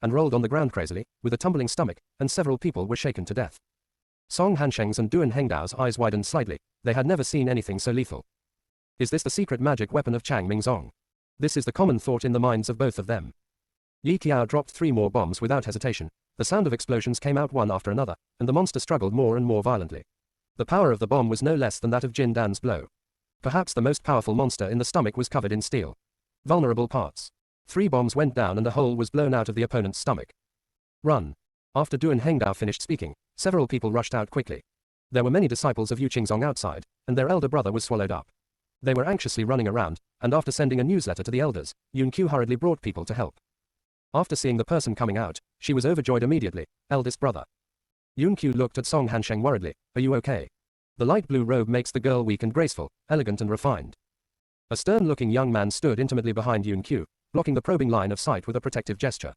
and rolled on the ground crazily, with a tumbling stomach, and several people were shaken to death. Song Hansheng's and Duan Hengdao's eyes widened slightly. They had never seen anything so lethal. Is this the secret magic weapon of Chang Mingzong? This is the common thought in the minds of both of them. Yi Qiao dropped 3 more bombs without hesitation. The sound of explosions came out one after another, and the monster struggled more and more violently. The power of the bomb was no less than that of Jin Dan's blow. Perhaps the most powerful monster in the stomach was covered in steel. Vulnerable parts. 3 bombs went down and a hole was blown out of the opponent's stomach. Run. After Duan Hengdao finished speaking, several people rushed out quickly. There were many disciples of Yu Qingzong outside, and their elder brother was swallowed up. They were anxiously running around, and after sending a newsletter to the elders, Yun Qiu hurriedly brought people to help. After seeing the person coming out, she was overjoyed immediately. Eldest brother. Yun Qiu looked at Song Hansheng worriedly. Are you okay? The light blue robe makes the girl weak and graceful, elegant and refined. A stern-looking young man stood intimately behind Yun Qiu, blocking the probing line of sight with a protective gesture.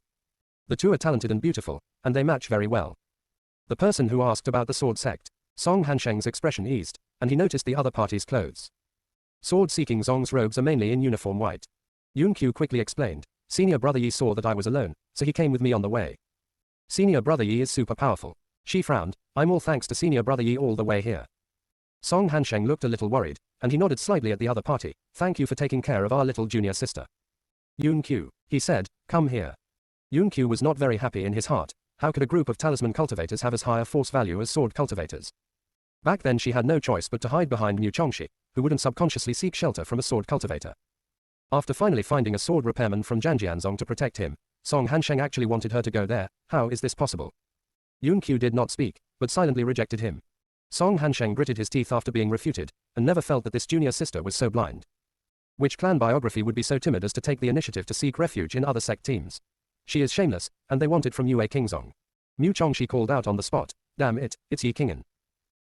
The two are talented and beautiful, and they match very well. The person who asked about the sword sect. Song Hansheng's expression eased, and he noticed the other party's clothes. Sword-seeking Zong's robes are mainly in uniform white. Yun Qiu quickly explained. Senior brother Yi saw that I was alone, so he came with me on the way. Senior brother Yi is super powerful. She frowned. I'm all thanks to senior brother Yi all the way here. Song Hansheng looked a little worried, and he nodded slightly at the other party. Thank you for taking care of our little junior sister. Yun Qiu, he said, come here. Yun Qiu was not very happy in his heart. How could a group of talisman cultivators have as high a force value as sword cultivators? Back then she had no choice but to hide behind Mu Chongxi, who wouldn't subconsciously seek shelter from a sword cultivator. After finally finding a sword repairman from Zhanjianzong to protect him, Song Hansheng actually wanted her to go there. How is this possible? Yun Qiu did not speak, but silently rejected him. Song Hansheng gritted his teeth after being refuted, and never felt that this junior sister was so blind. Which clan biography would be so timid as to take the initiative to seek refuge in other sect teams? She is shameless, and they want it from Yue Qingzong. Mu Chongxi called out on the spot. Damn it, it's Yi Qing'an.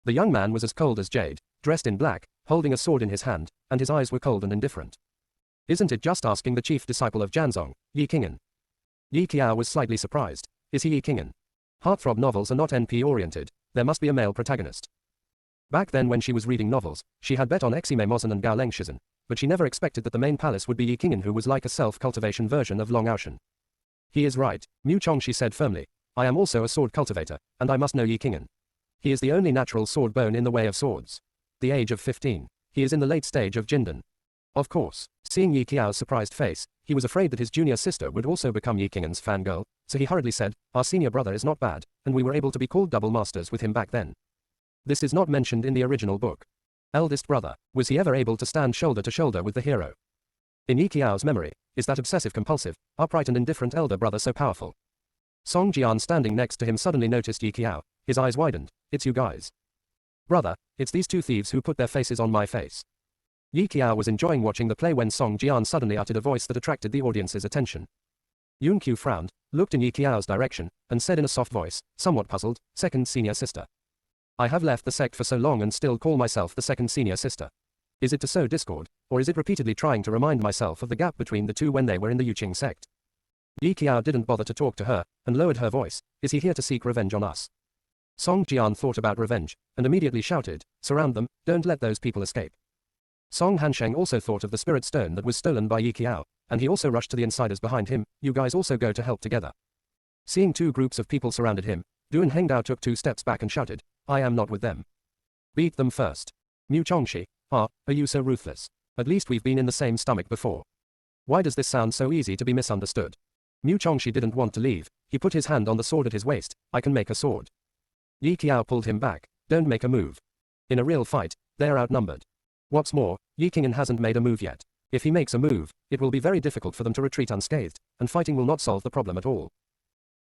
The young man was as cold as jade, dressed in black, holding a sword in his hand, and his eyes were cold and indifferent. Isn't it just asking the chief disciple of Zhanzong, Yi Qing'an? Yi Qiao was slightly surprised. Is he Yi Qing'an? Heartthrob novels are not NP-oriented, there must be a male protagonist. Back then when she was reading novels, she had bet on Exime Mozen and Gao Lengshizhen, but she never expected that the main palace would be Yi Qing'an, who was like a self-cultivation version of Long Aoshan. He is right, Mu Chongxi said firmly. I am also a sword cultivator, and I must know Yi Qing'an. He is the only natural sword bone in the way of swords. The age of 15. He is in the late stage of Jindan. Of course, seeing Yi Qiao's surprised face, he was afraid that his junior sister would also become Yi Qing'an's fangirl, so he hurriedly said, our senior brother is not bad, and we were able to be called double masters with him back then. This is not mentioned in the original book. Eldest brother, was he ever able to stand shoulder to shoulder with the hero? In Yi Qiao's memory, is that obsessive-compulsive, upright and indifferent elder brother so powerful? Song Jian standing next to him suddenly noticed Yi Qiao. His eyes widened. It's you guys. Brother, it's these two thieves who put their faces on my face. Yi Qiao was enjoying watching the play when Song Jian suddenly uttered a voice that attracted the audience's attention. Yun Qiu frowned, looked in Yi Qiao's direction, and said in a soft voice, somewhat puzzled, second senior sister. I have left the sect for so long and still call myself the second senior sister. Is it to sow discord, or is it repeatedly trying to remind myself of the gap between the two when they were in the Yuqing sect? Yi Qiao didn't bother to talk to her, and lowered her voice. Is he here to seek revenge on us? Song Jian thought about revenge, and immediately shouted, surround them, don't let those people escape. Song Hansheng also thought of the spirit stone that was stolen by Yi Qiao, and he also rushed to the insiders behind him. You guys also go to help together. Seeing 2 groups of people surrounded him, Duan Hengdao took 2 steps back and shouted, I am not with them. Beat them first. Mu Chongxi, are you so ruthless? At least we've been in the same stomach before. Why does this sound so easy to be misunderstood? Mu Chongxi didn't want to leave. He put his hand on the sword at his waist. I can make a sword. Yi Qiao pulled him back. Don't make a move. In a real fight, they are outnumbered. What's more, Yi Qing'an hasn't made a move yet. If he makes a move, it will be very difficult for them to retreat unscathed, and fighting will not solve the problem at all.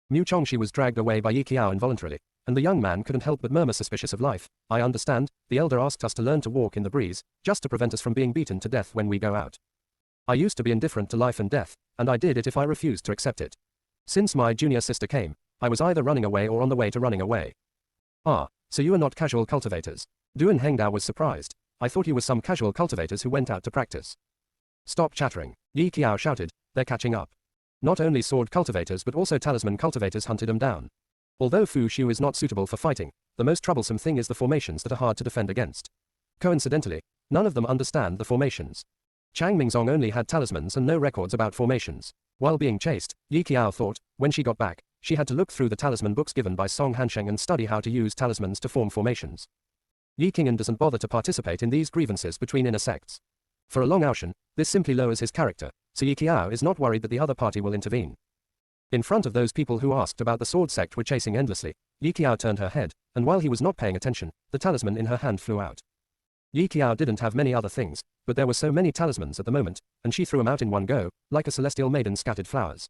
Mu Chongxi was dragged away by Yi Qiao involuntarily, and the young man couldn't help but murmur suspicious of life. I understand, the elder asked us to learn to walk in the breeze, just to prevent us from being beaten to death when we go out. I used to be indifferent to life and death, and I did it if I refused to accept it. Since my junior sister came, I was either running away or on the way to running away. Ah, so you are not casual cultivators. Duan Hengdao was surprised. I thought you were some casual cultivators who went out to practice. Stop chattering, Yi Qiao shouted, they're catching up. Not only sword cultivators but also talisman cultivators hunted them down. Although Fu Shu is not suitable for fighting, the most troublesome thing is the formations that are hard to defend against. Coincidentally, none of them understand the formations. Chang Mingzong only had talismans and no records about formations. While being chased, Yi Qiao thought, when she got back, she had to look through the talisman books given by Song Hansheng and study how to use talismans to form formations. Yi Qing'an doesn't bother to participate in these grievances between inner sects. For a long Aoshan, this simply lowers his character, so Yi Qiao is not worried that the other party will intervene. In front of those people who asked about the sword sect were chasing endlessly, Yi Qiao turned her head, and while he was not paying attention, the talisman in her hand flew out. Yi Qiao didn't have many other things, but there were so many talismans at the moment, and she threw them out in one go, like a celestial maiden scattered flowers.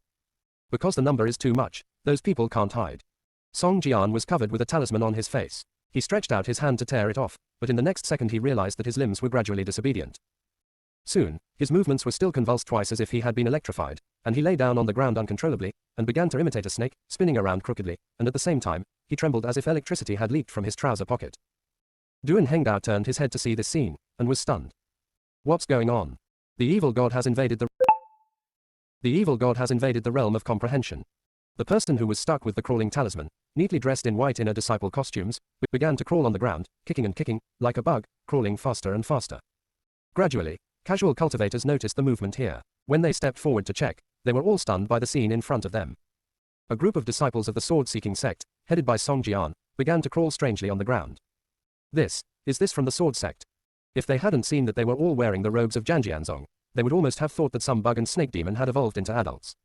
Because the number is too much, those people can't hide. Song Jian was covered with a talisman on his face. He stretched out his hand to tear it off, but in the next second he realized that his limbs were gradually disobedient. Soon, his movements were still convulsed twice as if he had been electrified, and he lay down on the ground uncontrollably, and began to imitate a snake, spinning around crookedly, and at the same time, he trembled as if electricity had leaked from his trouser pocket. Duan Hengdao turned his head to see this scene, and was stunned. What's going on? The evil god has invaded the realm of comprehension. The person who was stuck with the crawling talisman, neatly dressed in white inner disciple costumes, began to crawl on the ground, kicking and kicking, like a bug, crawling faster and faster. Gradually, casual cultivators noticed the movement here. When they stepped forward to check, they were all stunned by the scene in front of them. A group of disciples of the sword-seeking sect, headed by Song Jian, began to crawl strangely on the ground. Is this from the sword sect? If they hadn't seen that they were all wearing the robes of Janjianzong, they would almost have thought that some bug and snake demon had evolved into adults.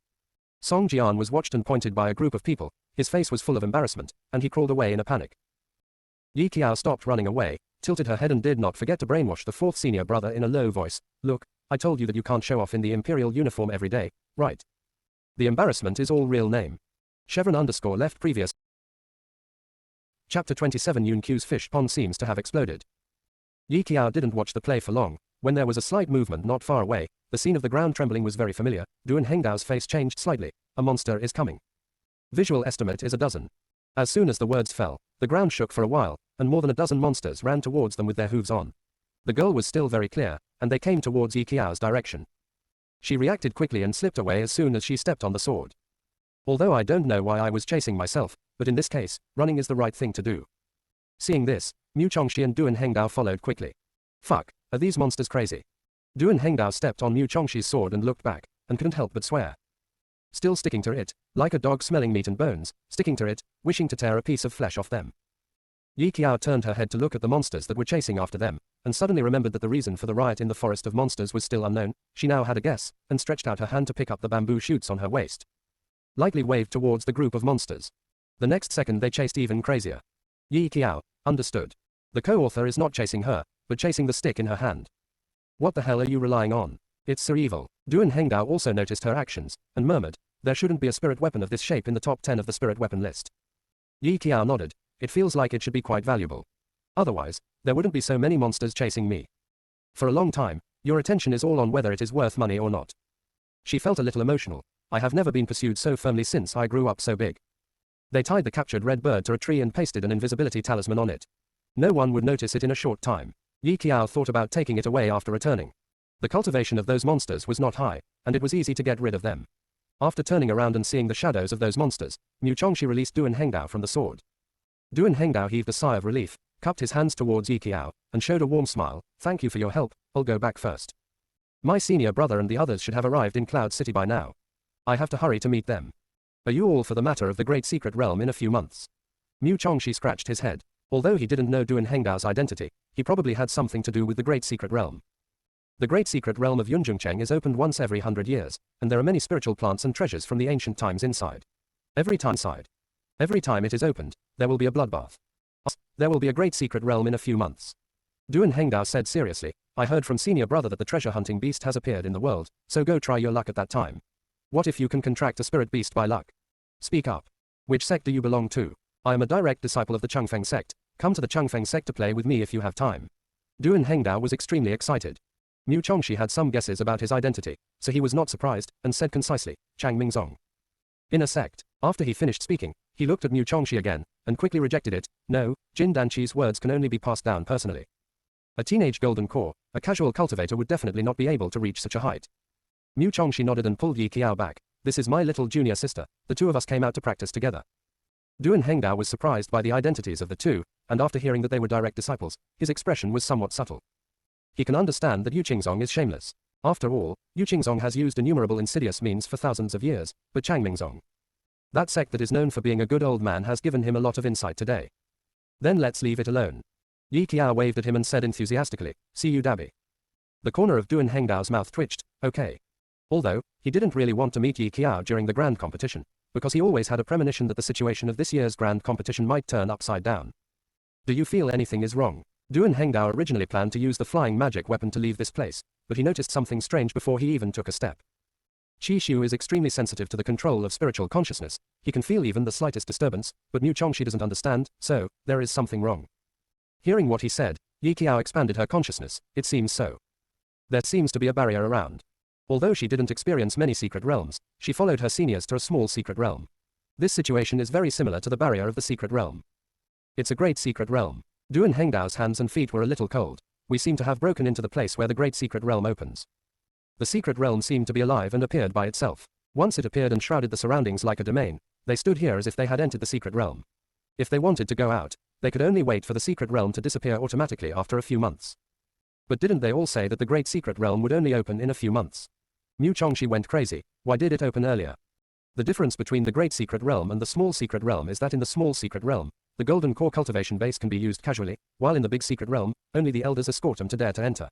Song Jian was watched and pointed by a group of people, his face was full of embarrassment, and he crawled away in a panic. Yi Qiao stopped running away, tilted her head and did not forget to brainwash the fourth senior brother in a low voice. Look, I told you that you can't show off in the imperial uniform every day, right? The embarrassment is all real name. Chevron _ left previous. Chapter 27 Yun Q's fish pond seems to have exploded. Yi Qiao didn't watch the play for long. When there was a slight movement not far away, the scene of the ground trembling was very familiar. Duan Hengdao's face changed slightly. A monster is coming. Visual estimate is a dozen. As soon as the words fell, the ground shook for a while, and more than a dozen monsters ran towards them with their hooves on. The goal was still very clear, and they came towards Yi Qiao's direction. She reacted quickly and slipped away as soon as she stepped on the sword. Although I don't know why I was chasing myself, but in this case, running is the right thing to do. Seeing this, Mu Chongxi and Duan Hengdao followed quickly. Fuck, are these monsters crazy? Duan Hengdao stepped on Mu Chongxi's sword and looked back, and couldn't help but swear. Still sticking to it, like a dog smelling meat and bones, sticking to it, wishing to tear a piece of flesh off them. Yi Qiao turned her head to look at the monsters that were chasing after them, and suddenly remembered that the reason for the riot in the forest of monsters was still unknown. She now had a guess, and stretched out her hand to pick up the bamboo shoots on her waist. Lightly waved towards the group of monsters. The next second they chased even crazier. Yi Qiao understood. The co-author is not chasing her, but chasing the stick in her hand. What the hell are you relying on? It's so evil. Duan Hengdao also noticed her actions, and murmured, there shouldn't be a spirit weapon of this shape in the top 10 of the spirit weapon list. Yi Qiao nodded. It feels like it should be quite valuable. Otherwise, there wouldn't be so many monsters chasing me. For a long time, your attention is all on whether it is worth money or not. She felt a little emotional. I have never been pursued so firmly since I grew up so big. They tied the captured red bird to a tree and pasted an invisibility talisman on it. No one would notice it in a short time. Yi Qiao thought about taking it away after returning. The cultivation of those monsters was not high, and it was easy to get rid of them. After turning around and seeing the shadows of those monsters, Mu Chongxi released Duan Hengdao from the sword. Duan Hengdao heaved a sigh of relief, cupped his hands towards Yi Qiao, and showed a warm smile. Thank you for your help, I'll go back first. My senior brother and the others should have arrived in Cloud City by now. I have to hurry to meet them. Are you all for the matter of the Great Secret Realm in a few months? Mu Chongxi scratched his head. Although he didn't know Duan Hengdao's identity, he probably had something to do with the Great Secret Realm. The Great Secret Realm of Yunzhongcheng is opened once every 100 years, and there are many spiritual plants and treasures from the ancient times inside. Every time it is opened, there will be a bloodbath. There will be a Great Secret Realm in a few months. Duan Hengdao said seriously, I heard from senior brother that the treasure hunting beast has appeared in the world, so go try your luck at that time. What if you can contract a spirit beast by luck? Speak up. Which sect do you belong to? I am a direct disciple of the Changfeng sect. Come to the Changfeng sect to play with me if you have time. Duan Hengdao was extremely excited. Mu Chongxi had some guesses about his identity, so he was not surprised, and said concisely, Chang Mingzong. In a sect. After he finished speaking, he looked at Mu Chongxi again, and quickly rejected it. No, Jin Danqi's words can only be passed down personally. A teenage golden core, a casual cultivator would definitely not be able to reach such a height. Mu Chongxi nodded and pulled Yi Qiao back. This is my little junior sister, the two of us came out to practice together. Duan Hengdao was surprised by the identities of the two, and after hearing that they were direct disciples, his expression was somewhat subtle. He can understand that Yu Qingzong is shameless. After all, Yu Qingzong has used innumerable insidious means for thousands of years, but Chang Mingzong, that sect that is known for being a good old man, has given him a lot of insight today. Then let's leave it alone. Yi Qiao waved at him and said enthusiastically, see you Dabby. The corner of Duan Hengdao's mouth twitched, okay. Although, he didn't really want to meet Yi Qiao during the grand competition, because he always had a premonition that the situation of this year's grand competition might turn upside down. Do you feel anything is wrong? Duan Hengdao originally planned to use the flying magic weapon to leave this place, but he noticed something strange before he even took a step. Qi Shu is extremely sensitive to the control of spiritual consciousness. He can feel even the slightest disturbance, but Mu Chongxi doesn't understand, so there is something wrong. Hearing what he said, Yi Qiao expanded her consciousness. It seems so. There seems to be a barrier around. Although she didn't experience many secret realms, she followed her seniors to a small secret realm. This situation is very similar to the barrier of the secret realm. It's a great secret realm. Duan Hengdao's hands and feet were a little cold. We seem to have broken into the place where the great secret realm opens. The secret realm seemed to be alive and appeared by itself. Once it appeared and shrouded the surroundings like a domain, they stood here as if they had entered the secret realm. If they wanted to go out, they could only wait for the secret realm to disappear automatically after a few months. But didn't they all say that the great secret realm would only open in a few months? Mu Chongxi went crazy. Why did it open earlier? The difference between the great secret realm and the small secret realm is that in the small secret realm, the golden core cultivation base can be used casually, while in the big secret realm, only the elders escort them to dare to enter.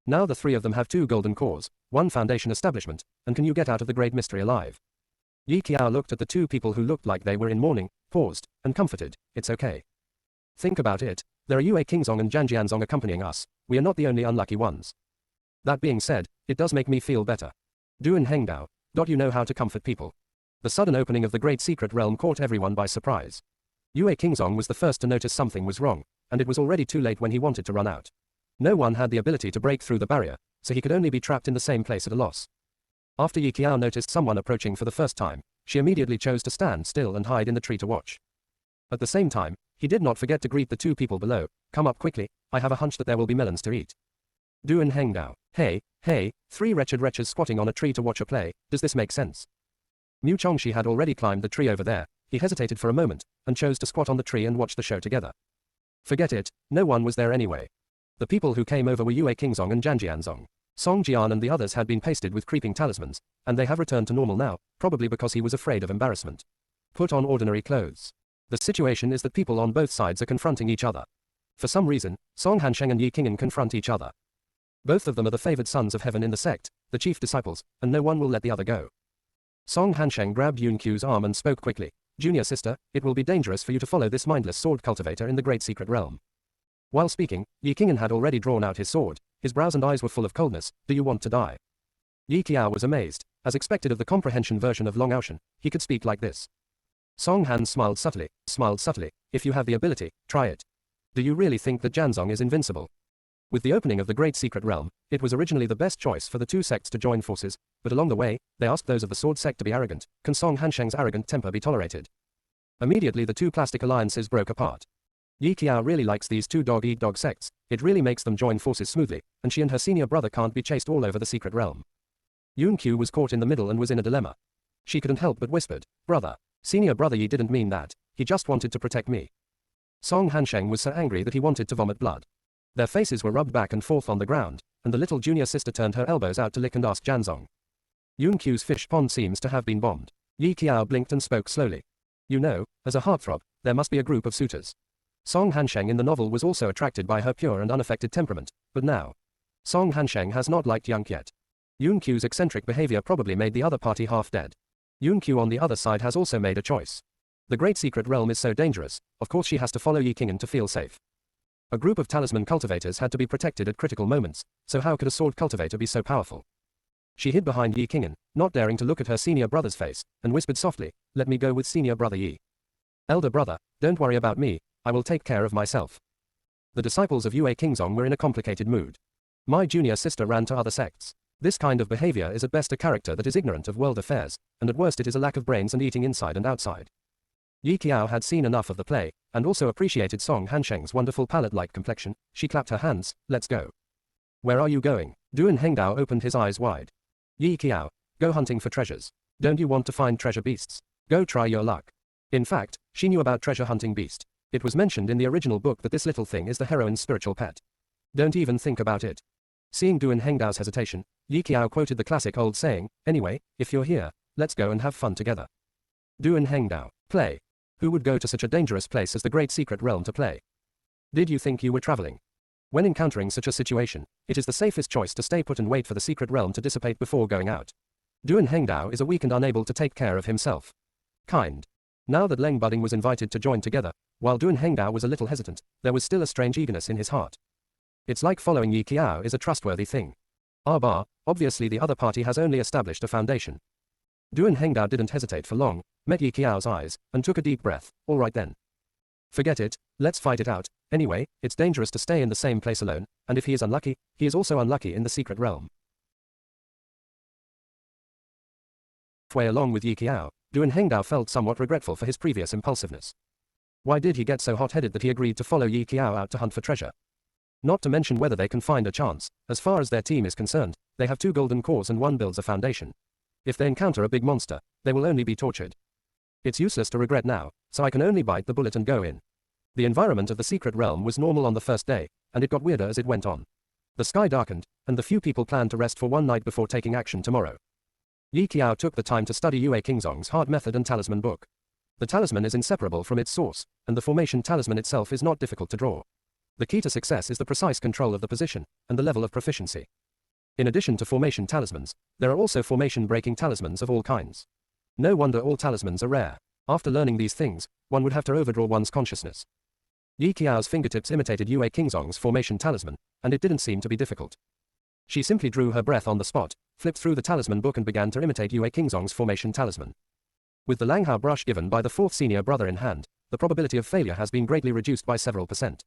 Now the three of them have 2 golden cores, 1 foundation establishment, and can you get out of the great mystery alive? Yi Qiao looked at the 2 people who looked like they were in mourning, paused, and comforted. It's okay. Think about it, there are Yue Qingzong and Zhang Jianzong accompanying us, we are not the only unlucky ones. That being said, it does make me feel better. Duan Hengdao, you know how to comfort people. The sudden opening of the great secret realm caught everyone by surprise. Yue Qingzong was the first to notice something was wrong, and it was already too late when he wanted to run out. No one had the ability to break through the barrier, so he could only be trapped in the same place at a loss. After Yi Qiao noticed someone approaching for the first time, she immediately chose to stand still and hide in the tree to watch. At the same time, he did not forget to greet the 2 people below. Come up quickly, I have a hunch that there will be melons to eat. Duan Hengdao. Hey, 3 wretched wretches squatting on a tree to watch a play, does this make sense? Mu Chongxi had already climbed the tree over there. He hesitated for a moment, and chose to squat on the tree and watch the show together. Forget it, no one was there anyway. The people who came over were Yue Qingzong and Zhang Jianzong. Song Jian and the others had been pasted with creeping talismans, and they have returned to normal now, probably because he was afraid of embarrassment. Put on ordinary clothes. The situation is that people on both sides are confronting each other. For some reason, Song Hansheng and Yi Qing'an confront each other. Both of them are the favored sons of heaven in the sect, the chief disciples, and no one will let the other go. Song Hansheng grabbed Yun Qiu's arm and spoke quickly. Junior sister, it will be dangerous for you to follow this mindless sword cultivator in the great secret realm. While speaking, Yi Qing'an had already drawn out his sword. His brows and eyes were full of coldness. Do you want to die? Yi Qiao was amazed. As expected of the comprehension version of Long Ocean, he could speak like this. Song Han smiled subtly. If you have the ability, try it. Do you really think that Jianzong is invincible? With the opening of the great secret realm, it was originally the best choice for the 2 sects to join forces, but along the way, they asked those of the sword sect to be arrogant. Can Song Hansheng's arrogant temper be tolerated? Immediately the 2 plastic alliances broke apart. Yi Qiao really likes these 2 dog-eat-dog sects. It really makes them join forces smoothly, and she and her senior brother can't be chased all over the secret realm. Yun Qiu was caught in the middle and was in a dilemma. She couldn't help but whispered, brother. Senior brother Yi didn't mean that, he just wanted to protect me. Song Hansheng was so angry that he wanted to vomit blood. Their faces were rubbed back and forth on the ground, and the little junior sister turned her elbows out to lick and ask Jianzong. Yun Qiu's fish pond seems to have been bombed. Yi Qiao blinked and spoke slowly. You know, as a heartthrob, there must be a group of suitors. Song Hansheng in the novel was also attracted by her pure and unaffected temperament, but now, Song Hansheng has not liked Yang yet. Yun Qiu's eccentric behavior probably made the other party half dead. Yun Qiu on the other side has also made a choice. The great secret realm is so dangerous, of course she has to follow Yi Qing'an to feel safe. A group of talisman cultivators had to be protected at critical moments, so how could a sword cultivator be so powerful? She hid behind Yi Qing'an, not daring to look at her senior brother's face, and whispered softly, let me go with senior brother Yi. Elder brother, don't worry about me, I will take care of myself. The disciples of Yue Qingzong were in a complicated mood. My junior sister ran to other sects. This kind of behavior is at best a character that is ignorant of world affairs, and at worst it is a lack of brains and eating inside and outside. Yi Qiao had seen enough of the play, and also appreciated Song Hansheng's wonderful palette-like complexion. She clapped her hands, let's go. Where are you going? Duan Hengdao opened his eyes wide. Yi Qiao, go hunting for treasures. Don't you want to find treasure beasts? Go try your luck. In fact, she knew about treasure hunting beast. It was mentioned in the original book that this little thing is the heroine's spiritual pet. Don't even think about it. Seeing Duan Hengdao's hesitation, Yi Qiao quoted the classic old saying, "Anyway, if you're here, let's go and have fun together." Duan Hengdao, play. Who would go to such a dangerous place as the Great Secret Realm to play? Did you think you were traveling? When encountering such a situation, it is the safest choice to stay put and wait for the secret realm to dissipate before going out. Duan Hengdao is a weak and unable to take care of himself. Kind. Now that Leng Budding was invited to join together, while Duan Hengdao was a little hesitant, there was still a strange eagerness in his heart. It's like following Yi Qiao is a trustworthy thing. Obviously the other party has only established a foundation. Duan Hengdao didn't hesitate for long, met Yi Qiao's eyes, and took a deep breath. All right then. Forget it, let's fight it out. Anyway, it's dangerous to stay in the same place alone, and if he is unlucky, he is also unlucky in the secret realm. Halfway along with Yi Qiao, Duan Hengdao felt somewhat regretful for his previous impulsiveness. Why did he get so hot-headed that he agreed to follow Yi Qiao out to hunt for treasure? Not to mention whether they can find a chance. As far as their team is concerned, they have 2 golden cores and 1 builds a foundation. If they encounter a big monster, they will only be tortured. It's useless to regret now, so I can only bite the bullet and go in. The environment of the secret realm was normal on the first day, and it got weirder as it went on. The sky darkened, and the few people planned to rest for one night before taking action tomorrow. Yi Qiao took the time to study Yue Qingzong's heart method and talisman book. The talisman is inseparable from its source, and the formation talisman itself is not difficult to draw. The key to success is the precise control of the position, and the level of proficiency. In addition to formation talismans, there are also formation-breaking talismans of all kinds. No wonder all talismans are rare. After learning these things, one would have to overdraw one's consciousness. Yi Qiao's fingertips imitated Yue Qingzong's formation talisman, and it didn't seem to be difficult. She simply drew her breath on the spot, flipped through the talisman book and began to imitate Yue Qingzong's formation talisman. With the Langhao brush given by the 4th senior brother in hand, the probability of failure has been greatly reduced by several percent.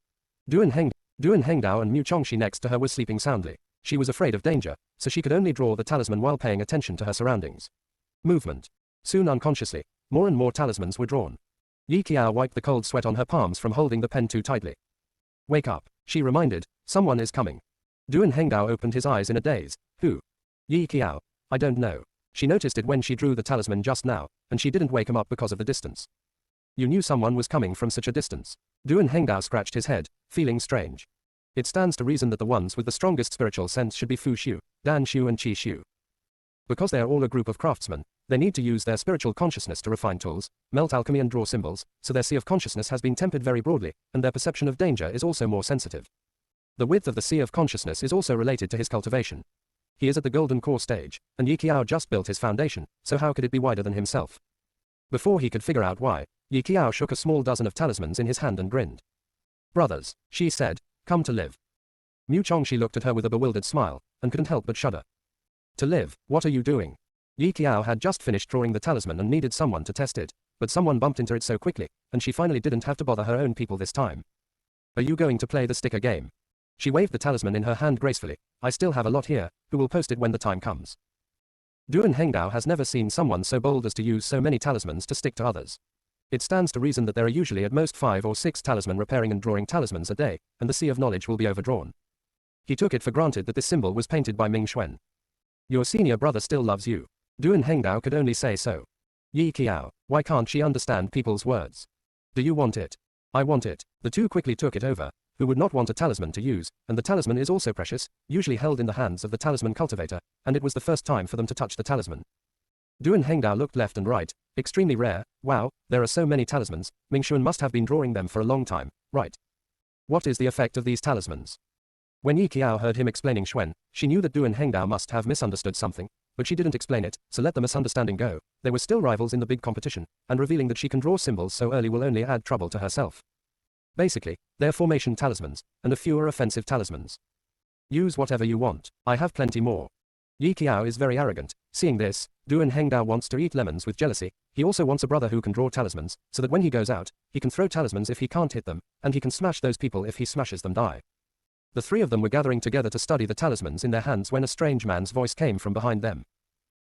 Duan Hengdao and Mu Chongxi next to her was sleeping soundly. She was afraid of danger, so she could only draw the talisman while paying attention to her surroundings. Movement. Soon unconsciously, more and more talismans were drawn. Yi Qiao wiped the cold sweat on her palms from holding the pen too tightly. Wake up, she reminded, someone is coming. Duan Hengdao opened his eyes in a daze. Who? Yi Qiao. I don't know. She noticed it when she drew the talisman just now, and she didn't wake him up because of the distance. You knew someone was coming from such a distance. Duan Hengdao scratched his head, feeling strange. It stands to reason that the ones with the strongest spiritual sense should be Fu Xiu, Dan Xiu and Qi Xiu. Because they are all a group of craftsmen, they need to use their spiritual consciousness to refine tools, melt alchemy and draw symbols, so their sea of consciousness has been tempered very broadly, and their perception of danger is also more sensitive. The width of the sea of consciousness is also related to his cultivation. He is at the golden core stage, and Yi Qiao just built his foundation, so how could it be wider than himself? Before he could figure out why, Yi Qiao shook a small dozen of talismans in his hand and grinned. Brothers, she said, come to live. Mu Chongxi looked at her with a bewildered smile, and couldn't help but shudder. To live, what are you doing? Yi Qiao had just finished drawing the talisman and needed someone to test it, but someone bumped into it so quickly, and she finally didn't have to bother her own people this time. Are you going to play the sticker game? She waved the talisman in her hand gracefully. I still have a lot here, who will post it when the time comes. Duan Hengdao has never seen someone so bold as to use so many talismans to stick to others. It stands to reason that there are usually at most 5 or 6 talisman repairing and drawing talismans a day, and the sea of knowledge will be overdrawn. He took it for granted that this symbol was painted by Ming Xuan. Your senior brother still loves you. Duan Hengdao could only say so. Yi Qiao, why can't she understand people's words? Do you want it? I want it. The two quickly took it over. Who would not want a talisman to use, and the talisman is also precious, usually held in the hands of the talisman cultivator, and it was the first time for them to touch the talisman. Duan Hengdao looked left and right. Extremely rare. Wow, there are so many talismans. Ming Xuan must have been drawing them for a long time, right? What is the effect of these talismans? When Yi Qiao heard him explaining Xuan, she knew that Duan Hengdao must have misunderstood something, but she didn't explain it, so let the misunderstanding go. They were still rivals in the big competition, and revealing that she can draw symbols so early will only add trouble to herself. Basically, they are formation talismans, and a few are offensive talismans. Use whatever you want. I have plenty more. Yi Qiao is very arrogant. Seeing this, Duan Hengdao wants to eat lemons with jealousy. He also wants a brother who can draw talismans, so that when he goes out, he can throw talismans if he can't hit them, and he can smash those people if he smashes them die. The three of them were gathering together to study the talismans in their hands when a strange man's voice came from behind them.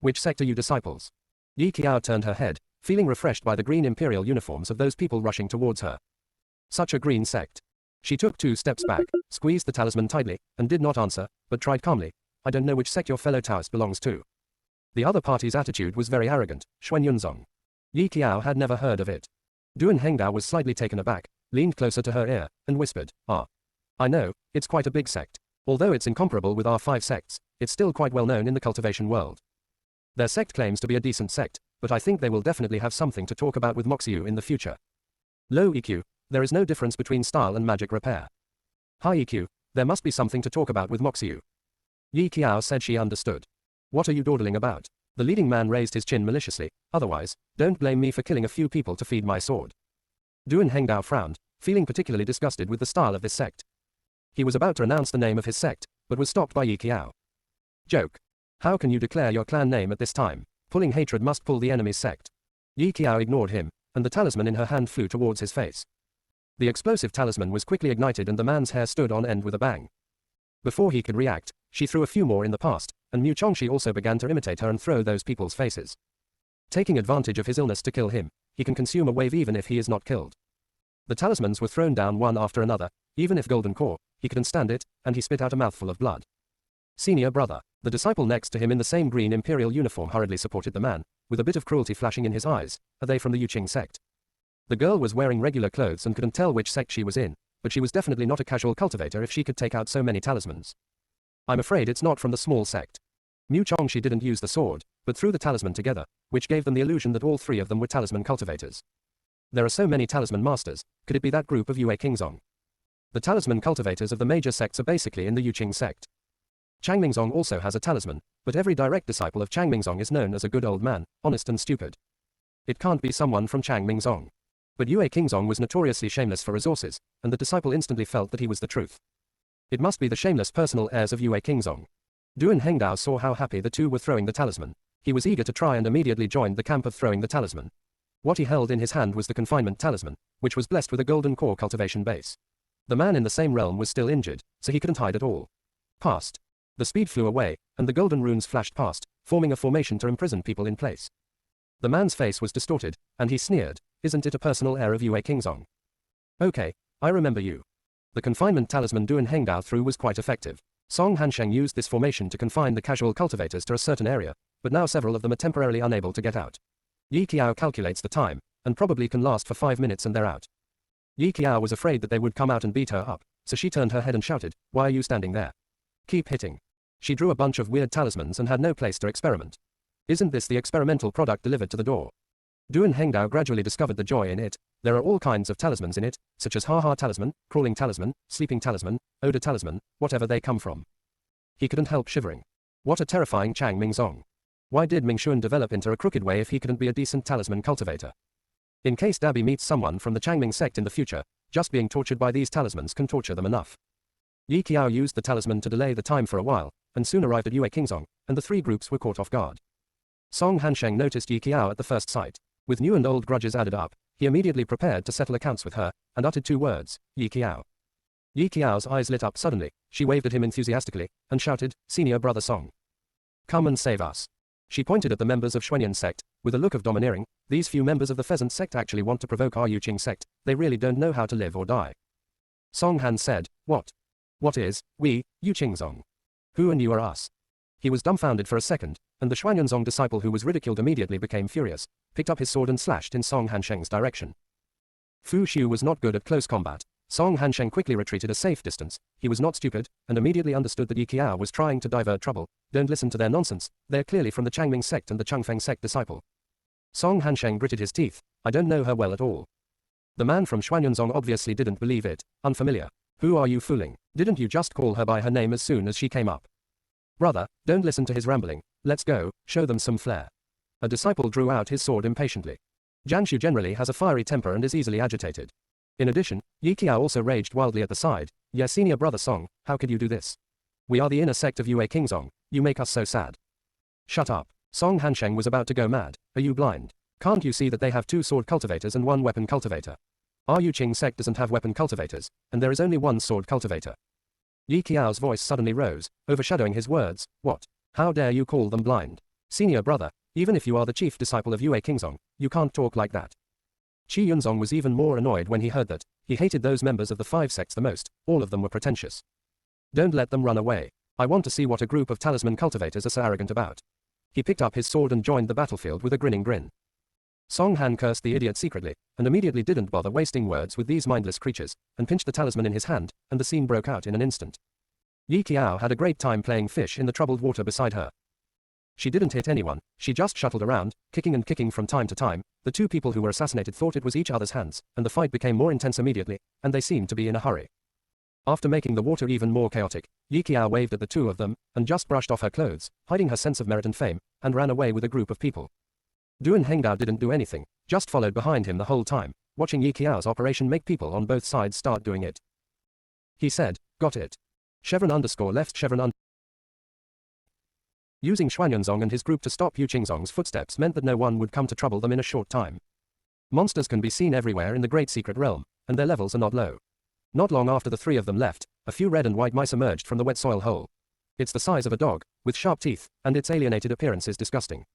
Which sect are you disciples? Yi Qiao turned her head, feeling refreshed by the green imperial uniforms of those people rushing towards her. Such a green sect. She took 2 steps back, squeezed the talisman tightly, and did not answer, but tried calmly. I don't know which sect your fellow Taoist belongs to. The other party's attitude was very arrogant. Xuan Yunzong. Yi Qiao had never heard of it. Duan Hengdao was slightly taken aback, leaned closer to her ear, and whispered, I know, it's quite a big sect. Although it's incomparable with our 5 sects, it's still quite well known in the cultivation world. Their sect claims to be a decent sect, but I think they will definitely have something to talk about with Moxiu in the future. Low EQ, there is no difference between style and magic repair. High EQ, there must be something to talk about with Moxiu. Yi Qiao said she understood. What are you dawdling about? The leading man raised his chin maliciously. Otherwise, don't blame me for killing a few people to feed my sword. Duan Hengdao frowned, feeling particularly disgusted with the style of this sect. He was about to announce the name of his sect, but was stopped by Yi Qiao. Joke. How can you declare your clan name at this time? Pulling hatred must pull the enemy's sect. Yi Qiao ignored him, and the talisman in her hand flew towards his face. The explosive talisman was quickly ignited and the man's hair stood on end with a bang. Before he could react, she threw a few more in the past, and Mu Chongxi also began to imitate her and throw those people's faces. Taking advantage of his illness to kill him, he can consume a wave even if he is not killed. The talismans were thrown down one after another, even if golden core, he couldn't stand it, and he spit out a mouthful of blood. Senior brother, the disciple next to him in the same green imperial uniform hurriedly supported the man, with a bit of cruelty flashing in his eyes. Are they from the Yuqing sect? The girl was wearing regular clothes and couldn't tell which sect she was in, but she was definitely not a casual cultivator if she could take out so many talismans. I'm afraid it's not from the small sect. Mu Chongxi didn't use the sword, but threw the talisman together, which gave them the illusion that all 3 of them were talisman cultivators. There are so many talisman masters, could it be that group of Yue Qingzong? The talisman cultivators of the major sects are basically in the Yuqing sect. Chang Mingzong also has a talisman, but every direct disciple of Chang Mingzong is known as a good old man, honest and stupid. It can't be someone from Chang Mingzong. But Yue Qingzong was notoriously shameless for resources, and the disciple instantly felt that he was the truth. It must be the shameless personal heirs of Yue Qingzong. Duan Hengdao saw how happy the 2 were throwing the talisman. He was eager to try and immediately joined the camp of throwing the talisman. What he held in his hand was the confinement talisman, which was blessed with a golden core cultivation base. The man in the same realm was still injured, so he couldn't hide at all. Past. The speed flew away, and the golden runes flashed past, forming a formation to imprison people in place. The man's face was distorted, and he sneered, isn't it a personal heir of Yue Qingzong? Okay, I remember you. The confinement talisman Duan Hengdao threw was quite effective. Song Hansheng used this formation to confine the casual cultivators to a certain area, but now several of them are temporarily unable to get out. Yi Qiao calculates the time, and probably can last for 5 minutes and they're out. Yi Qiao was afraid that they would come out and beat her up, so she turned her head and shouted, why are you standing there? Keep hitting. She drew a bunch of weird talismans and had no place to experiment. Isn't this the experimental product delivered to the door? Duan Hengdao gradually discovered the joy in it. There are all kinds of talismans in it, such as Ha-Ha talisman, crawling talisman, sleeping talisman, odor talisman, whatever they come from. He couldn't help shivering. What a terrifying Chang Mingzong. Why did Mingxuan develop into a crooked way if he couldn't be a decent talisman cultivator? In case Dabi meets someone from the Changming sect in the future, just being tortured by these talismans can torture them enough. Yi Qiao used the talisman to delay the time for a while, and soon arrived at Yue Qingzong, and the 3 groups were caught off guard. Song Hansheng noticed Yi Qiao at the first sight. With new and old grudges added up, he immediately prepared to settle accounts with her, and uttered 2 words, Yi Qiao. Yi Qiao's eyes lit up suddenly, she waved at him enthusiastically, and shouted, Senior brother Song. Come and save us. She pointed at the members of Xuanyan sect, with a look of domineering. These few members of the Pheasant sect actually want to provoke our Yuqing sect, they really don't know how to live or die. Song Han said, what? What is, we, Yuqingzong? Who and you are us? He was dumbfounded for a second, and the Xuanyanzong disciple who was ridiculed immediately became furious, picked up his sword and slashed in Song Hansheng's direction. Fu Xiu was not good at close combat. Song Hansheng quickly retreated a safe distance. He was not stupid, and immediately understood that Yi Qiao was trying to divert trouble. Don't listen to their nonsense, they're clearly from the Changming sect and the Changfeng sect disciple. Song Hansheng gritted his teeth. I don't know her well at all. The man from Xuanyanzong obviously didn't believe it. Unfamiliar. Who are you fooling? Didn't you just call her by her name as soon as she came up? Brother, don't listen to his rambling. Let's go, show them some flair. A disciple drew out his sword impatiently. Jianshu generally has a fiery temper and is easily agitated. In addition, Yi Qiao also raged wildly at the side. Yeah, senior brother Song, how could you do this? We are the inner sect of Yue Qingzong, you make us so sad. Shut up. Song Hansheng was about to go mad. Are you blind? Can't you see that they have 2 sword cultivators and 1 weapon cultivator? Our Yuqing sect doesn't have weapon cultivators, and there is only 1 sword cultivator. Yi Qiao's voice suddenly rose, overshadowing his words. What? How dare you call them blind? Senior brother, even if you are the chief disciple of Yue Qingzong, you can't talk like that. Qi Yunzong was even more annoyed when he heard that. He hated those members of the 5 sects the most, all of them were pretentious. Don't let them run away. I want to see what a group of talisman cultivators are so arrogant about. He picked up his sword and joined the battlefield with a grinning grin. Song Han cursed the idiot secretly, and immediately didn't bother wasting words with these mindless creatures, and pinched the talisman in his hand, and the scene broke out in an instant. Yi Qiao had a great time playing fish in the troubled water beside her. She didn't hit anyone, she just shuttled around, kicking and kicking from time to time. The two people who were assassinated thought it was each other's hands, and the fight became more intense immediately, and they seemed to be in a hurry. After making the water even more chaotic, Yi Qiao waved at the two of them, and just brushed off her clothes, hiding her sense of merit and fame, and ran away with a group of people. Duan Hengdao didn't do anything, just followed behind him the whole time, watching Yi Qiao's operation make people on both sides start doing it. He said, "Got it. Chevron_left chevron. Using Xuanyunzong and his group to stop Yu Qingzong's footsteps meant that no one would come to trouble them in a short time. Monsters can be seen everywhere in the Great Secret Realm, and their levels are not low. Not long after the three of them left, a few red and white mice emerged from the wet soil hole. It's the size of a dog, with sharp teeth, and its alienated appearance is disgusting.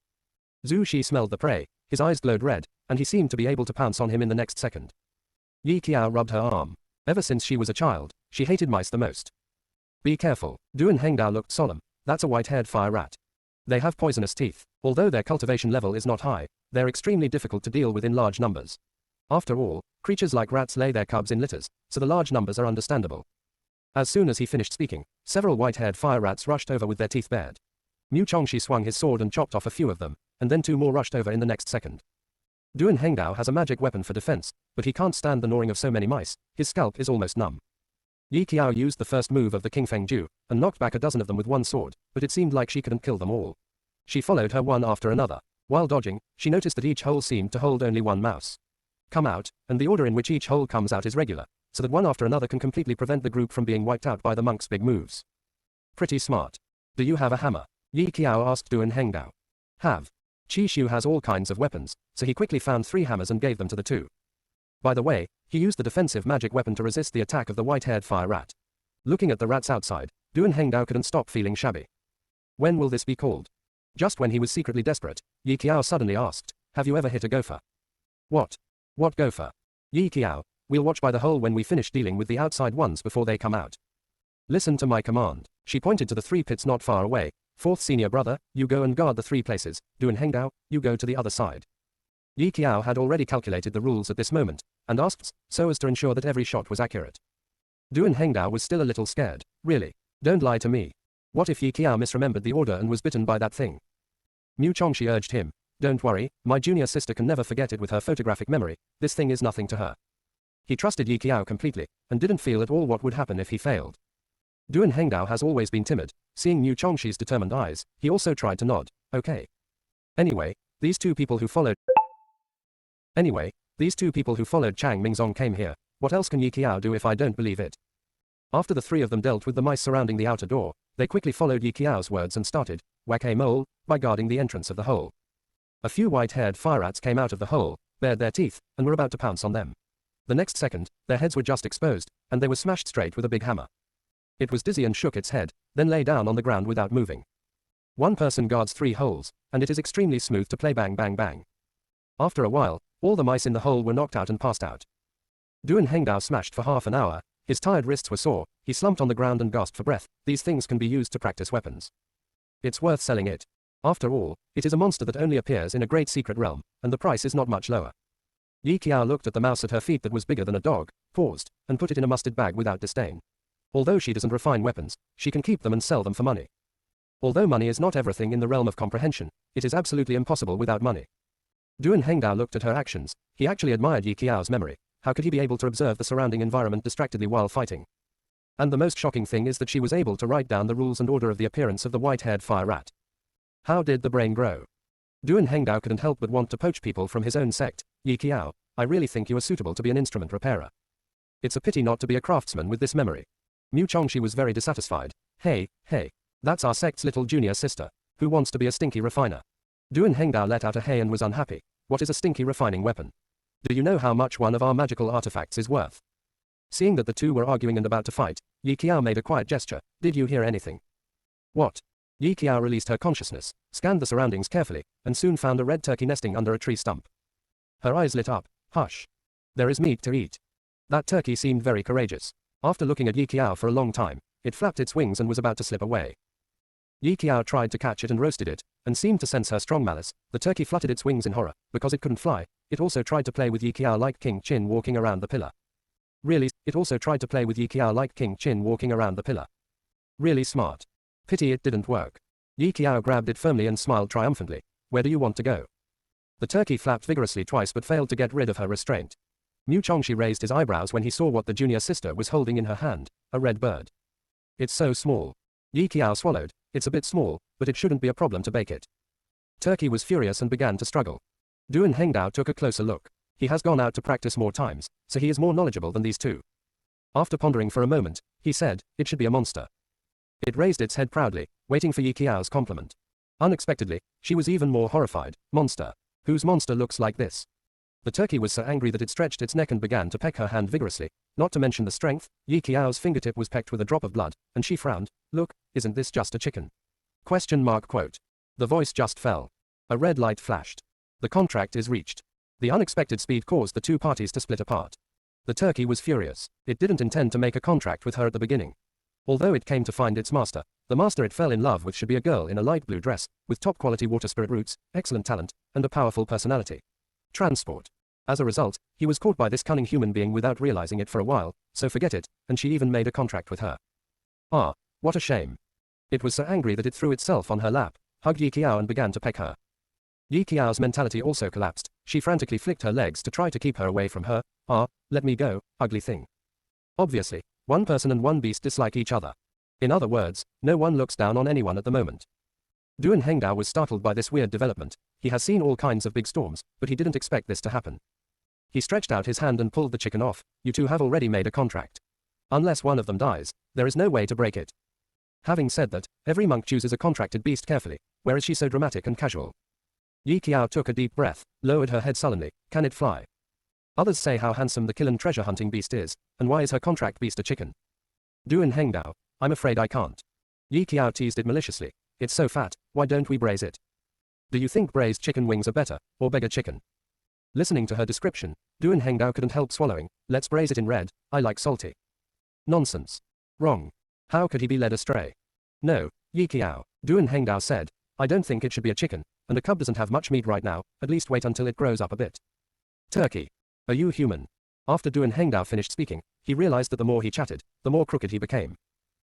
Zhu Shi smelled the prey, his eyes glowed red, and he seemed to be able to pounce on him in the next second. Yi Qiao rubbed her arm. Ever since she was a child, she hated mice the most. Be careful, Duan Hengdao looked solemn. That's a white-haired fire rat. They have poisonous teeth. Although their cultivation level is not high, they're extremely difficult to deal with in large numbers. After all, creatures like rats lay their cubs in litters, so the large numbers are understandable. As soon as he finished speaking, several white-haired fire rats rushed over with their teeth bared. Mu Chongxi swung his sword and chopped off a few of them, and then two more rushed over in the next second. Duan Hengdao has a magic weapon for defense, but he can't stand the gnawing of so many mice. His scalp is almost numb. Yi Qiao used the first move of the King Feng Ju, and knocked back a dozen of them with one sword, but it seemed like she couldn't kill them all. She followed her one after another. While dodging, she noticed that each hole seemed to hold only one mouse. Come out, and the order in which each hole comes out is regular, so that one after another can completely prevent the group from being wiped out by the monk's big moves. Pretty smart. Do you have a hammer? Yi Qiao asked Duan Hengdao. Have. Qi Xiu has all kinds of weapons, so he quickly found 3 hammers and gave them to the two. By the way, he used the defensive magic weapon to resist the attack of the white-haired fire rat. Looking at the rats outside, Duan Hengdao couldn't stop feeling shabby. When will this be called? Just when he was secretly desperate, Yi Qiao suddenly asked, have you ever hit a gopher? What? What gopher? Yi Qiao, we'll watch by the hole when we finish dealing with the outside ones before they come out. Listen to my command. She pointed to the 3 pits not far away. 4th senior brother, you go and guard the 3 places. Duan Hengdao, you go to the other side. Yi Qiao had already calculated the rules at this moment, and asked, so as to ensure that every shot was accurate. Duan Hengdao was still a little scared. Really? Don't lie to me. What if Yi Qiao misremembered the order and was bitten by that thing? Mu Chongxi urged him. Don't worry, my junior sister can never forget it with her photographic memory. This thing is nothing to her. He trusted Yi Qiao completely, and didn't feel at all what would happen if he failed. Duan Hengdao has always been timid. Seeing Mu Chongxi's determined eyes, he also tried to nod. Okay. Anyway, these two people who followed Chang Mingzong came here. What else can Yi Qiao do if I don't believe it? After the 3 of them dealt with the mice surrounding the outer door, they quickly followed Yi Qiao's words and started, whack-a-mole, by guarding the entrance of the hole. A few white-haired fire rats came out of the hole, bared their teeth, and were about to pounce on them. The next second, their heads were just exposed, and they were smashed straight with a big hammer. It was dizzy and shook its head, then lay down on the ground without moving. One person guards 3 holes, and it is extremely smooth to play bang bang bang. After a while, all the mice in the hole were knocked out and passed out. Duan Hengdao smashed for half an hour. His tired wrists were sore. He slumped on the ground and gasped for breath. These things can be used to practice weapons. It's worth selling it. After all, it is a monster that only appears in a great secret realm, and the price is not much lower. Yi Qiao looked at the mouse at her feet that was bigger than a dog, paused, and put it in a mustard bag without disdain. Although she doesn't refine weapons, she can keep them and sell them for money. Although money is not everything in the realm of comprehension, it is absolutely impossible without money. Duan Hengdao looked at her actions. He actually admired Yi Qiao's memory. How could he be able to observe the surrounding environment distractedly while fighting? And the most shocking thing is that she was able to write down the rules and order of the appearance of the white-haired fire rat. How did the brain grow? Duan Hengdao couldn't help but want to poach people from his own sect. Yi Qiao, I really think you are suitable to be an instrument repairer. It's a pity not to be a craftsman with this memory. Mu Chongxi was very dissatisfied. Hey, that's our sect's little junior sister. Who wants to be a stinky refiner? Duan Hengdao let out a hey and was unhappy. What is a stinky refining weapon? Do you know how much one of our magical artifacts is worth? Seeing that the two were arguing and about to fight, Yi Qiao made a quiet gesture. Did you hear anything? What? Yi Qiao released her consciousness, scanned the surroundings carefully, and soon found a red turkey nesting under a tree stump. Her eyes lit up. Hush. There is meat to eat. That turkey seemed very courageous. After looking at Yi Qiao for a long time, it flapped its wings and was about to slip away. Yi Qiao tried to catch it and roasted it, and seemed to sense her strong malice. The turkey fluttered its wings in horror. Because it couldn't fly, it also tried to play with Yi Qiao like King Qin walking around the pillar. Really, it also tried to play with Yi Qiao like King Qin walking around the pillar. Really smart. Pity it didn't work. Yi Qiao grabbed it firmly and smiled triumphantly. Where do you want to go? The turkey flapped vigorously twice but failed to get rid of her restraint. Mu Chongxi raised his eyebrows when he saw what the junior sister was holding in her hand, a red bird. It's so small. Yi Qiao swallowed. It's a bit small, but it shouldn't be a problem to bake it. Turkey was furious and began to struggle. Duan Hengdao took a closer look. He has gone out to practice more times, so he is more knowledgeable than these two. After pondering for a moment, he said, it should be a monster. It raised its head proudly, waiting for Yi Qiao's compliment. Unexpectedly, she was even more horrified. Monster. Whose monster looks like this? The turkey was so angry that it stretched its neck and began to peck her hand vigorously. Not to mention the strength, Yi Qiao's fingertip was pecked with a drop of blood, and she frowned. Look, isn't this just a chicken? Question mark quote. The voice just fell. A red light flashed. The contract is reached. The unexpected speed caused the two parties to split apart. The turkey was furious. It didn't intend to make a contract with her at the beginning. Although it came to find its master, the master it fell in love with should be a girl in a light blue dress, with top-quality water spirit roots, excellent talent, and a powerful personality. Transport. As a result, he was caught by this cunning human being without realizing it for a while, so forget it, and she even made a contract with her. Ah, what a shame. It was so angry that it threw itself on her lap, hugged Yi Qiao and began to peck her. Yi Qiao's mentality also collapsed. She frantically flicked her legs to try to keep her away from her. Ah, let me go, ugly thing. Obviously, one person and one beast dislike each other. In other words, no one looks down on anyone at the moment. Duan Hengdao was startled by this weird development. He has seen all kinds of big storms, but he didn't expect this to happen. He stretched out his hand and pulled the chicken off. You two have already made a contract. Unless one of them dies, there is no way to break it. Having said that, every monk chooses a contracted beast carefully. Where is she so dramatic and casual? Yi Qiao took a deep breath, lowered her head sullenly. Can it fly? Others say how handsome the Killen treasure hunting beast is, and why is her contract beast a chicken? Duan Hengdao, I'm afraid I can't. Yi Qiao teased it maliciously. It's so fat, why don't we braise it? Do you think braised chicken wings are better, or beggar chicken? Listening to her description, Duan Hengdao couldn't help swallowing. Let's braise it in red, I like salty. Nonsense. Wrong. How could he be led astray? No, Yi Qiao, Duan Hengdao said, I don't think it should be a chicken, and a cub doesn't have much meat right now, at least wait until it grows up a bit. Turkey. Are you human? After Duan Hengdao finished speaking, he realized that the more he chatted, the more crooked he became.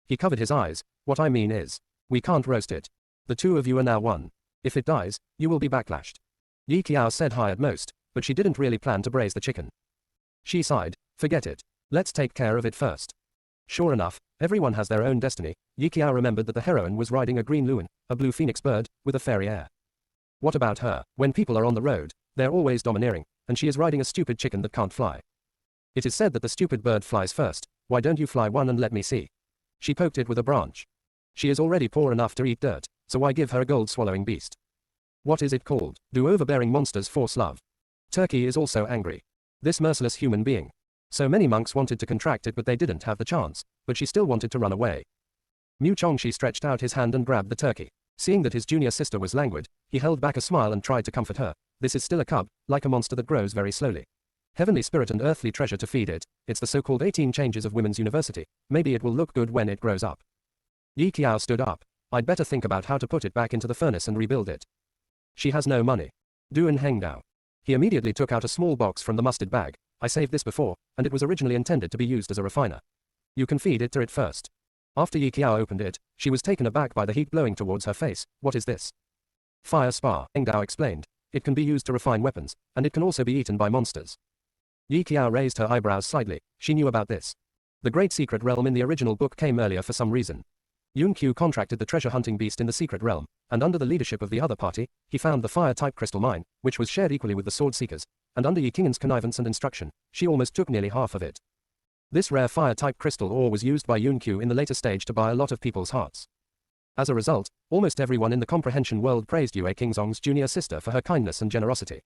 He covered his eyes. What I mean is, we can't roast it. The two of you are now one. If it dies, you will be backlashed. Yi Qiao said hi at most, but she didn't really plan to braise the chicken. She sighed, forget it. Let's take care of it first. Sure enough, everyone has their own destiny. Yi Qiao remembered that the heroine was riding a green loon, a blue phoenix bird, with a fairy air. What about her? When people are on the road, they're always domineering, and she is riding a stupid chicken that can't fly. It is said that the stupid bird flies first. Why don't you fly one and let me see? She poked it with a branch. She is already poor enough to eat dirt, so why give her a gold-swallowing beast? What is it called? Do overbearing monsters force love? Turkey is also angry. This merciless human being. So many monks wanted to contract it but they didn't have the chance, but she still wanted to run away. Mu Chongxi stretched out his hand and grabbed the turkey. Seeing that his junior sister was languid, he held back a smile and tried to comfort her. This is still a cub, like a monster that grows very slowly. Heavenly spirit and earthly treasure to feed it. It's the so-called 18 changes of women's university. Maybe it will look good when it grows up. Yi Qiao stood up. I'd better think about how to put it back into the furnace and rebuild it. She has no money. Duan Hengdao. He immediately took out a small box from the mustard bag. I saved this before, and it was originally intended to be used as a refiner. You can feed it to it first. After Yi Qiao opened it, she was taken aback by the heat blowing towards her face. What is this? Fire spar, Hengdao explained. It can be used to refine weapons, and it can also be eaten by monsters. Yi Qiao raised her eyebrows slightly. She knew about this. The Great Secret Realm in the original book came earlier for some reason. Yun Qiu contracted the treasure hunting beast in the Secret Realm, and under the leadership of the other party, he found the fire-type crystal mine, which was shared equally with the sword seekers, and under Yi Qing'an's connivance and instruction, she almost took nearly half of it. This rare fire-type crystal ore was used by Yun Qiu in the later stage to buy a lot of people's hearts. As a result, almost everyone in the comprehension world praised Yue Qingzong's junior sister for her kindness and generosity.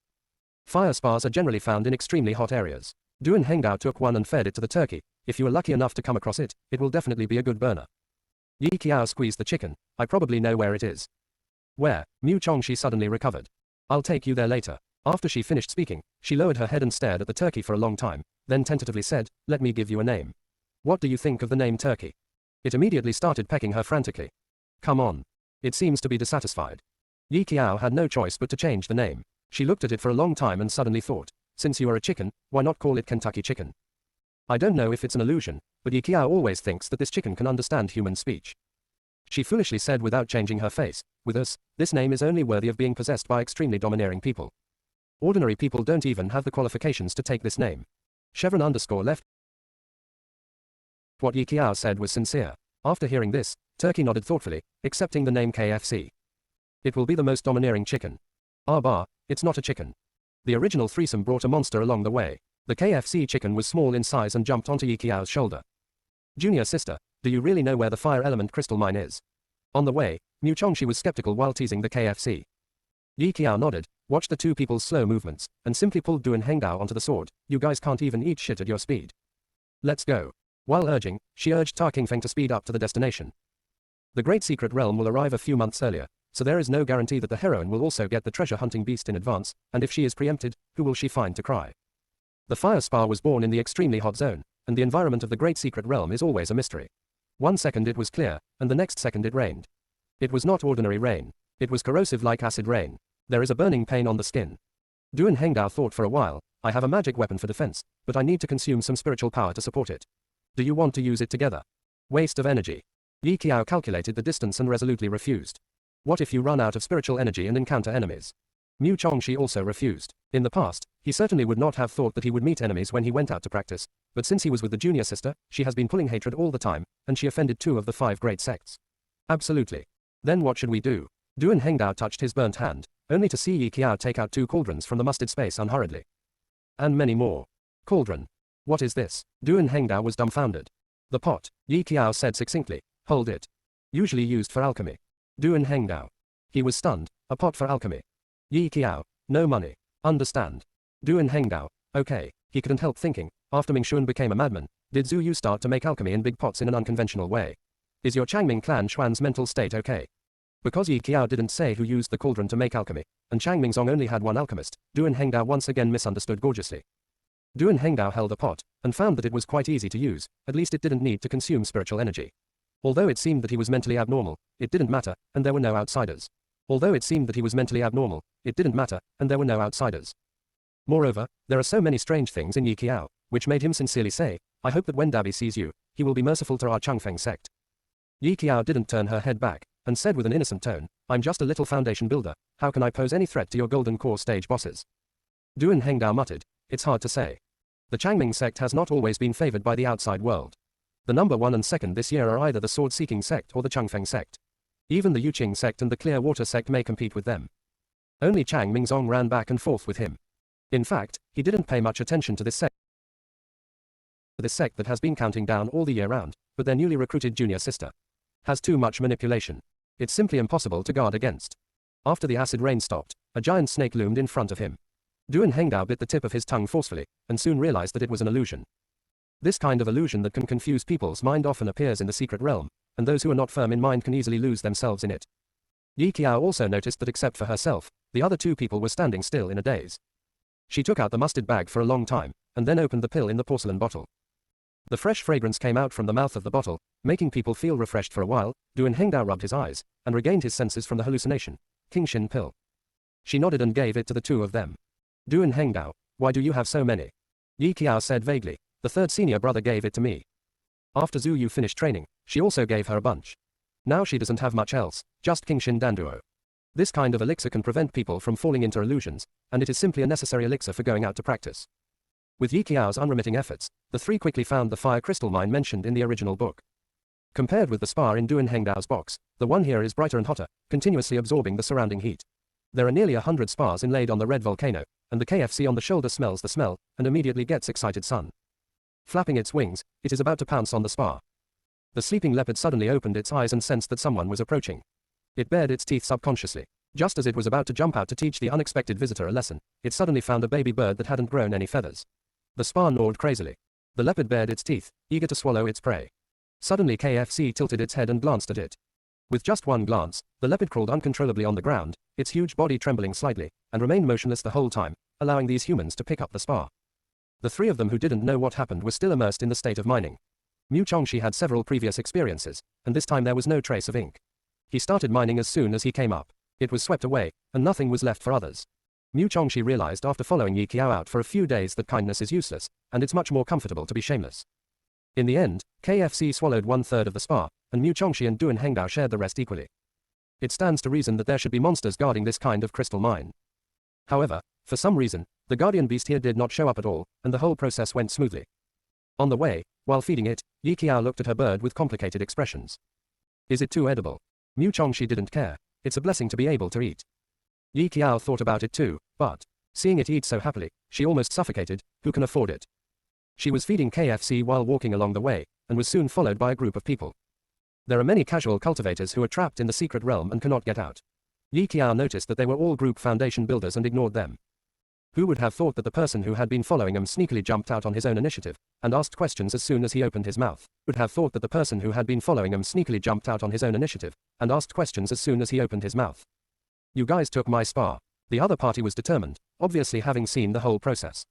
Fire spars are generally found in extremely hot areas. Duan Hengdao took one and fed it to the turkey. If you are lucky enough to come across it, it will definitely be a good burner. Yi Qiao squeezed the chicken. I probably know where it is. Where? Mu Chongxi suddenly recovered. I'll take you there later. After she finished speaking, she lowered her head and stared at the turkey for a long time, then tentatively said, let me give you a name. What do you think of the name Turkey? It immediately started pecking her frantically. Come on. It seems to be dissatisfied. Yi Qiao had no choice but to change the name. She looked at it for a long time and suddenly thought, since you are a chicken, why not call it Kentucky Chicken? I don't know if it's an illusion, but Yi Qiao always thinks that this chicken can understand human speech. She foolishly said without changing her face, with us, this name is only worthy of being possessed by extremely domineering people. Ordinary people don't even have the qualifications to take this name. Chevron underscore left. What Yi Qiao said was sincere. After hearing this, Turkey nodded thoughtfully, accepting the name KFC. It will be the most domineering chicken. It's not a chicken. The original threesome brought a monster along the way. The KFC chicken was small in size and jumped onto Yi Qiao's shoulder. Junior sister, do you really know where the fire element crystal mine is? On the way, Mu Chongxi was skeptical while teasing the KFC. Yi Qiao nodded, watched the two people's slow movements, and simply pulled Du and Hengdao onto the sword. You guys can't even eat shit at your speed. Let's go. While urging, she urged Ta Qingfeng to speed up to the destination. The Great Secret Realm will arrive a few months earlier, so there is no guarantee that the heroine will also get the treasure-hunting beast in advance, and if she is preempted, who will she find to cry? The fire spa was born in the extremely hot zone, and the environment of the Great Secret Realm is always a mystery. 1 second it was clear, and the next second it rained. It was not ordinary rain. It was corrosive like acid rain. There is a burning pain on the skin. Du and Hengdao thought for a while, I have a magic weapon for defense, but I need to consume some spiritual power to support it. Do you want to use it together? Waste of energy. Yi Qiao calculated the distance and resolutely refused. What if you run out of spiritual energy and encounter enemies? Mu Chongxi also refused. In the past, he certainly would not have thought that he would meet enemies when he went out to practice, but since he was with the junior sister, she has been pulling hatred all the time, and she offended 2 of the 5 great sects. Absolutely. Then what should we do? Du and Hengdao touched his burnt hand, only to see Yi Qiao take out 2 cauldrons from the mustard space unhurriedly. And many more. Cauldron. What is this? Du and Hengdao was dumbfounded. The pot, Yi Qiao said succinctly. Hold it. Usually used for alchemy. Du and Hengdao. He was stunned. A pot for alchemy. Yi Qiao. No money. Understand. Du and Hengdao. Okay. He couldn't help thinking, after Ming Xuan became a madman, did Zhu Yu start to make alchemy in big pots in an unconventional way? Is your Changming clan Xuan's mental state okay? Because Yi Qiao didn't say who used the cauldron to make alchemy, and Changming Zong only had 1 alchemist, Du and Hengdao once again misunderstood gorgeously. Du and Hengdao held a pot, and found that it was quite easy to use, at least it didn't need to consume spiritual energy. Although it seemed that he was mentally abnormal, it didn't matter, and there were no outsiders. Moreover, there are so many strange things in Yi Qiao, which made him sincerely say, I hope that when Dabi sees you, he will be merciful to our Changfeng sect. Yi Qiao didn't turn her head back, and said with an innocent tone, I'm just a little foundation builder, how can I pose any threat to your golden core stage bosses? Du and Hengdao muttered, it's hard to say. The Changming sect has not always been favored by the outside world. The number 1 and 2nd this year are either the sword-seeking sect or the Changfeng sect. Even the Yuqing sect and the Clear Water sect may compete with them. Only Chang Mingzong ran back and forth with him. In fact, he didn't pay much attention to this sect that has been counting down all the year round, but their newly recruited junior sister has too much manipulation. It's simply impossible to guard against. After the acid rain stopped, a giant snake loomed in front of him. Du and Hengdao bit the tip of his tongue forcefully, and soon realized that it was an illusion. This kind of illusion that can confuse people's mind often appears in the secret realm, and those who are not firm in mind can easily lose themselves in it. Yi Qiao also noticed that except for herself, the other 2 people were standing still in a daze. She took out the mustard bag for a long time, and then opened the pill in the porcelain bottle. The fresh fragrance came out from the mouth of the bottle, making people feel refreshed for a while. Du and Hengdao rubbed his eyes, and regained his senses from the hallucination. Qingshin pill. She nodded and gave it to the 2 of them. Du and Hengdao, why do you have so many? Yi Qiao said vaguely, the 3rd senior brother gave it to me. After Zhu Yu finished training, she also gave her a bunch. Now she doesn't have much else, just Qingshin Danduo. This kind of elixir can prevent people from falling into illusions, and it is simply a necessary elixir for going out to practice. With Yi Qiao's unremitting efforts, the 3 quickly found the fire crystal mine mentioned in the original book. Compared with the spa in Du and Hengdao's box, the one here is brighter and hotter, continuously absorbing the surrounding heat. There are nearly 100 spas inlaid on the red volcano, and the KFC on the shoulder smells the smell, and immediately gets excited sun. Flapping its wings, it is about to pounce on the spa. The sleeping leopard suddenly opened its eyes and sensed that someone was approaching. It bared its teeth subconsciously. Just as it was about to jump out to teach the unexpected visitor a lesson, it suddenly found a baby bird that hadn't grown any feathers. The spa gnawed crazily. The leopard bared its teeth, eager to swallow its prey. Suddenly KFC tilted its head and glanced at it. With just one glance, the leopard crawled uncontrollably on the ground, its huge body trembling slightly, and remained motionless the whole time, allowing these humans to pick up the spa. The 3 of them who didn't know what happened were still immersed in the state of mining. Mu Chongxi had several previous experiences, and this time there was no trace of ink. He started mining as soon as he came up. It was swept away, and nothing was left for others. Mu Chongxi realized after following Yi Qiao out for a few days that kindness is useless, and it's much more comfortable to be shameless. In the end, KFC swallowed 1/3 of the spa, and Mu Chongxi and Duan Hengdao shared the rest equally. It stands to reason that there should be monsters guarding this kind of crystal mine. However, for some reason, the guardian beast here did not show up at all, and the whole process went smoothly. On the way, while feeding it, Yi Qiao looked at her bird with complicated expressions. Is it too edible? Mu Chongxi didn't care. It's a blessing to be able to eat. Yi Qiao thought about it too, but, seeing it eat so happily, she almost suffocated. Who can afford it? She was feeding KFC while walking along the way, and was soon followed by a group of people. There are many casual cultivators who are trapped in the secret realm and cannot get out. Yi Qiao noticed that they were all group foundation builders and ignored them. Who would have thought that the person who had been following him sneakily jumped out on his own initiative, and asked questions as soon as he opened his mouth? Would have thought that the person who had been following him sneakily jumped out on his own initiative, and asked questions as soon as he opened his mouth. You guys took my spa. The other party was determined, obviously having seen the whole process.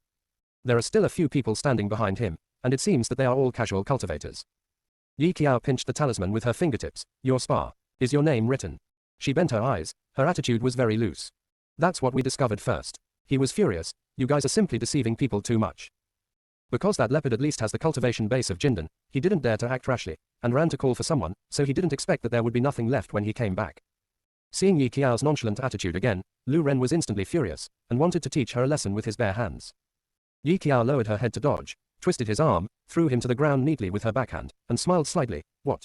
There are still a few people standing behind him, and it seems that they are all casual cultivators. Yi Qiao pinched the talisman with her fingertips. Your spa. Is your name written? She bent her eyes. Her attitude was very loose. That's what we discovered first. He was furious. You guys are simply deceiving people too much. Because that leopard at least has the cultivation base of Jindan, he didn't dare to act rashly, and ran to call for someone, so he didn't expect that there would be nothing left when he came back. Seeing Yi Qiao's nonchalant attitude again, Lu Ren was instantly furious, and wanted to teach her a lesson with his bare hands. Yi Qiao lowered her head to dodge, twisted his arm, threw him to the ground neatly with her backhand, and smiled slightly. What?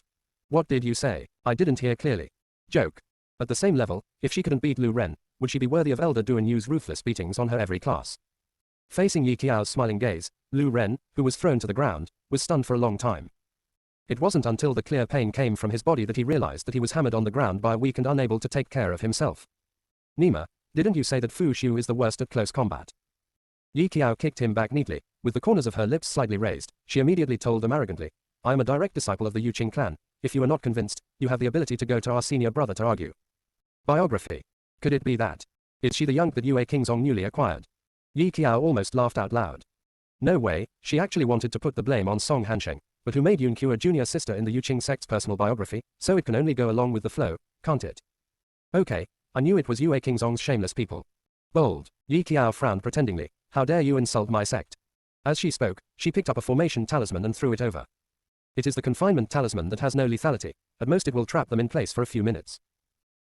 What did you say? I didn't hear clearly. Joke. At the same level, if she couldn't beat Lu Ren, would she be worthy of Elder Duan Yu's ruthless beatings on her every class? Facing Yi Qiao's smiling gaze, Lu Ren, who was thrown to the ground, was stunned for a long time. It wasn't until the clear pain came from his body that he realized that he was hammered on the ground by a weak and unable to take care of himself. Nima, didn't you say that Fu Xiu is the worst at close combat? Yi Qiao kicked him back neatly, with the corners of her lips slightly raised. She immediately told them arrogantly, I am a direct disciple of the Yuqing clan. If you are not convinced, you have the ability to go to our senior brother to argue. Biography. Could it be that? Is she the young that Yue Qingzong newly acquired? Yi Qiao almost laughed out loud. No way, she actually wanted to put the blame on Song Hansheng, but who made Yunqiu a junior sister in the Yuqing sect's personal biography, so it can only go along with the flow, can't it? Okay, I knew it was Yue Qingzong's shameless people. Bold. Yi Qiao frowned pretendingly. How dare you insult my sect? As she spoke, she picked up a formation talisman and threw it over. It is the confinement talisman that has no lethality. At most it will trap them in place for a few minutes.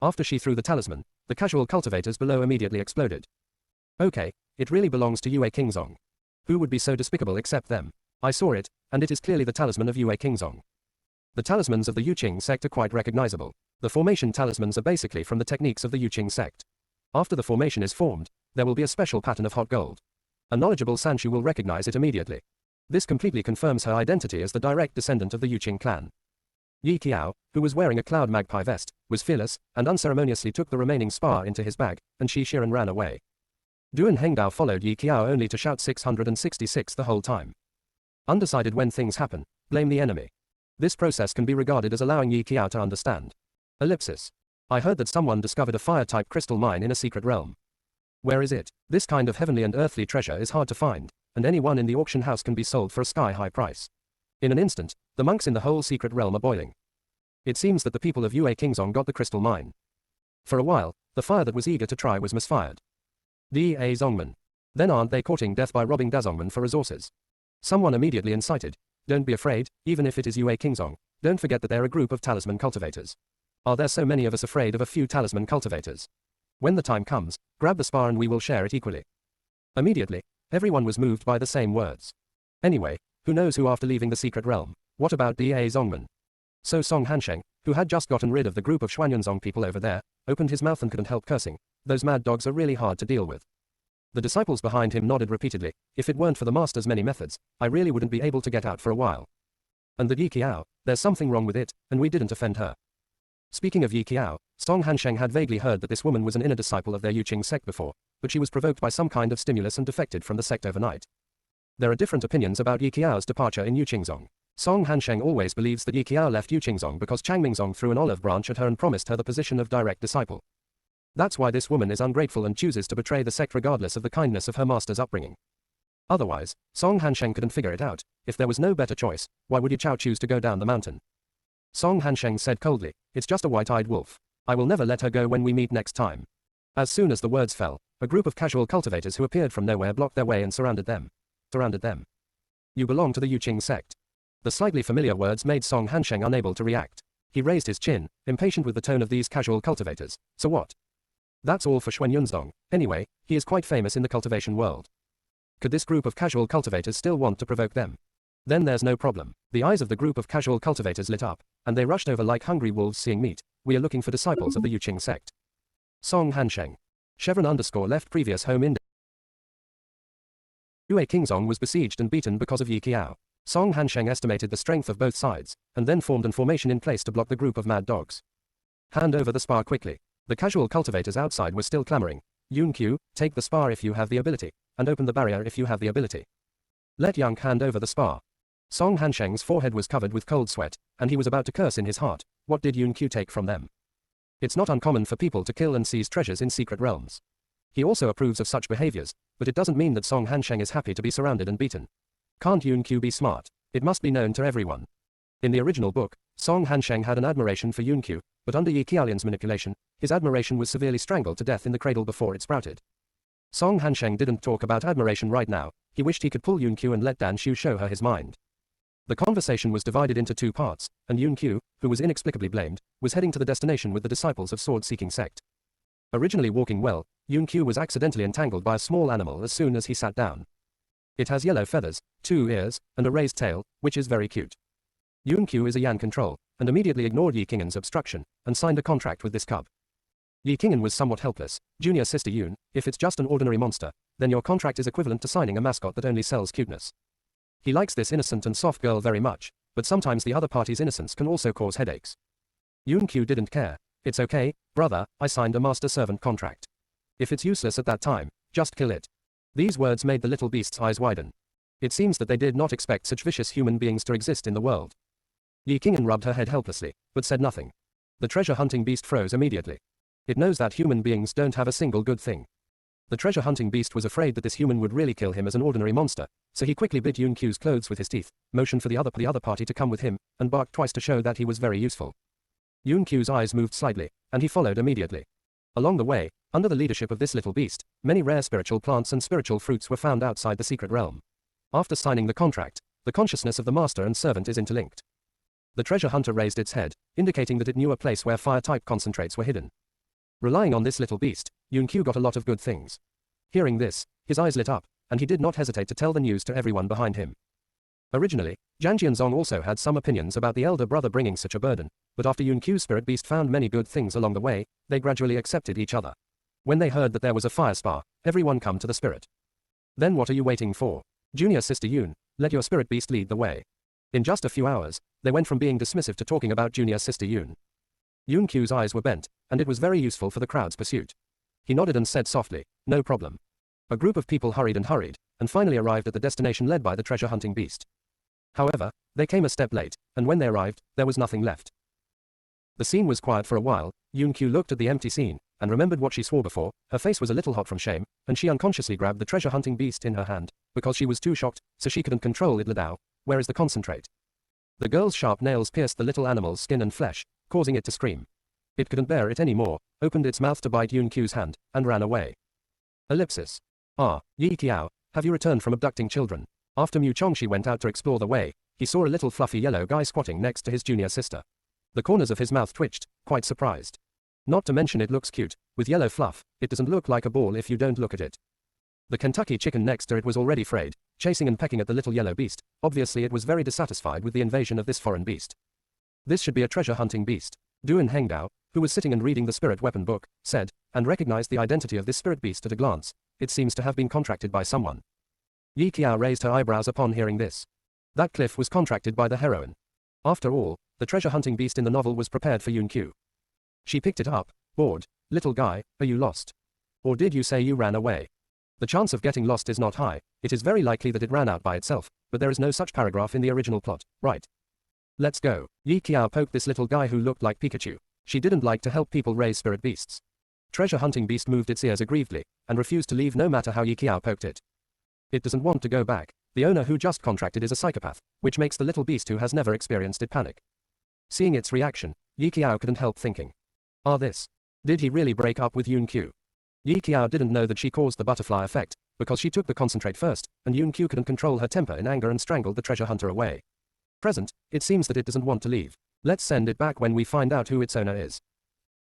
After she threw the talisman, the casual cultivators below immediately exploded. Okay, it really belongs to Yue Qingzong. Who would be so despicable except them? I saw it, and it is clearly the talisman of Yue Qingzong. The talismans of the Yuqing sect are quite recognizable. The formation talismans are basically from the techniques of the Yuqing sect. After the formation is formed, there will be a special pattern of hot gold. A knowledgeable Sanshu will recognize it immediately. This completely confirms her identity as the direct descendant of the Yuqing clan. Yi Qiao, who was wearing a cloud magpie vest, was fearless, and unceremoniously took the remaining spar into his bag, and Shi Shiren ran away. Duan Hengdao followed Yi Qiao only to shout 666 the whole time. Undecided when things happen, blame the enemy. This process can be regarded as allowing Yi Qiao to understand. Ellipsis. I heard that someone discovered a fire-type crystal mine in a secret realm. Where is it? This kind of heavenly and earthly treasure is hard to find, and anyone in the auction house can be sold for a sky-high price. In an instant, the monks in the whole secret realm are boiling. It seems that the people of Yue Qingzong got the crystal mine. For a while, the fire that was eager to try was misfired. Da Zongman. Then aren't they courting death by robbing Dazongman for resources? Someone immediately incited. Don't be afraid, even if it is Yue Qingzong. Don't forget that they're a group of talisman cultivators. Are there so many of us afraid of a few talisman cultivators? When the time comes, grab the spar and we will share it equally. Immediately, everyone was moved by the same words. Anyway, who knows who after leaving the secret realm? What about Da Zongman? So Song Hansheng, who had just gotten rid of the group of Xuanyunzong people over there, opened his mouth and couldn't help cursing. Those mad dogs are really hard to deal with. The disciples behind him nodded repeatedly. If it weren't for the master's many methods, I really wouldn't be able to get out for a while. And the Yi Qiao, there's something wrong with it, and we didn't offend her. Speaking of Yi Qiao, Song Hansheng had vaguely heard that this woman was an inner disciple of their Yuqing sect before, but she was provoked by some kind of stimulus and defected from the sect overnight. There are different opinions about Yi Qiao's departure in Yuqingzong. Song Hansheng always believes that Yi Qiao left Yuqingzong because Chang Mingzong threw an olive branch at her and promised her the position of direct disciple. That's why this woman is ungrateful and chooses to betray the sect regardless of the kindness of her master's upbringing. Otherwise, Song Hansheng couldn't figure it out. If there was no better choice, why would Yi Qiao choose to go down the mountain? Song Hansheng said coldly, it's just a white-eyed wolf. I will never let her go when we meet next time. As soon as the words fell, a group of casual cultivators who appeared from nowhere blocked their way and surrounded them. You belong to the Yuqing sect. The slightly familiar words made Song Hansheng unable to react. He raised his chin, impatient with the tone of these casual cultivators. So what? That's all for Xuan Yunzong. Anyway, he is quite famous in the cultivation world. Could this group of casual cultivators still want to provoke them? Then there's no problem. The eyes of the group of casual cultivators lit up, and they rushed over like hungry wolves seeing meat. We are looking for disciples of the Yuqing sect. Song Hansheng. Chevron _ left previous home in Yue Kingzong was besieged and beaten because of Yi Qiao. Song Hansheng estimated the strength of both sides, and then formed an formation in place to block the group of mad dogs. Hand over the spar quickly. The casual cultivators outside were still clamoring. Yun Q, take the spar if you have the ability, and open the barrier if you have the ability. Let Yang hand over the spar. Song Hansheng's forehead was covered with cold sweat, and he was about to curse in his heart. What did Yun Q take from them? It's not uncommon for people to kill and seize treasures in secret realms. He also approves of such behaviors, but it doesn't mean that Song Hansheng is happy to be surrounded and beaten. Can't Yun Q be smart? It must be known to everyone. In the original book, Song Hansheng had an admiration for Yun Q, but under Yi Qiaolian's manipulation, his admiration was severely strangled to death in the cradle before it sprouted. Song Hansheng didn't talk about admiration right now. He wished he could pull Yun Q and let Dan Shu show her his mind. The conversation was divided into two parts, and Yun Q, who was inexplicably blamed, was heading to the destination with the disciples of sword-seeking sect. Originally walking well, Yun Q was accidentally entangled by a small animal as soon as he sat down. It has yellow feathers, 2 ears, and a raised tail, which is very cute. Yun Q is a Yan control, and immediately ignored Yi Qing'an's obstruction, and signed a contract with this cub. Yi Qing'an was somewhat helpless. Junior sister Yun, if it's just an ordinary monster, then your contract is equivalent to signing a mascot that only sells cuteness. He likes this innocent and soft girl very much, but sometimes the other party's innocence can also cause headaches. Yun Q didn't care. It's okay, brother, I signed a master-servant contract. If it's useless at that time, just kill it. These words made the little beast's eyes widen. It seems that they did not expect such vicious human beings to exist in the world. Yi Qing'an rubbed her head helplessly, but said nothing. The treasure-hunting beast froze immediately. It knows that human beings don't have a single good thing. The treasure-hunting beast was afraid that this human would really kill him as an ordinary monster, so he quickly bit Yun Q's clothes with his teeth, motioned for the other party to come with him, and barked twice to show that he was very useful. Yun Q's eyes moved slightly, and he followed immediately. Along the way, under the leadership of this little beast, many rare spiritual plants and spiritual fruits were found outside the secret realm. After signing the contract, the consciousness of the master and servant is interlinked. The treasure hunter raised its head, indicating that it knew a place where fire-type concentrates were hidden. Relying on this little beast, Yun Q got a lot of good things. Hearing this, his eyes lit up, and he did not hesitate to tell the news to everyone behind him. Originally, Zhang Jianzong also had some opinions about the elder brother bringing such a burden, but after Yun Q's spirit beast found many good things along the way, they gradually accepted each other. When they heard that there was a fire spar, everyone come to the spirit. Then what are you waiting for? Junior sister Yun, let your spirit beast lead the way. In just a few hours, they went from being dismissive to talking about junior sister Yun. Yun Q's eyes were bent, and it was very useful for the crowd's pursuit. He nodded and said softly, no problem. A group of people hurried, and finally arrived at the destination led by the treasure-hunting beast. However, they came a step late, and when they arrived, there was nothing left. The scene was quiet for a while. Yun Q looked at the empty scene, and remembered what she swore before. Her face was a little hot from shame, and she unconsciously grabbed the treasure-hunting beast in her hand, because she was too shocked, so she couldn't control it. Ladao, where is the concentrate? The girl's sharp nails pierced the little animal's skin and flesh, causing it to scream. It couldn't bear it anymore, opened its mouth to bite Yun Q's hand, and ran away. Ellipsis. Ah, Yi Qiao, have you returned from abducting children? After Mu Chongxi went out to explore the way, he saw a little fluffy yellow guy squatting next to his junior sister. The corners of his mouth twitched, quite surprised. Not to mention it looks cute, with yellow fluff, it doesn't look like a ball if you don't look at it. The Kentucky chicken next to it was already frayed, chasing and pecking at the little yellow beast. Obviously it was very dissatisfied with the invasion of this foreign beast. This should be a treasure-hunting beast. Duan Hengdao, who was sitting and reading the spirit weapon book, said, and recognized the identity of this spirit beast at a glance. It seems to have been contracted by someone. Yi Qiao raised her eyebrows upon hearing this. That cliff was contracted by the heroine. After all, the treasure-hunting beast in the novel was prepared for Yun Q. She picked it up, bored. Little guy, are you lost? Or did you say you ran away? The chance of getting lost is not high. It is very likely that it ran out by itself, but there is no such paragraph in the original plot, right? Let's go. Yi Qiao poked this little guy who looked like Pikachu. She didn't like to help people raise spirit beasts. Treasure-hunting beast moved its ears aggrievedly, and refused to leave no matter how Yi Qiao poked it. It doesn't want to go back. The owner who just contracted is a psychopath, which makes the little beast who has never experienced it panic. Seeing its reaction, Yi Qiao couldn't help thinking. Did he really break up with Yun Q? Yi Qiao didn't know that she caused the butterfly effect, because she took the concentrate first, and Yun Q couldn't control her temper in anger and strangled the treasure hunter away. present, it seems that it doesn't want to leave. Let's send it back when we find out who its owner is.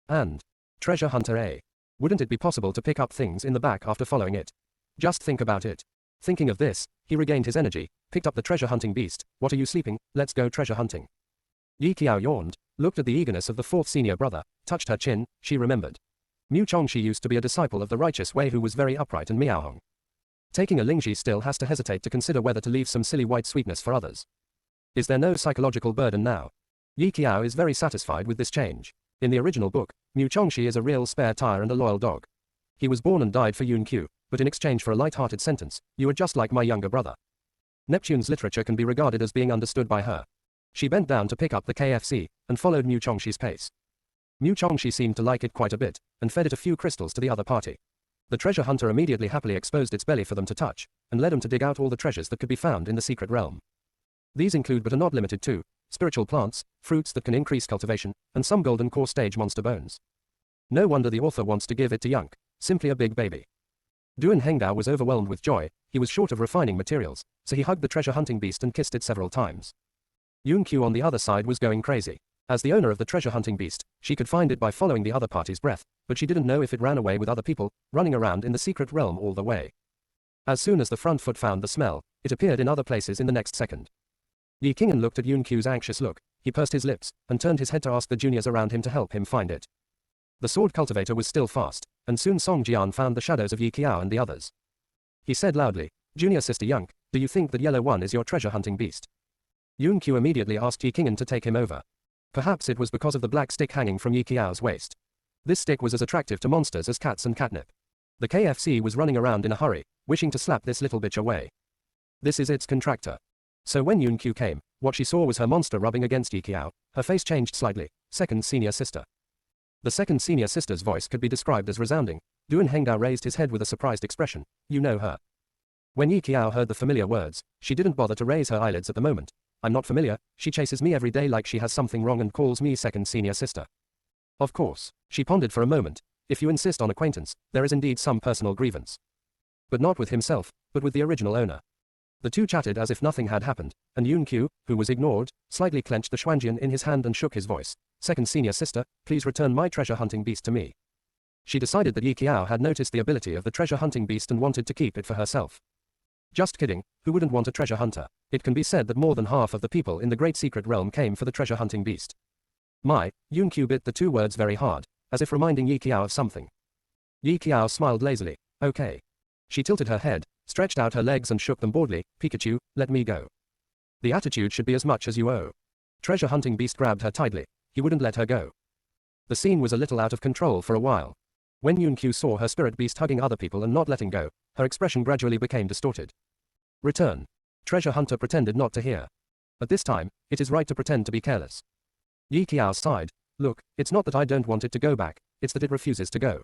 And treasure hunter A. Wouldn't it be possible to pick up things in the back after following it? Just think about it. Thinking of this, he regained his energy, picked up the treasure hunting beast. What are you sleeping? Let's go treasure hunting. Yi Qiao yawned, looked at the eagerness of the fourth senior brother, touched her chin. She remembered. Mu Chongxi used to be a disciple of the righteous Wei who was very upright, and Miaohong. Taking a Lingxi still has to hesitate to consider whether to leave some silly white sweetness for others. Is there no psychological burden now? Yi Qiao is very satisfied with this change. In the original book, Mu Chongxi is a real spare tire and a loyal dog. He was born and died for Yun Qiu, but in exchange for a light-hearted sentence, you are just like my younger brother. Neptune's literature can be regarded as being understood by her. She bent down to pick up the KFC, and followed Mu Chongxi's pace. Mu Chongxi seemed to like it quite a bit, and fed it a few crystals to the other party. The treasure hunter immediately happily exposed its belly for them to touch, and led them to dig out all the treasures that could be found in the secret realm. These include but are not limited to spiritual plants, fruits that can increase cultivation, and some golden core stage monster bones. No wonder the author wants to give it to Yunk, simply a big baby. Duan Hengdao was overwhelmed with joy. He was short of refining materials, so he hugged the treasure hunting beast and kissed it several times. Yun Qiu on the other side was going crazy. As the owner of the treasure hunting beast, she could find it by following the other party's breath, but she didn't know if it ran away with other people, running around in the secret realm all the way. As soon as the front foot found the smell, it appeared in other places in the next second. Yi Qing'an looked at Yun Qiu's anxious look, he pursed his lips, and turned his head to ask the juniors around him to help him find it. The sword cultivator was still fast, and soon Song Jian found the shadows of Yi Qiao and the others. He said loudly, "Junior sister Yunk, do you think that yellow one is your treasure hunting beast?" Yun Qiu immediately asked Yi Qing'an to take him over. Perhaps it was because of the black stick hanging from Yi Qiao's waist. This stick was as attractive to monsters as cats and catnip. The KFC was running around in a hurry, wishing to slap this little bitch away. This is its contractor. So when Yun Qiu came, what she saw was her monster rubbing against Yi Qiao. Her face changed slightly. Second senior sister. The second senior sister's voice could be described as resounding. Duan Hengdao raised his head with a surprised expression. You know her. When Yi Qiao heard the familiar words, she didn't bother to raise her eyelids at the moment. I'm not familiar, she chases me every day like she has something wrong and calls me second senior sister. Of course, she pondered for a moment. If you insist on acquaintance, there is indeed some personal grievance. But not with himself, but with the original owner. The two chatted as if nothing had happened, and Yun Qiu, who was ignored, slightly clenched the Xuanjian in his hand and shook his voice. Second senior sister, please return my treasure hunting beast to me. She decided that Yi Qiao had noticed the ability of the treasure hunting beast and wanted to keep it for herself. Just kidding, who wouldn't want a treasure hunter? It can be said that more than half of the people in the great secret realm came for the treasure hunting beast. Yun Qiu bit the two words very hard, as if reminding Yi Qiao of something. Yi Qiao smiled lazily. Okay. She tilted her head, stretched out her legs and shook them boredly. Pikachu, let me go. The attitude should be as much as you owe. Treasure hunting beast grabbed her tightly. He wouldn't let her go. The scene was a little out of control for a while. When Yun Qiu saw her spirit beast hugging other people and not letting go, her expression gradually became distorted. Return. Treasure hunter pretended not to hear. At this time, it is right to pretend to be careless. Yi Qiao sighed. Look, it's not that I don't want it to go back, it's that it refuses to go.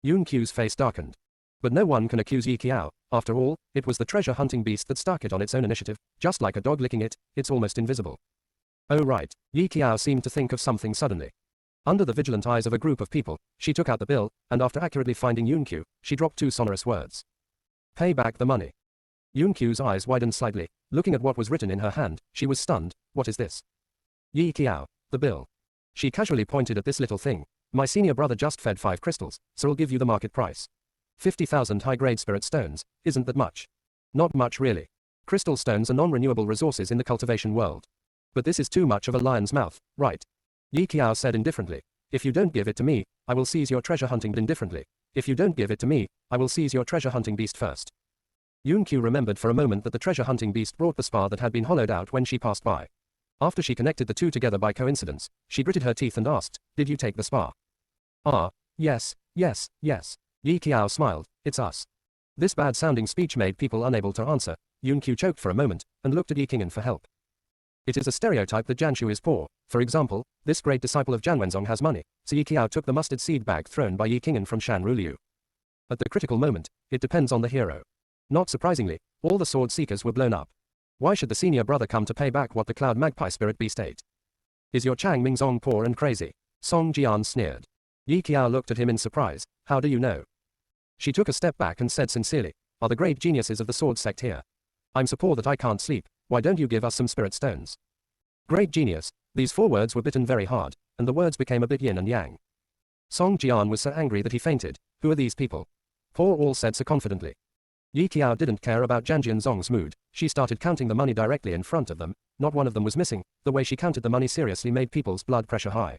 Yun Qiu's face darkened. But no one can accuse Yi Qiao. After all, it was the treasure hunting beast that stuck it on its own initiative. Just like a dog licking it, it's almost invisible. Oh right. Yi Qiao seemed to think of something suddenly. Under the vigilant eyes of a group of people, she took out the bill, and after accurately finding Yun Qiu, she dropped two sonorous words. Pay back the money. Yun Qiu's eyes widened slightly. Looking at what was written in her hand, she was stunned. What is this? Yi Qiao, the bill. She casually pointed at this little thing. My senior brother just fed 5 crystals, so I'll give you the market price. 50,000 high-grade spirit stones, isn't that much? Not much really. Crystal stones are non-renewable resources in the cultivation world. But this is too much of a lion's mouth, right? Yi Qiao said indifferently. If you don't give it to me, I will seize your treasure hunting indifferently. If you don't give it to me, I will seize your treasure hunting beast first. Yun Qiu remembered for a moment that the treasure hunting beast brought the spar that had been hollowed out when she passed by. After she connected the two together by coincidence, she gritted her teeth and asked, did you take the spar? Ah, yes, yes, yes. Yi Qiao smiled, it's us. This bad-sounding speech made people unable to answer. Yun Qiu choked for a moment, and looked at Yi Qing'an for help. It is a stereotype that Jianshu is poor. For example, this great disciple of Jian Wenzong has money, so Yi Qiao took the mustard seed bag thrown by Yi Qing'an from Shan Ruliu. At the critical moment, it depends on the hero. Not surprisingly, all the sword seekers were blown up. Why should the senior brother come to pay back what the cloud magpie spirit beast ate? Is your Chang Mingzong poor and crazy? Song Jian sneered. Yi Qiao looked at him in surprise. How do you know? She took a step back and said sincerely, are the great geniuses of the sword sect here? I'm so poor that I can't sleep. Why don't you give us some spirit stones? Great genius. These 4 words were bitten very hard, and the words became a bit yin and yang. Song Jian was so angry that he fainted. Who are these people? Poor All said so confidently. Yi Qiao didn't care about Janjian Zong's mood. She started counting the money directly in front of them. Not one of them was missing. The way she counted the money seriously made people's blood pressure high.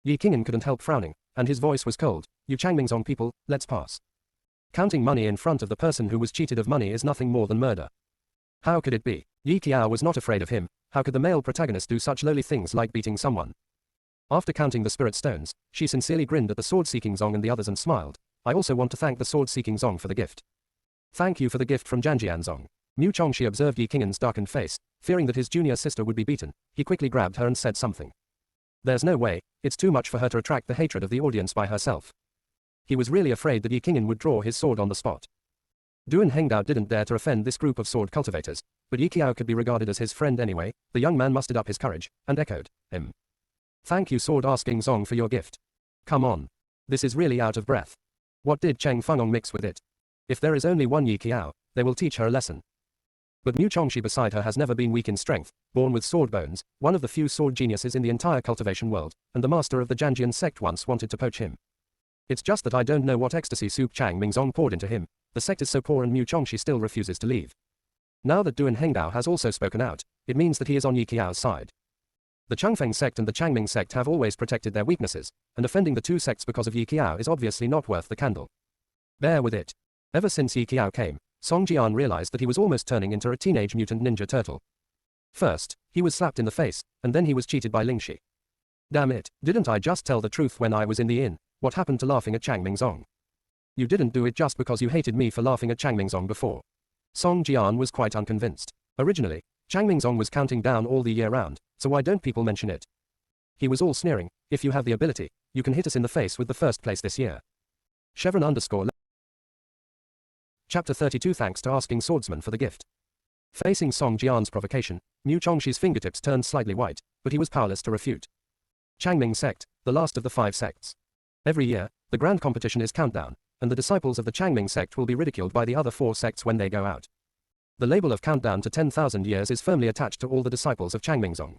Yi Qing'an couldn't help frowning, and his voice was cold. You Changming Zong people, let's pass. Counting money in front of the person who was cheated of money is nothing more than murder. How could it be? Yi Qiao was not afraid of him. How could the male protagonist do such lowly things like beating someone? After counting the spirit stones, she sincerely grinned at the sword-seeking Zong and the others and smiled. I also want to thank the sword-seeking Zong for the gift. Thank you for the gift from Janjian Zong. Mu Chongxi observed Yi Qing'an's darkened face. Fearing that his junior sister would be beaten, he quickly grabbed her and said something. There's no way, it's too much for her to attract the hatred of the audience by herself. He was really afraid that Yi Qing'an would draw his sword on the spot. Duan Hengdao didn't dare to offend this group of sword cultivators, but Yi Qiao could be regarded as his friend anyway. The young man mustered up his courage, and echoed, Thank you sword-asking Zong for your gift. Come on. This is really out of breath. What did Cheng Fengong mix with it? If there is only one Yi Qiao, they will teach her a lesson. But Mu Chongxi beside her has never been weak in strength, born with sword bones, one of the few sword geniuses in the entire cultivation world, and the master of the Janjian sect once wanted to poach him. It's just that I don't know what ecstasy soup Chang Mingzong poured into him. The sect is so poor and Mu Chongxi still refuses to leave. Now that Duan Hengdao has also spoken out, it means that he is on Yi Qiao's side. The Changfeng sect and the Changming sect have always protected their weaknesses, and offending the 2 sects because of Yi Qiao is obviously not worth the candle. Bear with it. Ever since Yi Qiao came, Song Jian realized that he was almost turning into a teenage mutant ninja turtle. First, he was slapped in the face, and then he was cheated by Lingxi. Damn it, didn't I just tell the truth when I was in the inn? What happened to laughing at Chang Mingzong? You didn't do it just because you hated me for laughing at Chang Mingzong before. Song Jian was quite unconvinced. Originally, Chang Mingzong was counting down all the year round, so why don't people mention it? He was all sneering. If you have the ability, you can hit us in the face with the first place this year. Chevron _ Chapter 32. Thanks to asking swordsman for the gift. Facing Song Jian's provocation, Mu Chongxi's fingertips turned slightly white, but he was powerless to refute. Changming sect, the last of the 5 sects. Every year, the grand competition is countdown, and the disciples of the Changming sect will be ridiculed by the other 4 sects when they go out. The label of countdown to 10,000 years is firmly attached to all the disciples of Changmingzong.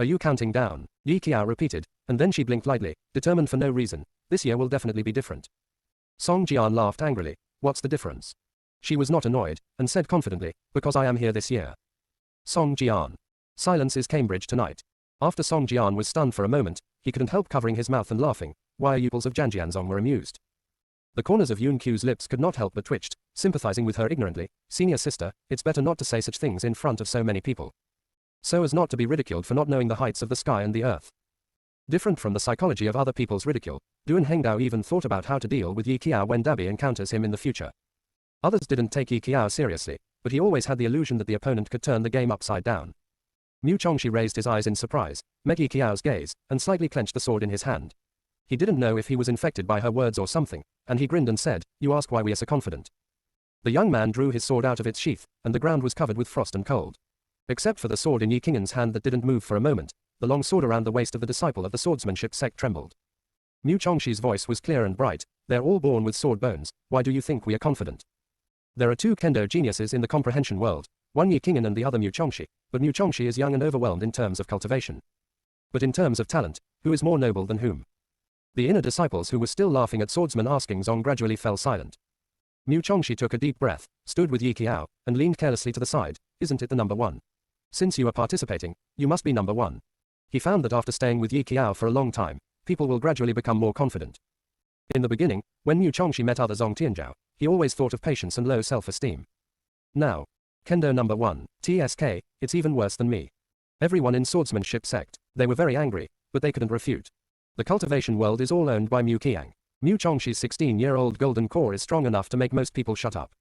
Are you counting down? Yi Qiao repeated, and then she blinked lightly, determined for no reason. This year will definitely be different. Song Jian laughed angrily. What's the difference? She was not annoyed, and said confidently, because I am here this year. Song Jian. Silence is Cambridge tonight. After Song Jian was stunned for a moment, he couldn't help covering his mouth and laughing, while pupils of Janjianzong were amused. The corners of Yun Q's lips could not help but twitched, sympathizing with her ignorantly. Senior sister, it's better not to say such things in front of so many people. So as not to be ridiculed for not knowing the heights of the sky and the earth. Different from the psychology of other people's ridicule, Duan Hengdao even thought about how to deal with Yi Qiao when Dabi encounters him in the future. Others didn't take Yi Qiao seriously, but he always had the illusion that the opponent could turn the game upside down. Mu Chongxi raised his eyes in surprise, met Yi Qiao's gaze, and slightly clenched the sword in his hand. He didn't know if he was infected by her words or something, and he grinned and said, "You ask why we are so confident." The young man drew his sword out of its sheath, and the ground was covered with frost and cold. Except for the sword in Yi Qing'an's hand that didn't move for a moment, the long sword around the waist of the disciple of the swordsmanship sect trembled. Mu Chongxi's voice was clear and bright. They're all born with sword bones. Why do you think we are confident? There are 2 kendo geniuses in the comprehension world, one Yi Qing'an and the other Mu Chongxi, but Mu Chongxi is young and overwhelmed in terms of cultivation. But in terms of talent, who is more noble than whom? The inner disciples who were still laughing at swordsman asking Zong gradually fell silent. Mu Chongxi took a deep breath, stood with Yi Qiao, and leaned carelessly to the side. Isn't it the number 1? Since you are participating, you must be number 1. He found that after staying with Yi Qiao for a long time, people will gradually become more confident. In the beginning, when Mu Chongxi met other Zong Tianzhao, he always thought of patience and low self-esteem. Now, Kendo number 1, TSK, it's even worse than me. Everyone in swordsmanship sect, they were very angry, but they couldn't refute. The cultivation world is all owned by Mu Qiang. Mu Chongxi's 16-year-old golden core is strong enough to make most people shut up.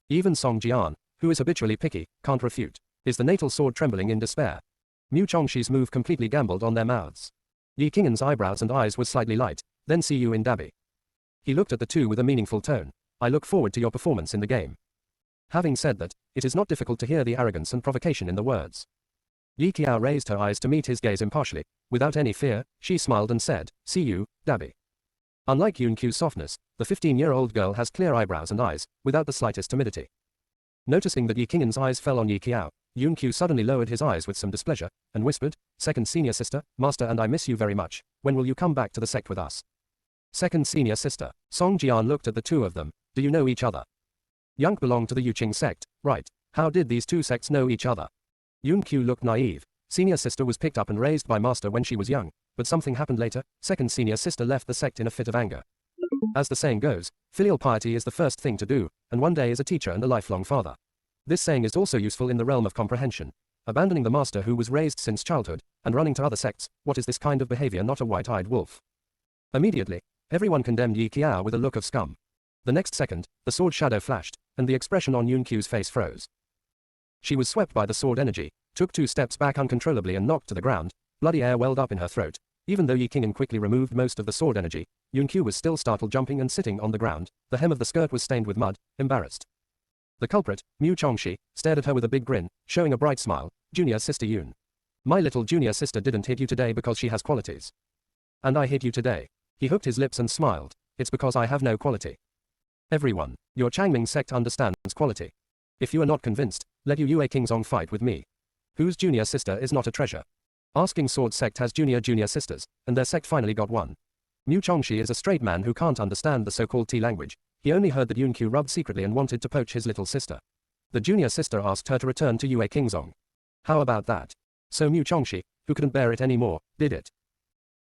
Even Song Jian, who is habitually picky, can't refute. Is the natal sword trembling in despair? Mu Chongxi's move completely gambled on their mouths. Yi Qing'an's eyebrows and eyes were slightly light. Then see you in Dabi. He looked at the 2 with a meaningful tone. I look forward to your performance in the game. Having said that, it is not difficult to hear the arrogance and provocation in the words. Yi Qiao raised her eyes to meet his gaze impartially. Without any fear, she smiled and said, see you, Dabi. Unlike Yun Q's softness, the 15-year-old girl has clear eyebrows and eyes, without the slightest timidity. Noticing that Yi Qing'an's eyes fell on Yi Qiao, Yun-Q suddenly lowered his eyes with some displeasure, and whispered, "Second senior sister, master and I miss you very much, when will you come back to the sect with us?" Second senior sister. Song Jian looked at the two of them. Do you know each other? Yunk belonged to the Yuqing sect, right? How did these two sects know each other? Yun-Q looked naive. Senior sister was picked up and raised by master when she was young, but something happened later. Second senior sister left the sect in a fit of anger. As the saying goes, filial piety is the first thing to do, and one day is a teacher and a lifelong father. This saying is also useful in the realm of comprehension. Abandoning the master who was raised since childhood, and running to other sects, what is this kind of behavior not a white-eyed wolf? Immediately, everyone condemned Yi Qiao with a look of scum. The next second, the sword shadow flashed, and the expression on Yun-Q's face froze. She was swept by the sword energy, took 2 steps back uncontrollably and knocked to the ground. Bloody air welled up in her throat. Even though Yi Qing'an quickly removed most of the sword energy, Yun-Q was still startled, jumping and sitting on the ground. The hem of the skirt was stained with mud, embarrassed. The culprit, Mu Chongxi, stared at her with a big grin, showing a bright smile. Junior sister Yun. My little junior sister didn't hit you today because she has qualities. And I hit you today. He hooked his lips and smiled. It's because I have no quality. Everyone, your Changming sect understands quality. If you are not convinced, let Yue Qingzong fight with me. Whose junior sister is not a treasure? Asking Sword Sect has junior sisters, and their sect finally got one. Mu Chongxi is a straight man who can't understand the so-called T language. He only heard that Yun-Q rubbed secretly and wanted to poach his little sister. The junior sister asked her to return to Yue Qingzong. How about that? So Mu Chongxi, who couldn't bear it anymore, did it.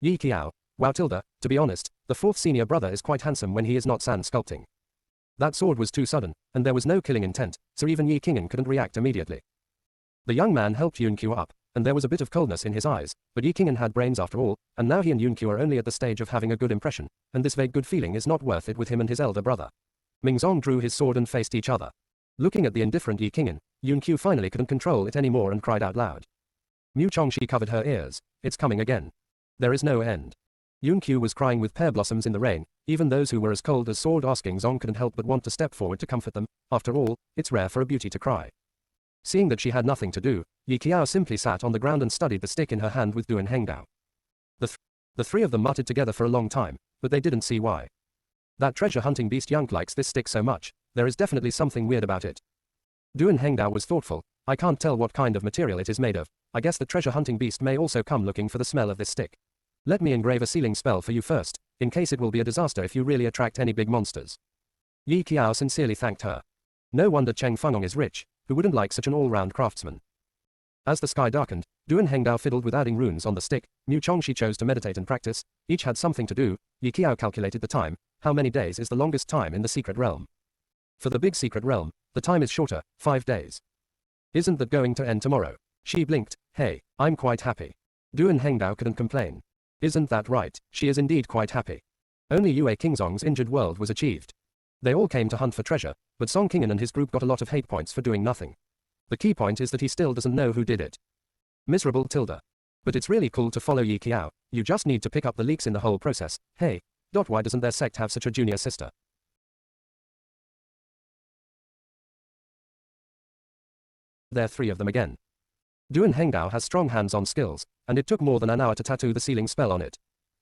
Yi Qiao, wow tilde, to be honest, the 4th senior brother is quite handsome when he is not sand sculpting. That sword was too sudden, and there was no killing intent, so even Yi Qing'an couldn't react immediately. The young man helped Yun-Q up, and there was a bit of coldness in his eyes, but Yi Qing'an had brains after all, and now he and Yun-Q are only at the stage of having a good impression, and this vague good feeling is not worth it with him and his elder brother. Mingzong drew his sword and faced each other. Looking at the indifferent Yi Qing'an, Yun-Q finally couldn't control it anymore and cried out loud. Mu Chongxi covered her ears. It's coming again. There is no end. Yun-Q was crying with pear blossoms in the rain. Even those who were as cold as sword asking Zong couldn't help but want to step forward to comfort them. After all, it's rare for a beauty to cry. Seeing that she had nothing to do, Yi Qiao simply sat on the ground and studied the stick in her hand with Duan Hengdao. The 3 of them muttered together for a long time, but they didn't see why. That treasure-hunting beast Yunk likes this stick so much, there is definitely something weird about it. Duan Hengdao was thoughtful. I can't tell what kind of material it is made of. I guess the treasure-hunting beast may also come looking for the smell of this stick. Let me engrave a sealing spell for you first, in case it will be a disaster if you really attract any big monsters. Yi Qiao sincerely thanked her. No wonder Cheng Fengong is rich, who wouldn't like such an all-round craftsman. As the sky darkened, Duan Hengdao fiddled with adding runes on the stick. Mu Chongxi chose to meditate and practice. Each had something to do. Yi Qiao calculated the time. How many days is the longest time in the secret realm? For the big secret realm, the time is shorter, 5 days. Isn't that going to end tomorrow? She blinked. Hey, I'm quite happy. Duan Hengdao couldn't complain. Isn't that right? She is indeed quite happy. Only Yue Qingzong's injured world was achieved. They all came to hunt for treasure, but Song Qing'an and his group got a lot of hate points for doing nothing. The key point is that he still doesn't know who did it. Miserable tilde. But it's really cool to follow Yi Qiao. You just need to pick up the leaks in the whole process. Hey, why doesn't their sect have such a junior sister? There are 3 of them again. Duan Hengdao has strong hands-on skills, and it took more than an hour to tattoo the sealing spell on it.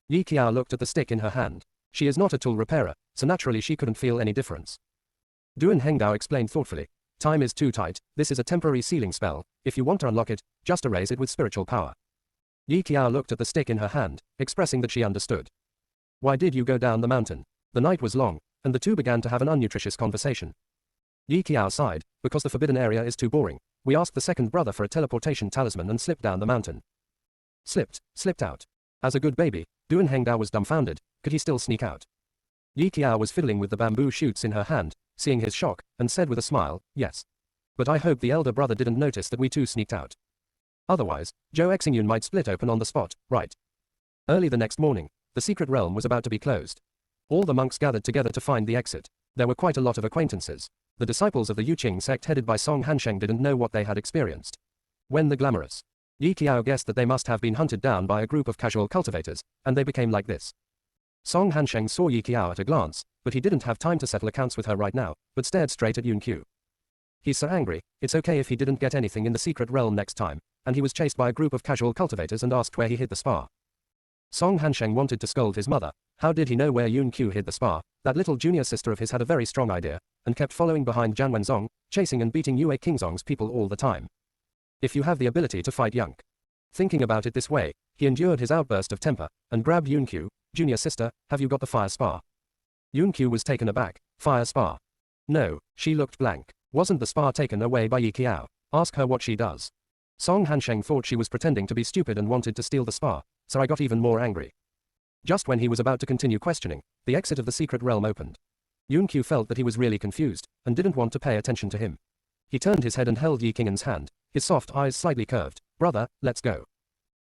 Yi Qiao looked at the stick in her hand. She is not a tool repairer, so naturally she couldn't feel any difference. Duan Hengdao explained thoughtfully. Time is too tight, this is a temporary sealing spell. If you want to unlock it, just erase it with spiritual power. Yi Qiao looked at the stick in her hand, expressing that she understood. Why did you go down the mountain? The night was long, and the two began to have an unnutritious conversation. Yi Qiao sighed, because the forbidden area is too boring. We asked the second brother for a teleportation talisman and slipped down the mountain. Slipped out. As a good baby, Duan Hengdao was dumbfounded. Could he still sneak out? Yi Qiao was fiddling with the bamboo shoots in her hand, seeing his shock, and said with a smile, yes. But I hope the elder brother didn't notice that we too sneaked out. Otherwise, Zhou Xingyun might split open on the spot, right? Early the next morning, the secret realm was about to be closed. All the monks gathered together to find the exit. There were quite a lot of acquaintances. The disciples of the Yuqing sect headed by Song Hansheng didn't know what they had experienced. When the glamorous Yi Qiao guessed that they must have been hunted down by a group of casual cultivators, and they became like this. Song Hansheng saw Yi Qiao at a glance, but he didn't have time to settle accounts with her right now, but stared straight at Yun-Q. He's so angry, it's okay if he didn't get anything in the secret realm next time, and he was chased by a group of casual cultivators and asked where he hid the spa. Song Hansheng wanted to scold his mother. How did he know where Yun-Q hid the spa? That little junior sister of his had a very strong idea, and kept following behind Jan Wenzong, chasing and beating Yue Qingzong's people all the time. If you have the ability to fight Yunk. Thinking about it this way, he endured his outburst of temper, and grabbed Yunkyu. Junior sister, have you got the fire spar? Yunkyu was taken aback. Fire spar? No, she looked blank. Wasn't the spar taken away by Yi Qiao? Ask her what she does. Song Hansheng thought she was pretending to be stupid and wanted to steal the spar, so I got even more angry. Just when he was about to continue questioning, the exit of the secret realm opened. Yunkyu felt that he was really confused, and didn't want to pay attention to him. He turned his head and held Yi Qing'an's hand, his soft eyes slightly curved. Brother, let's go.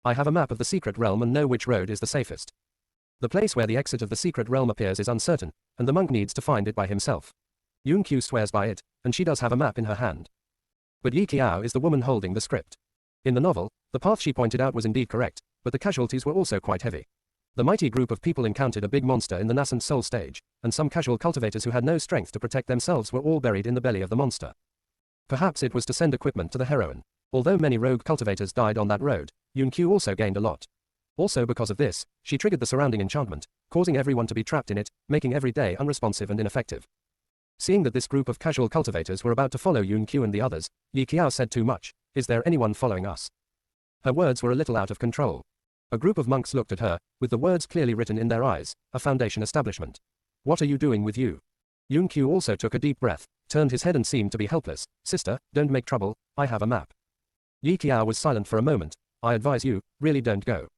I have a map of the secret realm and know which road is the safest. The place where the exit of the secret realm appears is uncertain, and the monk needs to find it by himself. Yunkyu swears by it, and she does have a map in her hand. But Yi Qiao is the woman holding the script. In the novel, the path she pointed out was indeed correct, but the casualties were also quite heavy. The mighty group of people encountered a big monster in the nascent soul stage, and some casual cultivators who had no strength to protect themselves were all buried in the belly of the monster. Perhaps it was to send equipment to the heroine. Although many rogue cultivators died on that road, Yunkyu also gained a lot. Also because of this, she triggered the surrounding enchantment, causing everyone to be trapped in it, making every day unresponsive and ineffective. Seeing that this group of casual cultivators were about to follow Yunkyu and the others, Yi Qiao said too much. Is there anyone following us? Her words were a little out of control. A group of monks looked at her, with the words clearly written in their eyes, a foundation establishment. What are you doing with you? Yunkyu also took a deep breath, turned his head and seemed to be helpless. Sister, don't make trouble, I have a map. Yi Qiao was silent for a moment. I advise you, really don't go.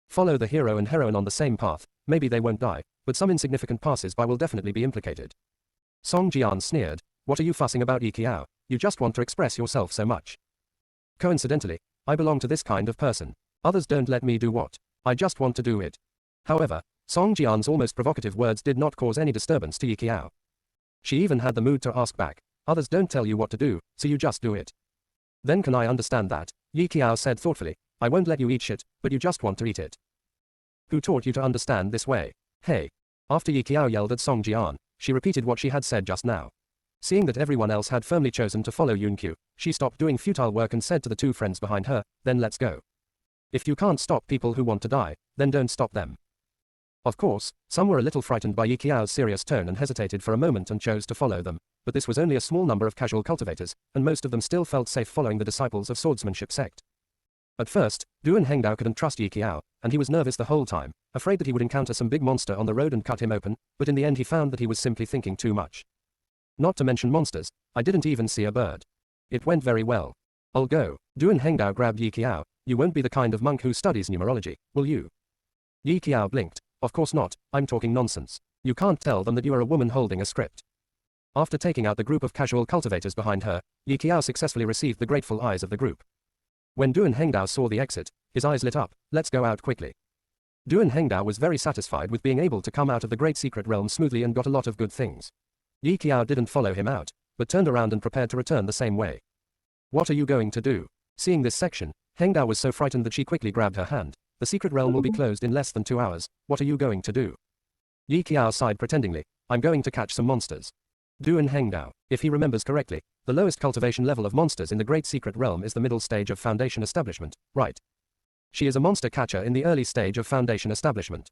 Follow the hero and heroine on the same path, maybe they won't die, but some insignificant passers-by will definitely be implicated. Song Jian sneered. What are you fussing about, Yi Qiao? You just want to express yourself so much. Coincidentally, I belong to this kind of person. Others don't let me do what I just want to do it. However, Song Jian's almost provocative words did not cause any disturbance to Yi Qiao. She even had the mood to ask back. Others don't tell you what to do, so you just do it. Then can I understand that? Yi Qiao said thoughtfully. I won't let you eat shit, but you just want to eat it. Who taught you to understand this way? Hey. After Yi Qiao yelled at Song Jian, she repeated what she had said just now. Seeing that everyone else had firmly chosen to follow Yunkyu, she stopped doing futile work and said to the two friends behind her, then let's go. If you can't stop people who want to die, then don't stop them. Of course, some were a little frightened by Yi Qiao's serious tone and hesitated for a moment and chose to follow them, but this was only a small number of casual cultivators, and most of them still felt safe following the disciples of swordsmanship sect. At first, Duan Hengdao couldn't trust Yi Qiao, and he was nervous the whole time, afraid that he would encounter some big monster on the road and cut him open, but in the end he found that he was simply thinking too much. Not to mention monsters, I didn't even see a bird. It went very well. I'll go. Duan Hengdao grabbed Yi Qiao. You won't be the kind of monk who studies numerology, will you? Yi Qiao blinked. Of course not, I'm talking nonsense. You can't tell them that you are a woman holding a script. After taking out the group of casual cultivators behind her, Yi Qiao successfully received the grateful eyes of the group. When Duan Hengdao saw the exit, his eyes lit up. Let's go out quickly. Duan Hengdao was very satisfied with being able to come out of the great secret realm smoothly and got a lot of good things. Yi Qiao didn't follow him out, but turned around and prepared to return the same way. What are you going to do? Seeing this section, Hengdao was so frightened that she quickly grabbed her hand. The secret realm will be closed in less than 2 hours. What are you going to do? Yi Qiao sighed pretendingly. I'm going to catch some monsters. Duan Hengdao, if he remembers correctly, the lowest cultivation level of monsters in the great secret realm is the middle stage of foundation establishment, right? She is a monster catcher in the early stage of foundation establishment.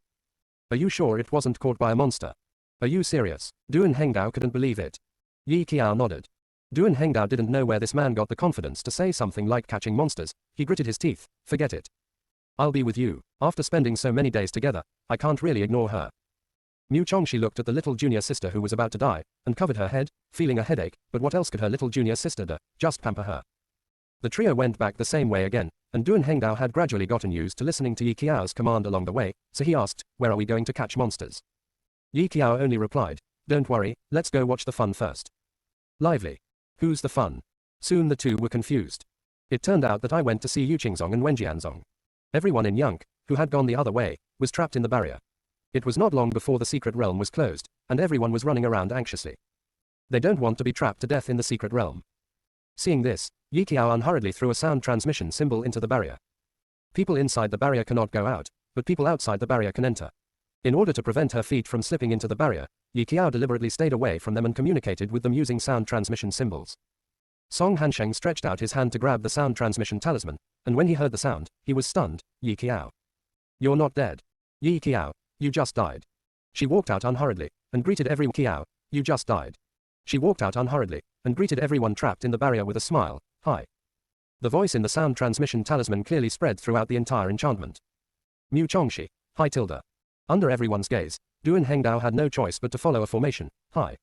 Are you sure it wasn't caught by a monster? Are you serious? Duan Hengdao couldn't believe it. Yi Qiao nodded. Duan Hengdao didn't know where this man got the confidence to say something like catching monsters. He gritted his teeth. Forget it. I'll be with you. After spending so many days together, I can't really ignore her. Mu Chongxi looked at the little junior sister who was about to die, and covered her head, feeling a headache, but what else could her little junior sister do? Just pamper her. The trio went back the same way again, and Duan Hengdao had gradually gotten used to listening to Yi Qiao's command along the way, so he asked, where are we going to catch monsters? Yi Qiao only replied, don't worry, let's go watch the fun first. Lively. Who's the fun? Soon the two were confused. It turned out that I went to see Yu Qingzong and Wen Jianzong. Everyone in Yunk, who had gone the other way, was trapped in the barrier. It was not long before the secret realm was closed, and everyone was running around anxiously. They don't want to be trapped to death in the secret realm. Seeing this, Yi Qiao unhurriedly threw a sound transmission symbol into the barrier. People inside the barrier cannot go out, but people outside the barrier can enter. In order to prevent her feet from slipping into the barrier, Yi Qiao deliberately stayed away from them and communicated with them using sound transmission symbols. Song Hansheng stretched out his hand to grab the sound transmission talisman, and when he heard the sound, he was stunned. Yi Qiao. You're not dead. Yi Qiao, you just died. She walked out unhurriedly, and greeted everyone. Qiao, you just died. She walked out unhurriedly, and greeted everyone trapped in the barrier with a smile. Hi. The voice in the sound transmission talisman clearly spread throughout the entire enchantment. Mu Chongshi, hi tilde. Under everyone's gaze, Duan Hengdao had no choice but to follow a formation, hi.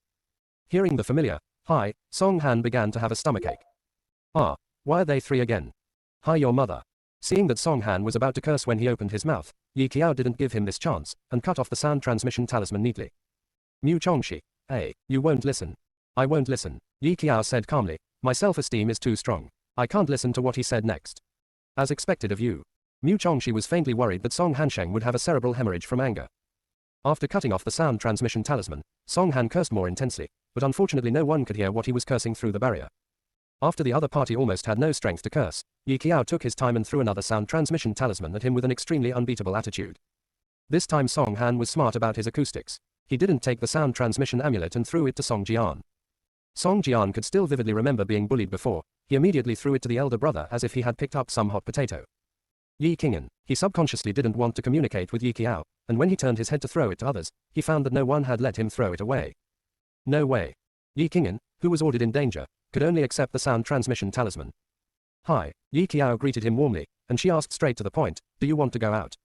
Hearing the familiar, hi, Song Han began to have a stomachache. Ah, why are they three again? Hi your mother. Seeing that Song Han was about to curse when he opened his mouth, Yi Qiao didn't give him this chance, and cut off the sound transmission talisman neatly. Mu Chongshi, hey, you won't listen. I won't listen, Yi Qiao said calmly, my self-esteem is too strong. I can't listen to what he said next. As expected of you. Mu Chongshi was faintly worried that Song Hansheng would have a cerebral hemorrhage from anger. After cutting off the sound transmission talisman, Song Han cursed more intensely, but unfortunately no one could hear what he was cursing through the barrier. After the other party almost had no strength to curse, Yi Qiao took his time and threw another sound transmission talisman at him with an extremely unbeatable attitude. This time Song Han was smart about his acoustics. He didn't take the sound transmission amulet and threw it to Song Jian. Song Jian could still vividly remember being bullied before. He immediately threw it to the elder brother as if he had picked up some hot potato. Yi Qing'an, he subconsciously didn't want to communicate with Yi Qiao, and when he turned his head to throw it to others, he found that no one had let him throw it away. No way. Yi Qing'an, who was ordered in danger, could only accept the sound transmission talisman. Hi, Yi Qiao greeted him warmly, and she asked straight to the point, do you want to go out?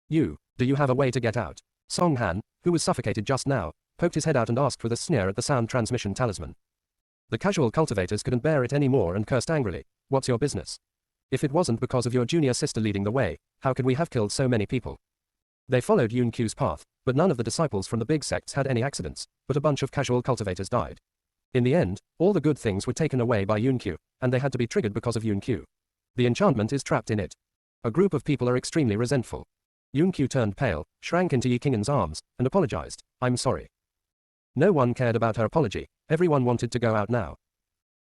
Do you have a way to get out? Song Han, who was suffocated just now, poked his head out and asked with a sneer at the sound transmission talisman. The casual cultivators couldn't bear it any more and cursed angrily, what's your business? If it wasn't because of your junior sister leading the way, how could we have killed so many people? They followed Yun Q's path, but none of the disciples from the big sects had any accidents, but a bunch of casual cultivators died. In the end, all the good things were taken away by Yun Q, and they had to be triggered because of Yun Q. The enchantment is trapped in it. A group of people are extremely resentful. Yun Q turned pale, shrank into Yi Qing'an's arms, and apologized, I'm sorry. No one cared about her apology, everyone wanted to go out now.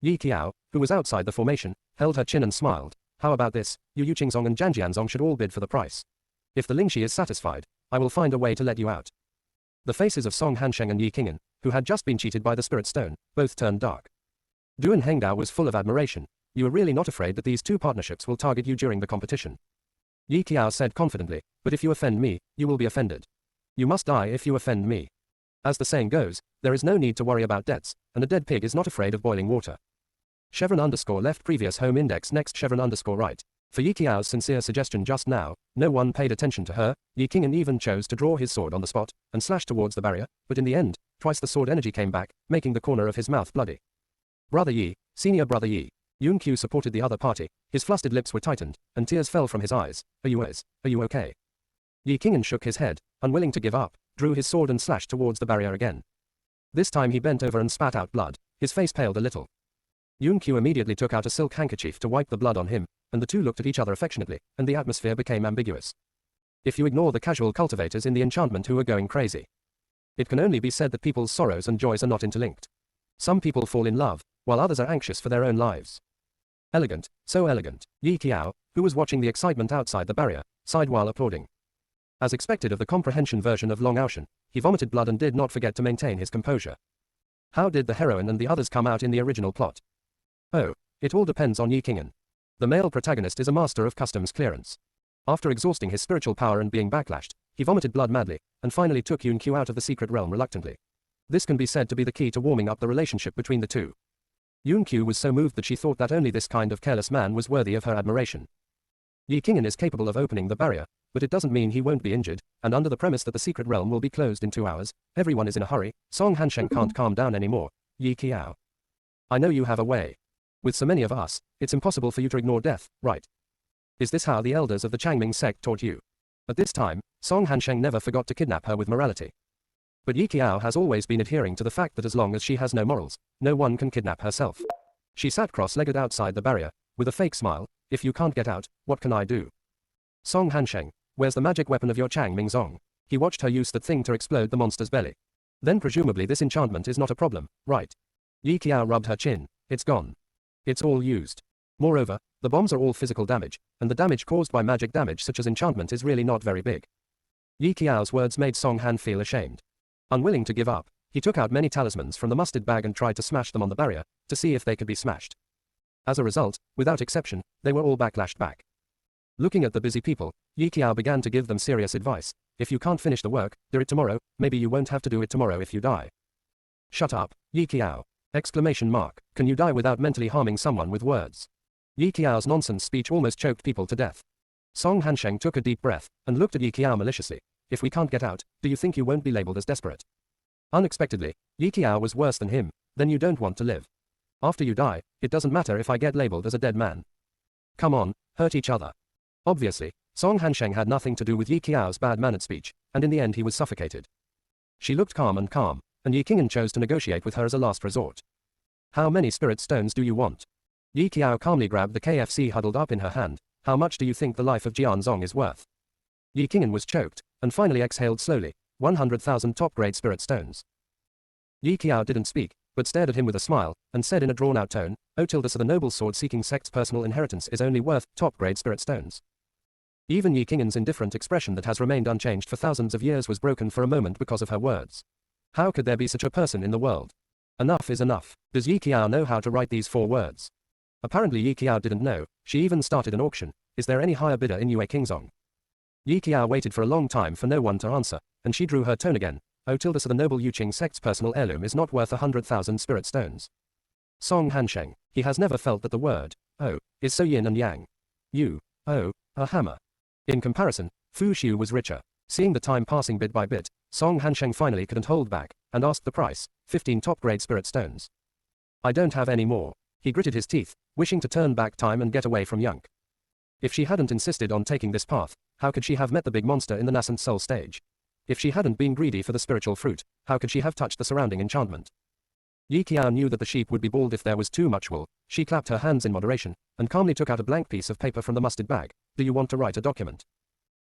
Yi Qiao, who was outside the formation, held her chin and smiled, how about this, Yu Qingzong and Jianjianzong should all bid for the price. If the Lingxi is satisfied, I will find a way to let you out. The faces of Song Hansheng and Yi Qing'an, who had just been cheated by the Spirit Stone, both turned dark. Duan Hengdao was full of admiration, you are really not afraid that these two partnerships will target you during the competition. Yi Qiao said confidently, but if you offend me, you will be offended. You must die if you offend me. As the saying goes, there is no need to worry about debts, and a dead pig is not afraid of boiling water. Chevron underscore left previous home index next chevron underscore right. For Yi Qiao's sincere suggestion just now, no one paid attention to her. Yi Qing'an even chose to draw his sword on the spot, and slash towards the barrier, but in the end, twice the sword energy came back, making the corner of his mouth bloody. Brother Yi, senior brother Yi. Yun Q supported the other party, his flustered lips were tightened, and tears fell from his eyes. Are you okay? Yi Qing'an shook his head, unwilling to give up, drew his sword and slashed towards the barrier again. This time he bent over and spat out blood, his face paled a little. Yun Q immediately took out a silk handkerchief to wipe the blood on him, and the two looked at each other affectionately, and the atmosphere became ambiguous. If you ignore the casual cultivators in the enchantment who are going crazy, it can only be said that people's sorrows and joys are not interlinked. Some people fall in love, while others are anxious for their own lives. Elegant, so elegant. Yi Qiao, who was watching the excitement outside the barrier, sighed while applauding. As expected of the comprehension version of Long Ocean, he vomited blood and did not forget to maintain his composure. How did the heroine and the others come out in the original plot? Oh, it all depends on Yi Qing'an. The male protagonist is a master of customs clearance. After exhausting his spiritual power and being backlashed, he vomited blood madly, and finally took Yun Q out of the secret realm reluctantly. This can be said to be the key to warming up the relationship between the two. Yun Q was so moved that she thought that only this kind of careless man was worthy of her admiration. Yi Qing'an is capable of opening the barrier, but it doesn't mean he won't be injured, and under the premise that the secret realm will be closed in 2 hours, everyone is in a hurry. Song Hansheng can't calm down anymore. Yi Qiao. I know you have a way. With so many of us, it's impossible for you to ignore death, right? Is this how the elders of the Changming sect taught you? At this time, Song Hansheng never forgot to kidnap her with morality. But Yi Qiao has always been adhering to the fact that as long as she has no morals, no one can kidnap herself. She sat cross-legged outside the barrier, with a fake smile, if you can't get out, what can I do? Song Hansheng, where's the magic weapon of your Chang Ming Zong? He watched her use that thing to explode the monster's belly. Then presumably this enchantment is not a problem, right? Yi Qiao rubbed her chin, it's gone. It's all used. Moreover, the bombs are all physical damage, and the damage caused by magic damage such as enchantment is really not very big. Yi Qiao's words made Song Han feel ashamed. Unwilling to give up, he took out many talismans from the mustard bag and tried to smash them on the barrier, to see if they could be smashed. As a result, without exception, they were all backlashed back. Looking at the busy people, Yi Qiao began to give them serious advice. If you can't finish the work, do it tomorrow, maybe you won't have to do it tomorrow if you die. Shut up, Yi Qiao! Exclamation mark. Can you die without mentally harming someone with words? Yi Qiao's nonsense speech almost choked people to death. Song Hansheng took a deep breath, and looked at Yi Qiao maliciously. If we can't get out, do you think you won't be labeled as desperate? Unexpectedly, Yi Qiao was worse than him. Then you don't want to live. After you die, it doesn't matter if I get labeled as a dead man. Come on, hurt each other. Obviously, Song Hansheng had nothing to do with Yi Qiao's bad-mannered speech, and in the end he was suffocated. She looked calm, and Yi Qing'an chose to negotiate with her as a last resort. How many spirit stones do you want? Yi Qiao calmly grabbed the KFC huddled up in her hand. How much do you think the life of Jianzong is worth? Yi Qing'an was choked, and finally exhaled slowly. 100,000 top-grade spirit stones. Yi Qiao didn't speak, but stared at him with a smile, and said in a drawn-out tone, "Oh, tilde, so the noble sword-seeking sect's personal inheritance is only worth top-grade spirit stones." Even Yi Qing'an's indifferent expression that has remained unchanged for thousands of years was broken for a moment because of her words. How could there be such a person in the world? Enough is enough. Does Yi Qiao know how to write these 4 words? Apparently Yi Qiao didn't know. She even started an auction. Is there any higher bidder in Yue Qingzong? Yi Qiao waited for a long time for no one to answer, and she drew her tone again. Oh, tilde, so the noble Yuqing sect's personal heirloom is not worth 100,000 spirit stones. Song Hansheng, he has never felt that the word, oh, is so yin and yang. You, oh, a hammer. In comparison, Fu Xiu was richer. Seeing the time passing bit by bit, Song Hansheng finally couldn't hold back, and asked the price, 15 top-grade spirit stones. I don't have any more. He gritted his teeth, wishing to turn back time and get away from Yunk. If she hadn't insisted on taking this path, how could she have met the big monster in the nascent soul stage? If she hadn't been greedy for the spiritual fruit, how could she have touched the surrounding enchantment? Yi Qiao knew that the sheep would be bald if there was too much wool. She clapped her hands in moderation, and calmly took out a blank piece of paper from the mustard bag. Do you want to write a document?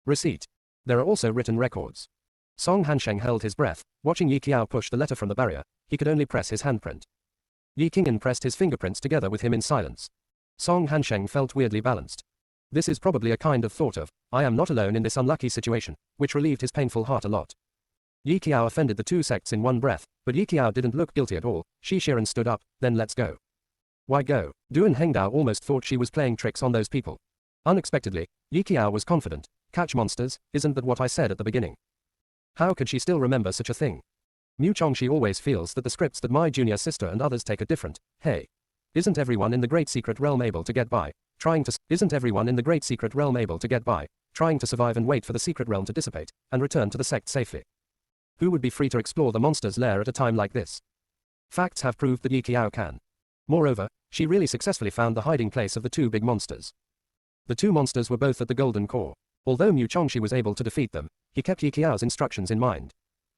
Receipt. There are also written records. Song Hansheng held his breath, watching Yi Qiao push the letter from the barrier. He could only press his handprint. Yi Qing'an pressed his fingerprints together with him in silence. Song Hansheng felt weirdly balanced. This is probably a kind of thought of, I am not alone in this unlucky situation, which relieved his painful heart a lot. Yi Qiao offended the 2 sects in one breath, but Yi Qiao didn't look guilty at all. Shi Shiren stood up, then let's go. Why go? Duan Hengdao almost thought she was playing tricks on those people. Unexpectedly, Yi Qiao was confident. Catch monsters, isn't that what I said at the beginning? How could she still remember such a thing? Mu Chongxi always feels that the scripts that my junior sister and others take are different. Hey. Isn't everyone in the Great Secret Realm able to get by? Isn't everyone in the Great Secret Realm able to get by, trying to survive and wait for the Secret Realm to dissipate, and return to the sect safely? Who would be free to explore the monster's lair at a time like this? Facts have proved that Yi Qiao can. Moreover, she really successfully found the hiding place of the 2 big monsters. The 2 monsters were both at the Golden Core. Although Mu Chongxi was able to defeat them, he kept Yi Qiao's instructions in mind.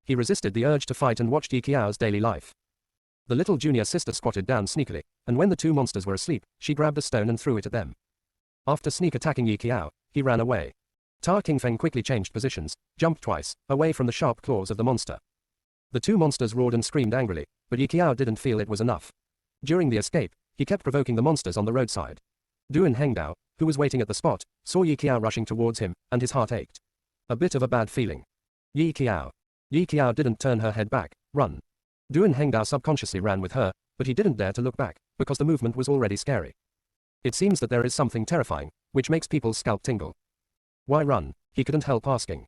He resisted the urge to fight and watched Yi Qiao's daily life. The little junior sister squatted down sneakily, and when the 2 monsters were asleep, she grabbed a stone and threw it at them. After sneak attacking Yi Qiao, he ran away. Ta Qingfeng quickly changed positions, jumped twice, away from the sharp claws of the monster. The 2 monsters roared and screamed angrily, but Yi Qiao didn't feel it was enough. During the escape, he kept provoking the monsters on the roadside. Duan Hengdao, who was waiting at the spot, saw Yi Qiao rushing towards him, and his heart ached. A bit of a bad feeling. Yi Qiao. Yi Qiao didn't turn her head back. Run. Duan Hengdao subconsciously ran with her, but he didn't dare to look back, because the movement was already scary. It seems that there is something terrifying, which makes people's scalp tingle. Why run? He couldn't help asking.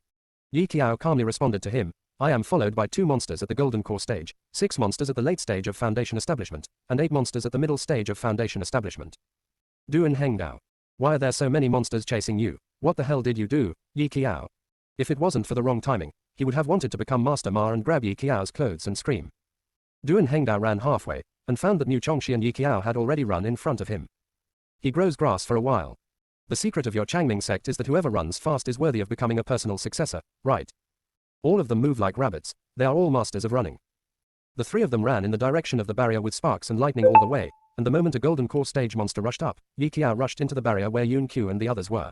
Yi Qiao calmly responded to him. I am followed by 2 monsters at the Golden Core stage, 6 monsters at the late stage of Foundation Establishment, and 8 monsters at the middle stage of Foundation Establishment. Duan Hengdao. Why are there so many monsters chasing you? What the hell did you do, Yi Qiao? If it wasn't for the wrong timing, he would have wanted to become Master Ma and grab Yi Qiao's clothes and scream. Duan Hengdao ran halfway, and found that Mu Chongxi and Yi Qiao had already run in front of him. He grows grass for a while. The secret of your Changming sect is that whoever runs fast is worthy of becoming a personal successor, right? All of them move like rabbits, they are all masters of running. The 3 of them ran in the direction of the barrier with sparks and lightning all the way, and the moment a Golden Core stage monster rushed up, Yi Qiao rushed into the barrier where Yun Q and the others were.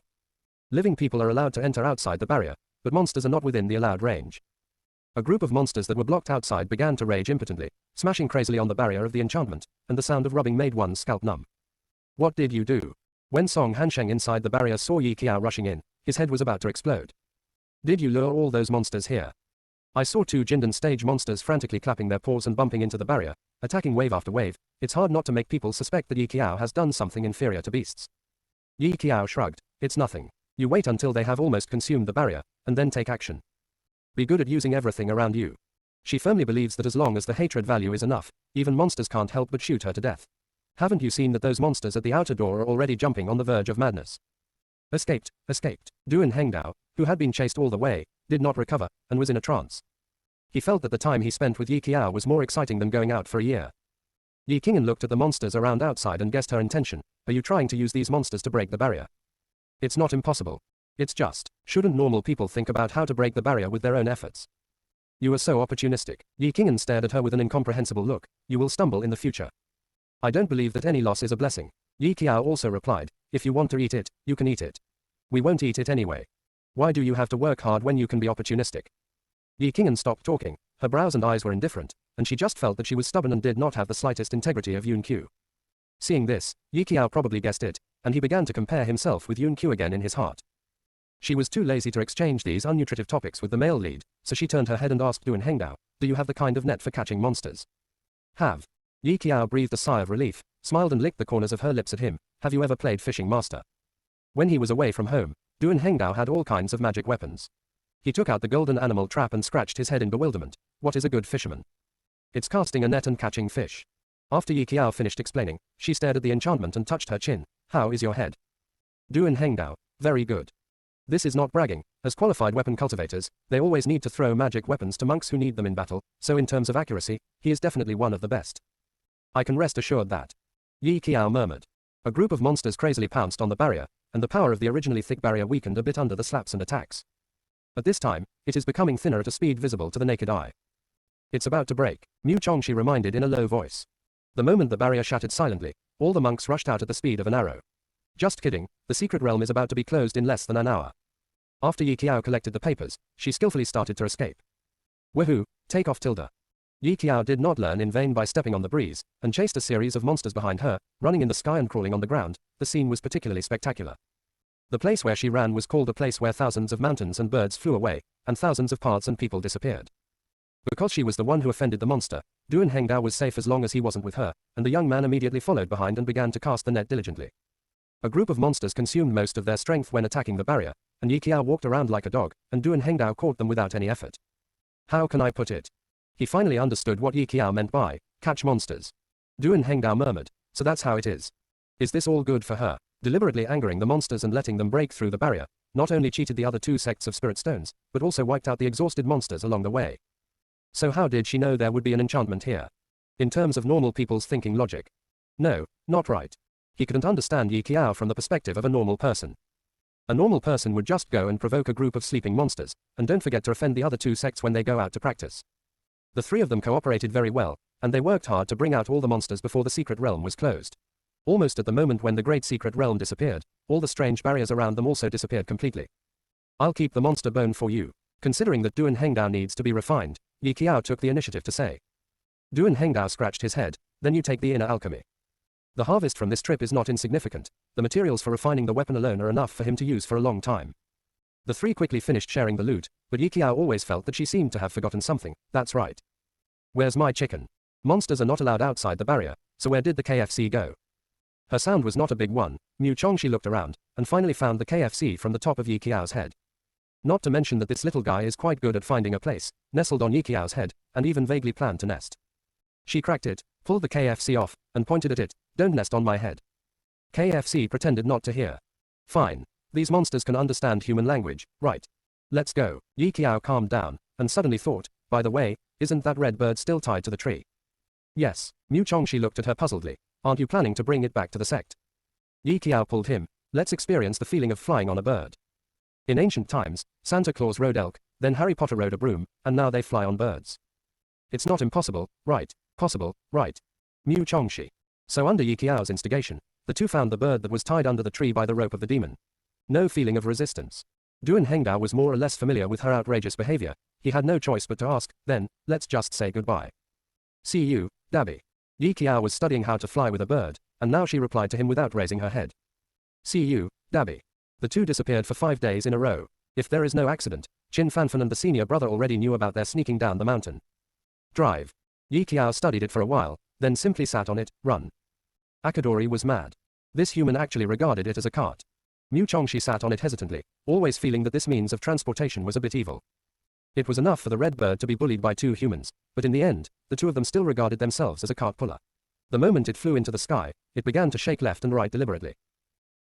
Living people are allowed to enter outside the barrier, but monsters are not within the allowed range. A group of monsters that were blocked outside began to rage impotently, smashing crazily on the barrier of the enchantment, and the sound of rubbing made one's scalp numb. What did you do? When Song Hansheng inside the barrier saw Yi Qiao rushing in, his head was about to explode. Did you lure all those monsters here? I saw 2 Jindan stage monsters frantically clapping their paws and bumping into the barrier, attacking wave after wave. It's hard not to make people suspect that Yi Qiao has done something inferior to beasts. Yi Qiao shrugged. It's nothing. You wait until they have almost consumed the barrier, and then take action. Be good at using everything around you. She firmly believes that as long as the hatred value is enough, even monsters can't help but shoot her to death. Haven't you seen that those monsters at the outer door are already jumping on the verge of madness? Escaped. Duan Hengdao, who had been chased all the way, did not recover, and was in a trance. He felt that the time he spent with Yi Qiao was more exciting than going out for a year. Yi Qing'an looked at the monsters around outside and guessed her intention. Are you trying to use these monsters to break the barrier? It's not impossible. It's just, shouldn't normal people think about how to break the barrier with their own efforts? You are so opportunistic. Yi Qing'an stared at her with an incomprehensible look. You will stumble in the future. I don't believe that any loss is a blessing. Yi Qiao also replied, if you want to eat it, you can eat it. We won't eat it anyway. Why do you have to work hard when you can be opportunistic? Yi Qing'an stopped talking. Her brows and eyes were indifferent, and she just felt that she was stubborn and did not have the slightest integrity of Yun Qiu. Seeing this, Yi Qiao probably guessed it, and he began to compare himself with Yun Qiu again in his heart. She was too lazy to exchange these unnutritive topics with the male lead, so she turned her head and asked Duan Hengdao, do you have the kind of net for catching monsters? Have. Yi Qiao breathed a sigh of relief, smiled and licked the corners of her lips at him. Have you ever played fishing master? When he was away from home, Duan Hengdao had all kinds of magic weapons. He took out the golden animal trap and scratched his head in bewilderment. What is a good fisherman? It's casting a net and catching fish. After Yi Qiao finished explaining, she stared at the enchantment and touched her chin. How is your head? Duan Hengdao, very good. This is not bragging. As qualified weapon cultivators, they always need to throw magic weapons to monks who need them in battle, so in terms of accuracy, he is definitely one of the best. I can rest assured that. Yi Qiao murmured. A group of monsters crazily pounced on the barrier, and the power of the originally thick barrier weakened a bit under the slaps and attacks. At this time, it is becoming thinner at a speed visible to the naked eye. It's about to break, Mu Chongxi reminded in a low voice. The moment the barrier shattered silently, all the monks rushed out at the speed of an arrow. Just kidding, the secret realm is about to be closed in less than an hour. After Yi Qiao collected the papers, she skillfully started to escape. Woohoo, take off tilde. Yi Qiao did not learn in vain by stepping on the breeze, and chased a series of monsters behind her, running in the sky and crawling on the ground. The scene was particularly spectacular. The place where she ran was called a place where thousands of mountains and birds flew away, and thousands of paths and people disappeared. Because she was the one who offended the monster, Duan Hengdao was safe as long as he wasn't with her, and the young man immediately followed behind and began to cast the net diligently. A group of monsters consumed most of their strength when attacking the barrier, and Yi Qiao walked around like a dog, and Duan Hengdao caught them without any effort. How can I put it? He finally understood what Yi Qiao meant by, catch monsters. Duan Hengdao murmured, so that's how it is. Is this all good for her? Deliberately angering the monsters and letting them break through the barrier, not only cheated the other two sects of spirit stones, but also wiped out the exhausted monsters along the way. So how did she know there would be an enchantment here? In terms of normal people's thinking logic. No, not right. He couldn't understand Yi Qiao from the perspective of a normal person. A normal person would just go and provoke a group of sleeping monsters, and don't forget to offend the other two sects when they go out to practice. The three of them cooperated very well, and they worked hard to bring out all the monsters before the secret realm was closed. Almost at the moment when the great secret realm disappeared, all the strange barriers around them also disappeared completely. I'll keep the monster bone for you. Considering that Duan Hengdao needs to be refined, Yi Qiao took the initiative to say. Duan Hengdao scratched his head, then you take the inner alchemy. The harvest from this trip is not insignificant. The materials for refining the weapon alone are enough for him to use for a long time. The three quickly finished sharing the loot, but Yi Qiao always felt that she seemed to have forgotten something. That's right. Where's my chicken? Monsters are not allowed outside the barrier, so where did the KFC go? Her sound was not a big one. Mu Chongxi looked around, and finally found the KFC from the top of Yi Qiao's head. Not to mention that this little guy is quite good at finding a place, nestled on Yi Qiao's head, and even vaguely planned to nest. She cracked it, pulled the KFC off, and pointed at it. Don't nest on my head. KFC pretended not to hear. Fine. These monsters can understand human language, right? Let's go. Yi Qiao calmed down, and suddenly thought, by the way, isn't that red bird still tied to the tree? Yes. Mu Chongxi looked at her puzzledly. Aren't you planning to bring it back to the sect? Yi Qiao pulled him. Let's experience the feeling of flying on a bird. In ancient times, Santa Claus rode elk, then Harry Potter rode a broom, and now they fly on birds. It's not impossible, right? Possible, right? Mu Chongxi. So under Yi Qiao's instigation, the two found the bird that was tied under the tree by the rope of the demon. No feeling of resistance. Duan Hengdao was more or less familiar with her outrageous behavior. He had no choice but to ask, then, let's just say goodbye. See you, Dabby. Yi Qiao was studying how to fly with a bird, and now she replied to him without raising her head. See you, Dabby. The two disappeared for 5 days in a row. If there is no accident, Qin Fanfan and the senior brother already knew about their sneaking down the mountain. Drive. Yi Qiao studied it for a while, then simply sat on it, run. Akadori was mad. This human actually regarded it as a cart. Mu Chongxi sat on it hesitantly, always feeling that this means of transportation was a bit evil. It was enough for the red bird to be bullied by two humans, but in the end, the two of them still regarded themselves as a cart puller. The moment it flew into the sky, it began to shake left and right deliberately.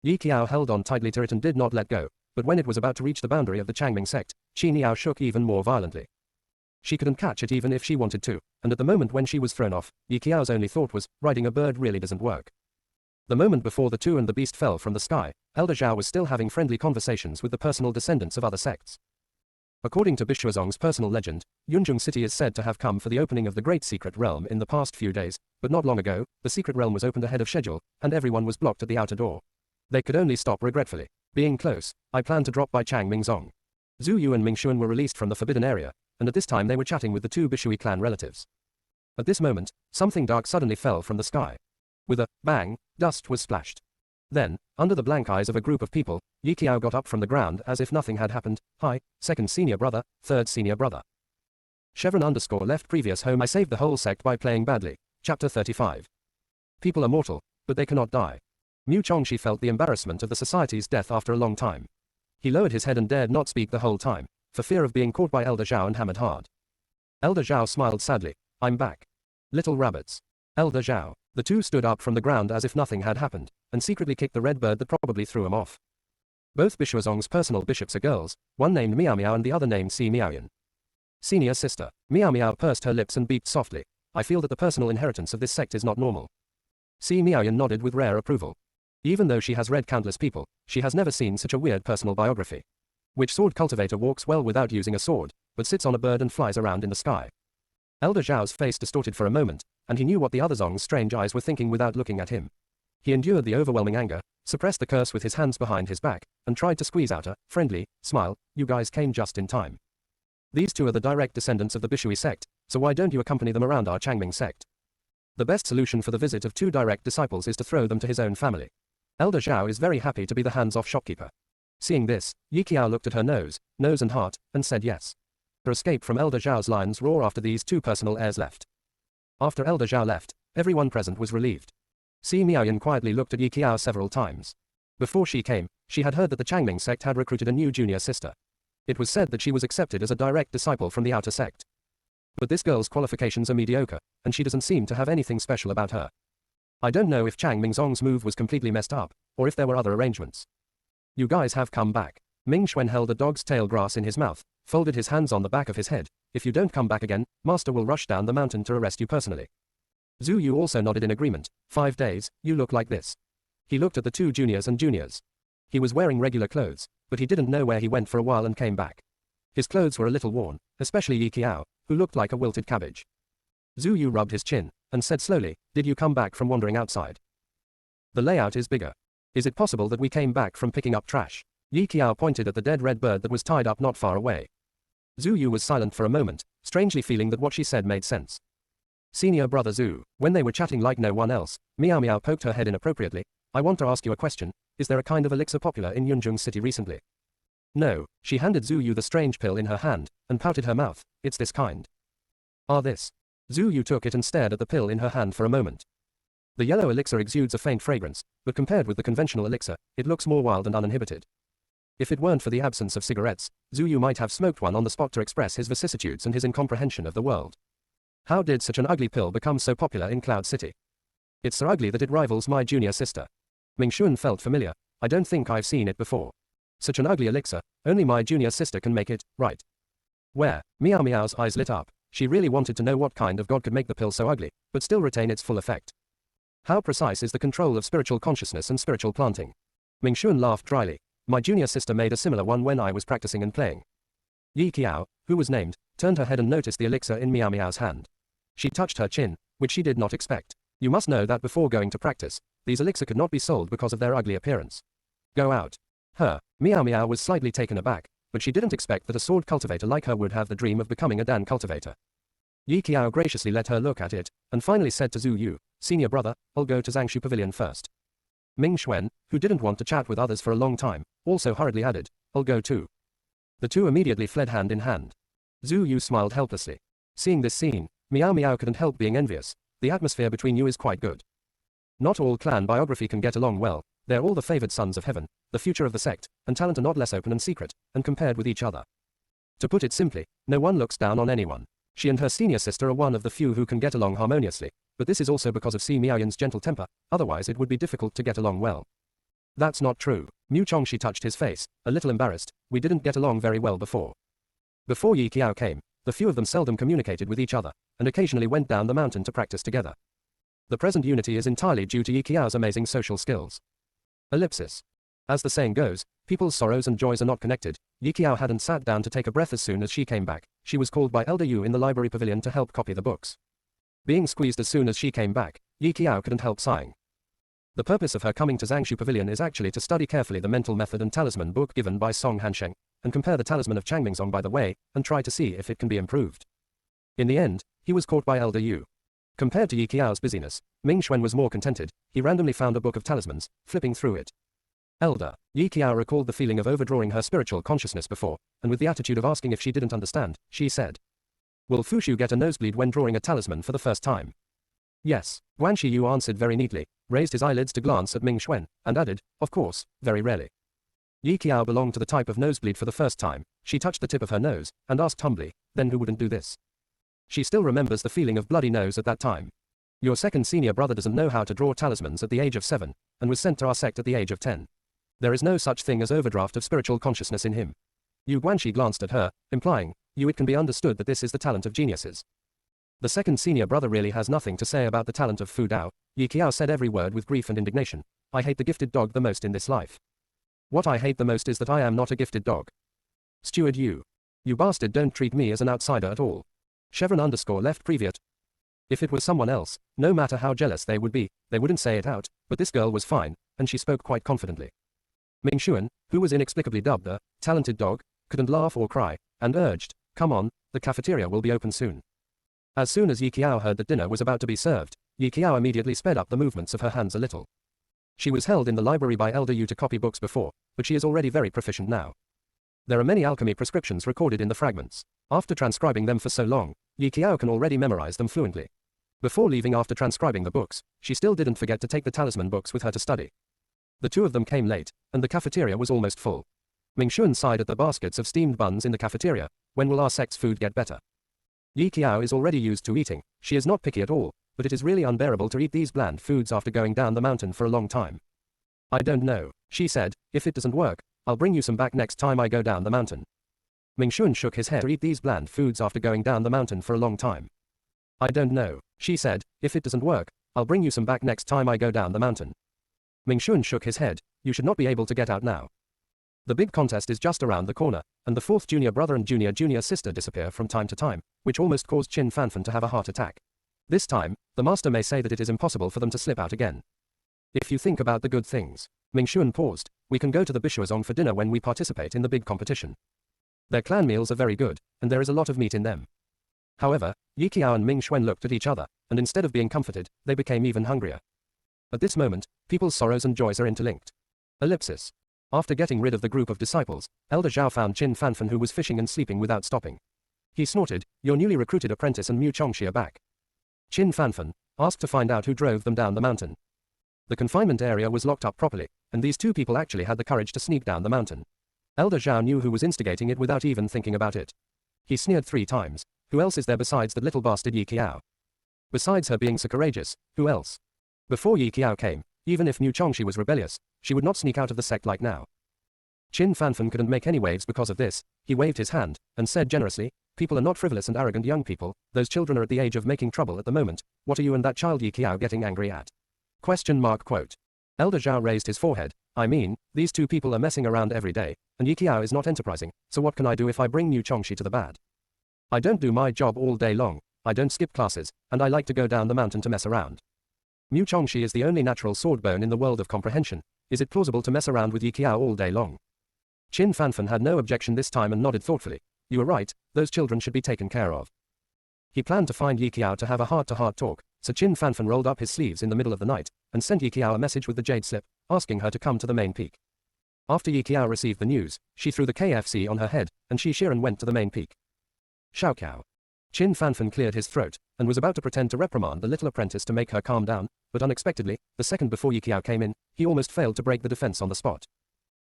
Yi Qiao held on tightly to it and did not let go, but when it was about to reach the boundary of the Changming sect, Qi Niao shook even more violently. She couldn't catch it even if she wanted to, and at the moment when she was thrown off, Yi Qiao's only thought was, riding a bird really doesn't work. The moment before the two and the beast fell from the sky, Elder Zhao was still having friendly conversations with the personal descendants of other sects. According to Bishuazong's personal legend, Yunzhong City is said to have come for the opening of the Great Secret Realm in the past few days, but not long ago, the Secret Realm was opened ahead of schedule, and everyone was blocked at the outer door. They could only stop regretfully. Being close, I plan to drop by Chang Mingzong. Zhu Yu and Ming Xuan were released from the forbidden area, and at this time they were chatting with the two Bishui clan relatives. At this moment, something dark suddenly fell from the sky. With a bang, dust was splashed. Then, under the blank eyes of a group of people, Yi Qiao got up from the ground as if nothing had happened. Hi, second senior brother, third senior brother. Chevron _ left previous home. I saved the whole sect by playing badly. Chapter 35. People are mortal, but they cannot die. Mu Chongxi felt the embarrassment of the society's death after a long time. He lowered his head and dared not speak the whole time, for fear of being caught by Elder Zhao and hammered hard. Elder Zhao smiled sadly. I'm back. Little rabbits. Elder Zhao. The two stood up from the ground as if nothing had happened, and secretly kicked the red bird that probably threw him off. Both Bishuazong's personal bishops are girls, one named Miao Miao and the other named Si Miaoyan. Senior sister. Miao Miao pursed her lips and beeped softly. I feel that the personal inheritance of this sect is not normal. Si Miaoyan nodded with rare approval. Even though she has read countless people, she has never seen such a weird personal biography. Which sword cultivator walks well without using a sword, but sits on a bird and flies around in the sky? Elder Zhao's face distorted for a moment, and he knew what the other Zong's strange eyes were thinking without looking at him. He endured the overwhelming anger, suppressed the curse with his hands behind his back, and tried to squeeze out a friendly smile. You guys came just in time. These two are the direct descendants of the Bishui sect, so why don't you accompany them around our Changming sect? The best solution for the visit of two direct disciples is to throw them to his own family. Elder Zhao is very happy to be the hands-off shopkeeper. Seeing this, Yi Qiao looked at her nose and heart, and said yes. Her escape from Elder Zhao's lion's roar after these two personal heirs left. After Elder Zhao left, everyone present was relieved. Si Miaoyan quietly looked at Yi Qiao several times. Before she came, she had heard that the Changming sect had recruited a new junior sister. It was said that she was accepted as a direct disciple from the outer sect. But this girl's qualifications are mediocre, and she doesn't seem to have anything special about her. I don't know if Chang Mingzong's move was completely messed up, or if there were other arrangements. You guys have come back. Ming Xuan held a dog's tail grass in his mouth, folded his hands on the back of his head. If you don't come back again, Master will rush down the mountain to arrest you personally. Zhu Yu also nodded in agreement. 5 days, you look like this. He looked at the two juniors. He was wearing regular clothes, but he didn't know where he went for a while and came back. His clothes were a little worn, especially Yi Qiao, who looked like a wilted cabbage. Zhu Yu rubbed his chin, and said slowly, did you come back from wandering outside? The layout is bigger. Is it possible that we came back from picking up trash? Yi Qiao pointed at the dead red bird that was tied up not far away. Zhu Yu was silent for a moment, strangely feeling that what she said made sense. Senior brother Zhu, when they were chatting like no one else, Miao Miao poked her head inappropriately. I want to ask you a question. Is there a kind of elixir popular in Yunzhong City recently? No, she handed Zhu Yu the strange pill in her hand, and pouted her mouth. It's this kind. This. Zhu Yu took it and stared at the pill in her hand for a moment. The yellow elixir exudes a faint fragrance, but compared with the conventional elixir, it looks more wild and uninhibited. If it weren't for the absence of cigarettes, Zhu Yu might have smoked one on the spot to express his vicissitudes and his incomprehension of the world. How did such an ugly pill become so popular in Cloud City? It's so ugly that it rivals my junior sister. Ming Xuan felt familiar. I don't think I've seen it before. Such an ugly elixir, only my junior sister can make it, right? Where? Miao Miao's eyes lit up. She really wanted to know what kind of god could make the pill so ugly, but still retain its full effect. How precise is the control of spiritual consciousness and spiritual planting? Ming Xuan laughed dryly. My junior sister made a similar one when I was practicing and playing. Yi Qiao, who was named, turned her head and noticed the elixir in Miao Miao's hand. She touched her chin, which she did not expect. You must know that before going to practice, these elixir could not be sold because of their ugly appearance. Go out. Miao Miao was slightly taken aback, but she didn't expect that a sword cultivator like her would have the dream of becoming a Dan cultivator. Yi Qiao graciously let her look at it, and finally said to Zhu Yu, Senior brother, I'll go to Zangshu Pavilion first. Ming Xuan, who didn't want to chat with others for a long time, also hurriedly added, I'll go too. The two immediately fled hand in hand. Zhu Yu smiled helplessly. Seeing this scene, Miao Miao couldn't help being envious. The atmosphere between you is quite good. Not all clan biography can get along well. They're all the favored sons of heaven, the future of the sect, and talent are not less open and secret, and compared with each other. To put it simply, no one looks down on anyone. She and her senior sister are one of the few who can get along harmoniously, but this is also because of Si Miaoyan's gentle temper, otherwise it would be difficult to get along well. That's not true. Mu Chongxi touched his face, a little embarrassed. We didn't get along very well before. Before Yi Qiao came, the few of them seldom communicated with each other, and occasionally went down the mountain to practice together. The present unity is entirely due to Yi Qiao's amazing social skills. Ellipsis. As the saying goes, people's sorrows and joys are not connected. Yi Qiao hadn't sat down to take a breath as soon as she came back. She was called by Elder Yu in the library pavilion to help copy the books. Being squeezed as soon as she came back, Yi Qiao couldn't help sighing. The purpose of her coming to Zangshu Pavilion is actually to study carefully the mental method and talisman book given by Song Hansheng, and compare the talisman of Changmingzong by the way, and try to see if it can be improved. In the end, he was caught by Elder Yu. Compared to Yi Qiao's busyness, Ming Xuan was more contented. He randomly found a book of talismans, flipping through it. Elder Yi Qiao recalled the feeling of overdrawing her spiritual consciousness before, and with the attitude of asking if she didn't understand, she said, "Will Fushu get a nosebleed when drawing a talisman for the first time?" Yes. Guan Shiyu answered very neatly, raised his eyelids to glance at Ming Xuan, and added, "Of course, very rarely." Yi Qiao belonged to the type of nosebleed for the first time. She touched the tip of her nose, and asked humbly, "Then who wouldn't do this?" She still remembers the feeling of bloody nose at that time. Your second senior brother doesn't know how to draw talismans at the age of 7, and was sent to our sect at the age of 10. There is no such thing as overdraft of spiritual consciousness in him. Yu Guanxi glanced at her, implying, it can be understood that this is the talent of geniuses. The second senior brother really has nothing to say about the talent of Fu Dao. Yi Qiao said every word with grief and indignation. I hate the gifted dog the most in this life. What I hate the most is that I am not a gifted dog. Steward Yu. You bastard, don't treat me as an outsider at all. Chevron _left previat. If it was someone else, no matter how jealous they would be, they wouldn't say it out, but this girl was fine, and she spoke quite confidently. Ming Xuan, who was inexplicably dubbed the talented dog, couldn't laugh or cry, and urged, "Come on, the cafeteria will be open soon." As soon as Yi Qiao heard that dinner was about to be served, Yi Qiao immediately sped up the movements of her hands a little. She was held in the library by Elder Yu to copy books before, but she is already very proficient now. There are many alchemy prescriptions recorded in the fragments. After transcribing them for so long, Yi Qiao can already memorize them fluently. Before leaving after transcribing the books, she still didn't forget to take the talisman books with her to study. The two of them came late, and the cafeteria was almost full. Ming Xuan sighed at the baskets of steamed buns in the cafeteria. When will our sect's food get better? Yi Qiao is already used to eating. She is not picky at all, but it is really unbearable to eat these bland foods after going down the mountain for a long time. I don't know, she said. If it doesn't work, I'll bring you some back next time I go down the mountain. Ming Xuan shook his head to eat these bland foods after going down the mountain for a long time. I don't know, she said. If it doesn't work, I'll bring you some back next time I go down the mountain. Ming Xuan shook his head. You should not be able to get out now. The big contest is just around the corner, and the fourth junior brother and junior sister disappear from time to time, which almost caused Qin Fanfan to have a heart attack. This time, the master may say that it is impossible for them to slip out again. If you think about the good things. Ming Xuan paused. We can go to the Bishuazong for dinner when we participate in the big competition. Their clan meals are very good, and there is a lot of meat in them. However, Yi Qiao and Ming Xuan looked at each other, and instead of being comforted, they became even hungrier. At this moment, people's sorrows and joys are interlinked. Ellipsis. After getting rid of the group of disciples, Elder Zhao found Qin Fanfan who was fishing and sleeping without stopping. He snorted, your newly recruited apprentice and Mu Chongxi are back. Qin Fanfan asked to find out who drove them down the mountain. The confinement area was locked up properly, and these two people actually had the courage to sneak down the mountain. Elder Zhao knew who was instigating it without even thinking about it. He sneered 3 times. Who else is there besides that little bastard Yi Qiao? Besides her being so courageous, who else? Before Yi Qiao came, even if Mu Chongxi was rebellious, she would not sneak out of the sect like now. Qin Fanfan couldn't make any waves because of this. He waved his hand, and said generously, people are not frivolous and arrogant young people, those children are at the age of making trouble at the moment. What are you and that child Yi Qiao getting angry at? ? Elder Zhao raised his forehead. I mean, these two people are messing around every day, and Yi Qiao is not enterprising, so what can I do if I bring Mu Chongxi to the bad? I don't do my job all day long, I don't skip classes, and I like to go down the mountain to mess around. Mu Chongxi is the only natural swordbone in the world of comprehension. Is it plausible to mess around with Yi Qiao all day long? Qin Fanfan had no objection this time and nodded thoughtfully. You are right, those children should be taken care of. He planned to find Yi Qiao to have a heart-to-heart talk, so Qin Fanfan rolled up his sleeves in the middle of the night, and sent Yi Qiao a message with the jade slip, asking her to come to the main peak. After Yi Qiao received the news, she threw the KFC on her head, and Shi Shiren went to the main peak. Xiaoqiao. Qin Fanfan cleared his throat, and was about to pretend to reprimand the little apprentice to make her calm down, but unexpectedly, the second before Yi Qiao came in, he almost failed to break the defense on the spot.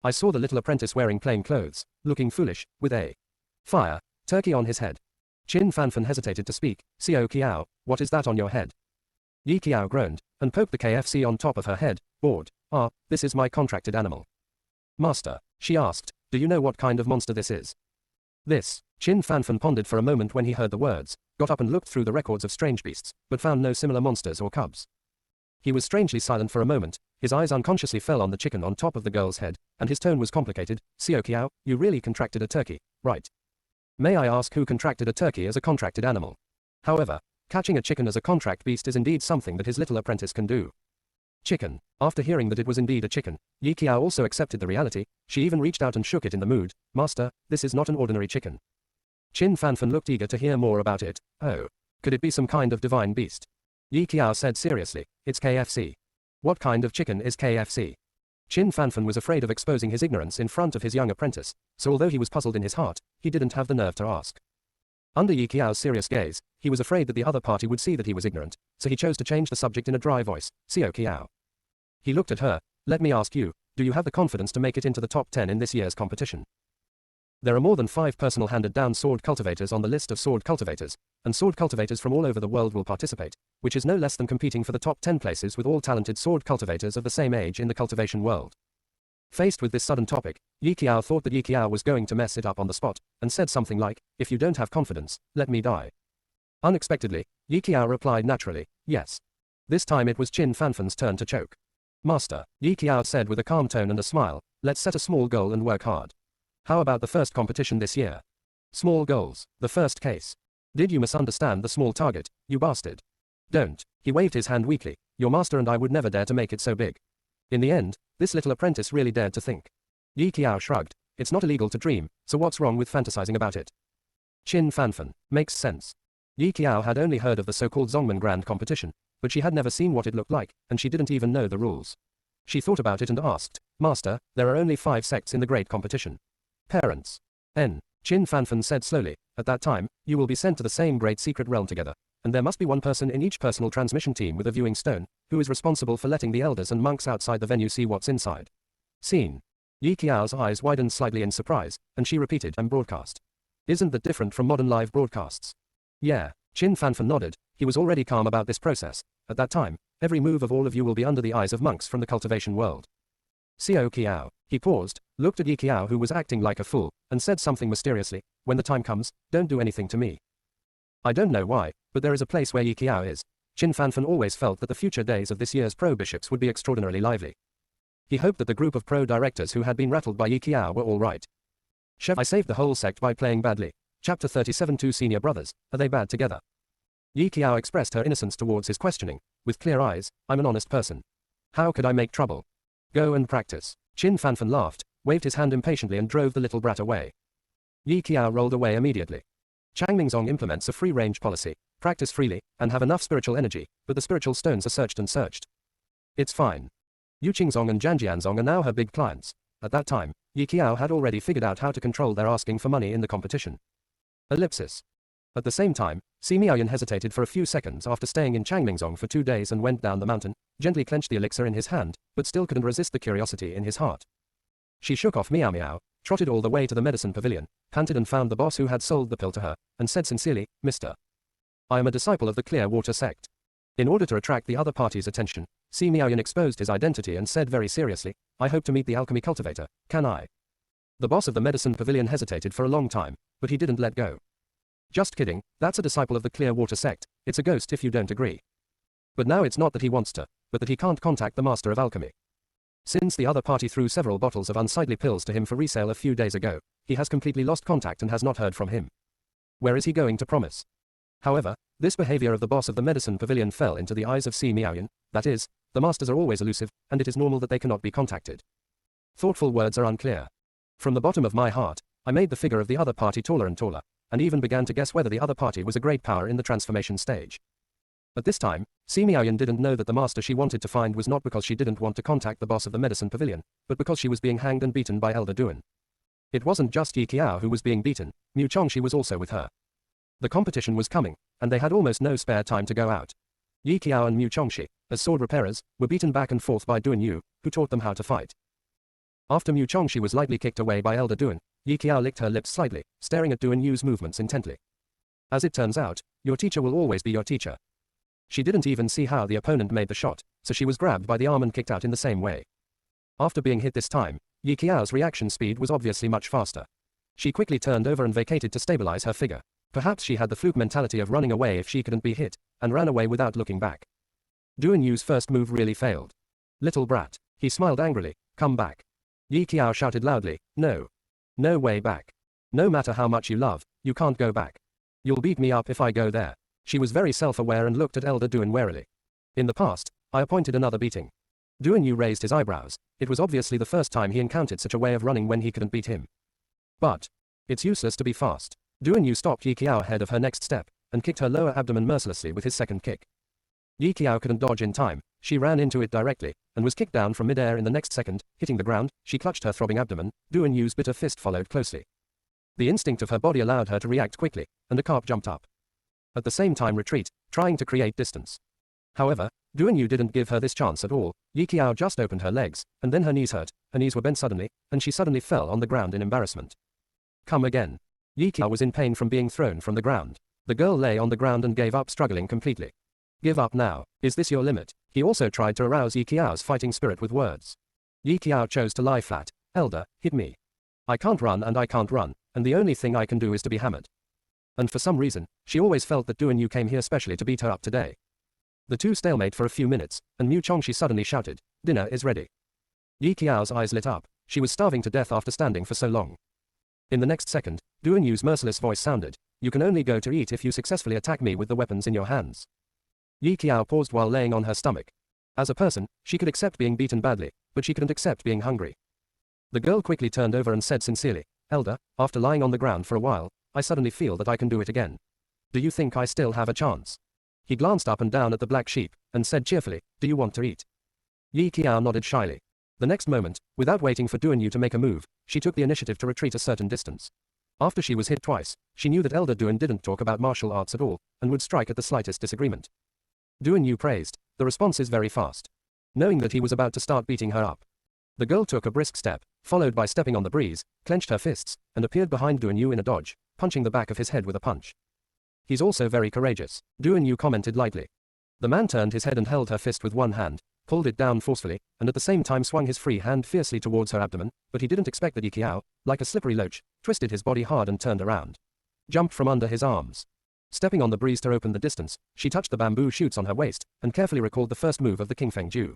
I saw the little apprentice wearing plain clothes, looking foolish, with a fire turkey on his head. Qin Fanfan hesitated to speak. Xiao Qiao, what is that on your head? Yi Qiao groaned, and poked the KFC on top of her head, bored. Ah, this is my contracted animal. Master, she asked, do you know what kind of monster this is? This. Qin Fanfan pondered for a moment when he heard the words, got up and looked through the records of strange beasts, but found no similar monsters or cubs. He was strangely silent for a moment, his eyes unconsciously fell on the chicken on top of the girl's head, and his tone was complicated. Xiao Qiao, you really contracted a turkey, right? May I ask who contracted a turkey as a contracted animal? However, catching a chicken as a contract beast is indeed something that his little apprentice can do. Chicken. After hearing that it was indeed a chicken, Yi Qiao also accepted the reality. She even reached out and shook it in the mood. Master, this is not an ordinary chicken. Qin Fanfan looked eager to hear more about it. Oh. Could it be some kind of divine beast? Yi Qiao said seriously, it's KFC. What kind of chicken is KFC? Qin Fanfan was afraid of exposing his ignorance in front of his young apprentice, so although he was puzzled in his heart, he didn't have the nerve to ask. Under Yi Qiao's serious gaze, he was afraid that the other party would see that he was ignorant, so he chose to change the subject in a dry voice. Xiao Qiao. He looked at her. Let me ask you, do you have the confidence to make it into the top 10 in this year's competition? There are more than 5 personal handed-down sword cultivators on the list of sword cultivators, and sword cultivators from all over the world will participate, which is no less than competing for the top 10 places with all talented sword cultivators of the same age in the cultivation world. Faced with this sudden topic, Yi Qiao thought that Yi Qiao was going to mess it up on the spot, and said something like, if you don't have confidence, let me die. Unexpectedly, Yi Qiao replied naturally, yes. This time it was Qin Fanfan's turn to choke. Master, Yi Qiao said with a calm tone and a smile, let's set a small goal and work hard. How about the first competition this year? Small goals, the first case. Did you misunderstand the small target, you bastard? Don't. He waved his hand weakly. Your master and I would never dare to make it so big. In the end, this little apprentice really dared to think. Yi Qiao shrugged. It's not illegal to dream, so what's wrong with fantasizing about it? Qin Fanfan. Makes sense. Yi Qiao had only heard of the so-called Zongmen Grand Competition, but she had never seen what it looked like, and she didn't even know the rules. She thought about it and asked, Master, there are only 5 sects in the great competition. Parents. N. Qin Fanfan said slowly, at that time, you will be sent to the same great secret realm together, and there must be one person in each personal transmission team with a viewing stone, who is responsible for letting the elders and monks outside the venue see what's inside. Scene. Yi Qiao's eyes widened slightly in surprise, and she repeated, and broadcast. Isn't that different from modern live broadcasts? Yeah. Qin Fanfan nodded. He was already calm about this process. At that time, every move of all of you will be under the eyes of monks from the cultivation world. Xiao Qiao. He paused, looked at Yi Qiao who was acting like a fool, and said something mysteriously, when the time comes, don't do anything to me. I don't know why, but there is a place where Yi Qiao is. Qin Fanfan always felt that the future days of this year's pro bishops would be extraordinarily lively. He hoped that the group of pro directors who had been rattled by Yi Qiao were all right. I saved the whole sect by playing badly. Chapter 37. 2 senior brothers, are they bad together? Yi Qiao expressed her innocence towards his questioning, with clear eyes, I'm an honest person. How could I make trouble? Go and practice. Qin Fanfan laughed, waved his hand impatiently and drove the little brat away. Yi Qiao rolled away immediately. Changmingzong implements a free-range policy, practice freely, and have enough spiritual energy, but the spiritual stones are searched and searched. It's fine. Yu Qingzong and Zhangjianzong are now her big clients. At that time, Yi Qiao had already figured out how to control their asking for money in the competition. Ellipsis. At the same time, Si Miaoyan hesitated for a few seconds after staying in Changmingzong for 2 days and went down the mountain, gently clenched the elixir in his hand, but still couldn't resist the curiosity in his heart. She shook off Miao Miao, trotted all the way to the medicine pavilion, panted and found the boss who had sold the pill to her, and said sincerely, Mr. I am a disciple of the Clear Water Sect. In order to attract the other party's attention, Si Miaoyan exposed his identity and said very seriously, I hope to meet the alchemy cultivator, can I? The boss of the medicine pavilion hesitated for a long time, but he didn't let go. Just kidding, that's a disciple of the Clear Water Sect, it's a ghost if you don't agree. But now it's not that he wants to, but that he can't contact the master of alchemy. Since the other party threw several bottles of unsightly pills to him for resale a few days ago, he has completely lost contact and has not heard from him. Where is he going to promise? However, this behavior of the boss of the medicine pavilion fell into the eyes of Si Miaoyan, that is, the masters are always elusive, and it is normal that they cannot be contacted. Thoughtful words are unclear. From the bottom of my heart, I made the figure of the other party taller and taller, and even began to guess whether the other party was a great power in the transformation stage. At this time, Si Miaoyan didn't know that the master she wanted to find was not because she didn't want to contact the boss of the medicine pavilion, but because she was being hanged and beaten by Elder Duan. It wasn't just Yi Qiao who was being beaten, Mu Chongxi was also with her. The competition was coming, and they had almost no spare time to go out. Yi Qiao and Mu Chongxi, as sword repairers, were beaten back and forth by Duan Yu, who taught them how to fight. After Mu Chongxi was lightly kicked away by Elder Duan, Yi Qiao licked her lips slightly, staring at Duan Yu's movements intently. As it turns out, your teacher will always be your teacher. She didn't even see how the opponent made the shot, so she was grabbed by the arm and kicked out in the same way. After being hit this time, Yi Qiao's reaction speed was obviously much faster. She quickly turned over and vacated to stabilize her figure. Perhaps she had the fluke mentality of running away if she couldn't be hit, and ran away without looking back. Duan Yu's first move really failed. Little brat. He smiled angrily. Come back. Yi Qiao shouted loudly, no. No way back. No matter how much you love, you can't go back. You'll beat me up if I go there. She was very self-aware and looked at Elder Duan warily. In the past, I appointed another beating. Duan Yu raised his eyebrows. It was obviously the first time he encountered such a way of running when he couldn't beat him. But it's useless to be fast. Duan Yu stopped Yi Qiao ahead of her next step, and kicked her lower abdomen mercilessly with his second kick. Yi Qiao couldn't dodge in time. She ran into it directly, and was kicked down from mid-air in the next second. Hitting the ground, she clutched her throbbing abdomen. Duan Yu's bitter fist followed closely. The instinct of her body allowed her to react quickly, and a carp jumped up. At the same time retreat, trying to create distance. However, Duan Yu didn't give her this chance at all. Yi Qiao just opened her legs, and then her knees hurt. Her knees were bent suddenly, and she suddenly fell on the ground in embarrassment. Come again. Yi Qiao was in pain from being thrown from the ground. The girl lay on the ground and gave up, struggling completely. Give up now. Is this your limit? He also tried to arouse Yi Qiao's fighting spirit with words. Yi Qiao chose to lie flat. Elder, hit me. I can't run and I can't run, and the only thing I can do is to be hammered. And for some reason, she always felt that Duan Yu came here specially to beat her up today. The two stalemate for a few minutes, and Mu Chongxi suddenly shouted, dinner is ready. Yi Qiao's eyes lit up. She was starving to death after standing for so long. In the next second, Duan Yu's merciless voice sounded, you can only go to eat if you successfully attack me with the weapons in your hands. Yi Qiao paused while laying on her stomach. As a person, she could accept being beaten badly, but she couldn't accept being hungry. The girl quickly turned over and said sincerely, Elder, after lying on the ground for a while, I suddenly feel that I can do it again. Do you think I still have a chance? He glanced up and down at the black sheep, and said cheerfully, do you want to eat? Yi Qiao nodded shyly. The next moment, without waiting for Duan Yu to make a move, she took the initiative to retreat a certain distance. After she was hit twice, she knew that Elder Duan didn't talk about martial arts at all, and would strike at the slightest disagreement. Duan Yu praised. The response is very fast. Knowing that he was about to start beating her up, the girl took a brisk step, followed by stepping on the breeze, clenched her fists, and appeared behind Duan Yu in a dodge, punching the back of his head with a punch. He's also very courageous, Duan Yu commented lightly. The man turned his head and held her fist with one hand, pulled it down forcefully, and at the same time swung his free hand fiercely towards her abdomen, but he didn't expect that Yi Qiao, like a slippery loach, twisted his body hard and turned around. Jumped from under his arms. Stepping on the breeze to open the distance, she touched the bamboo shoots on her waist, and carefully recalled the first move of the King Feng Ju.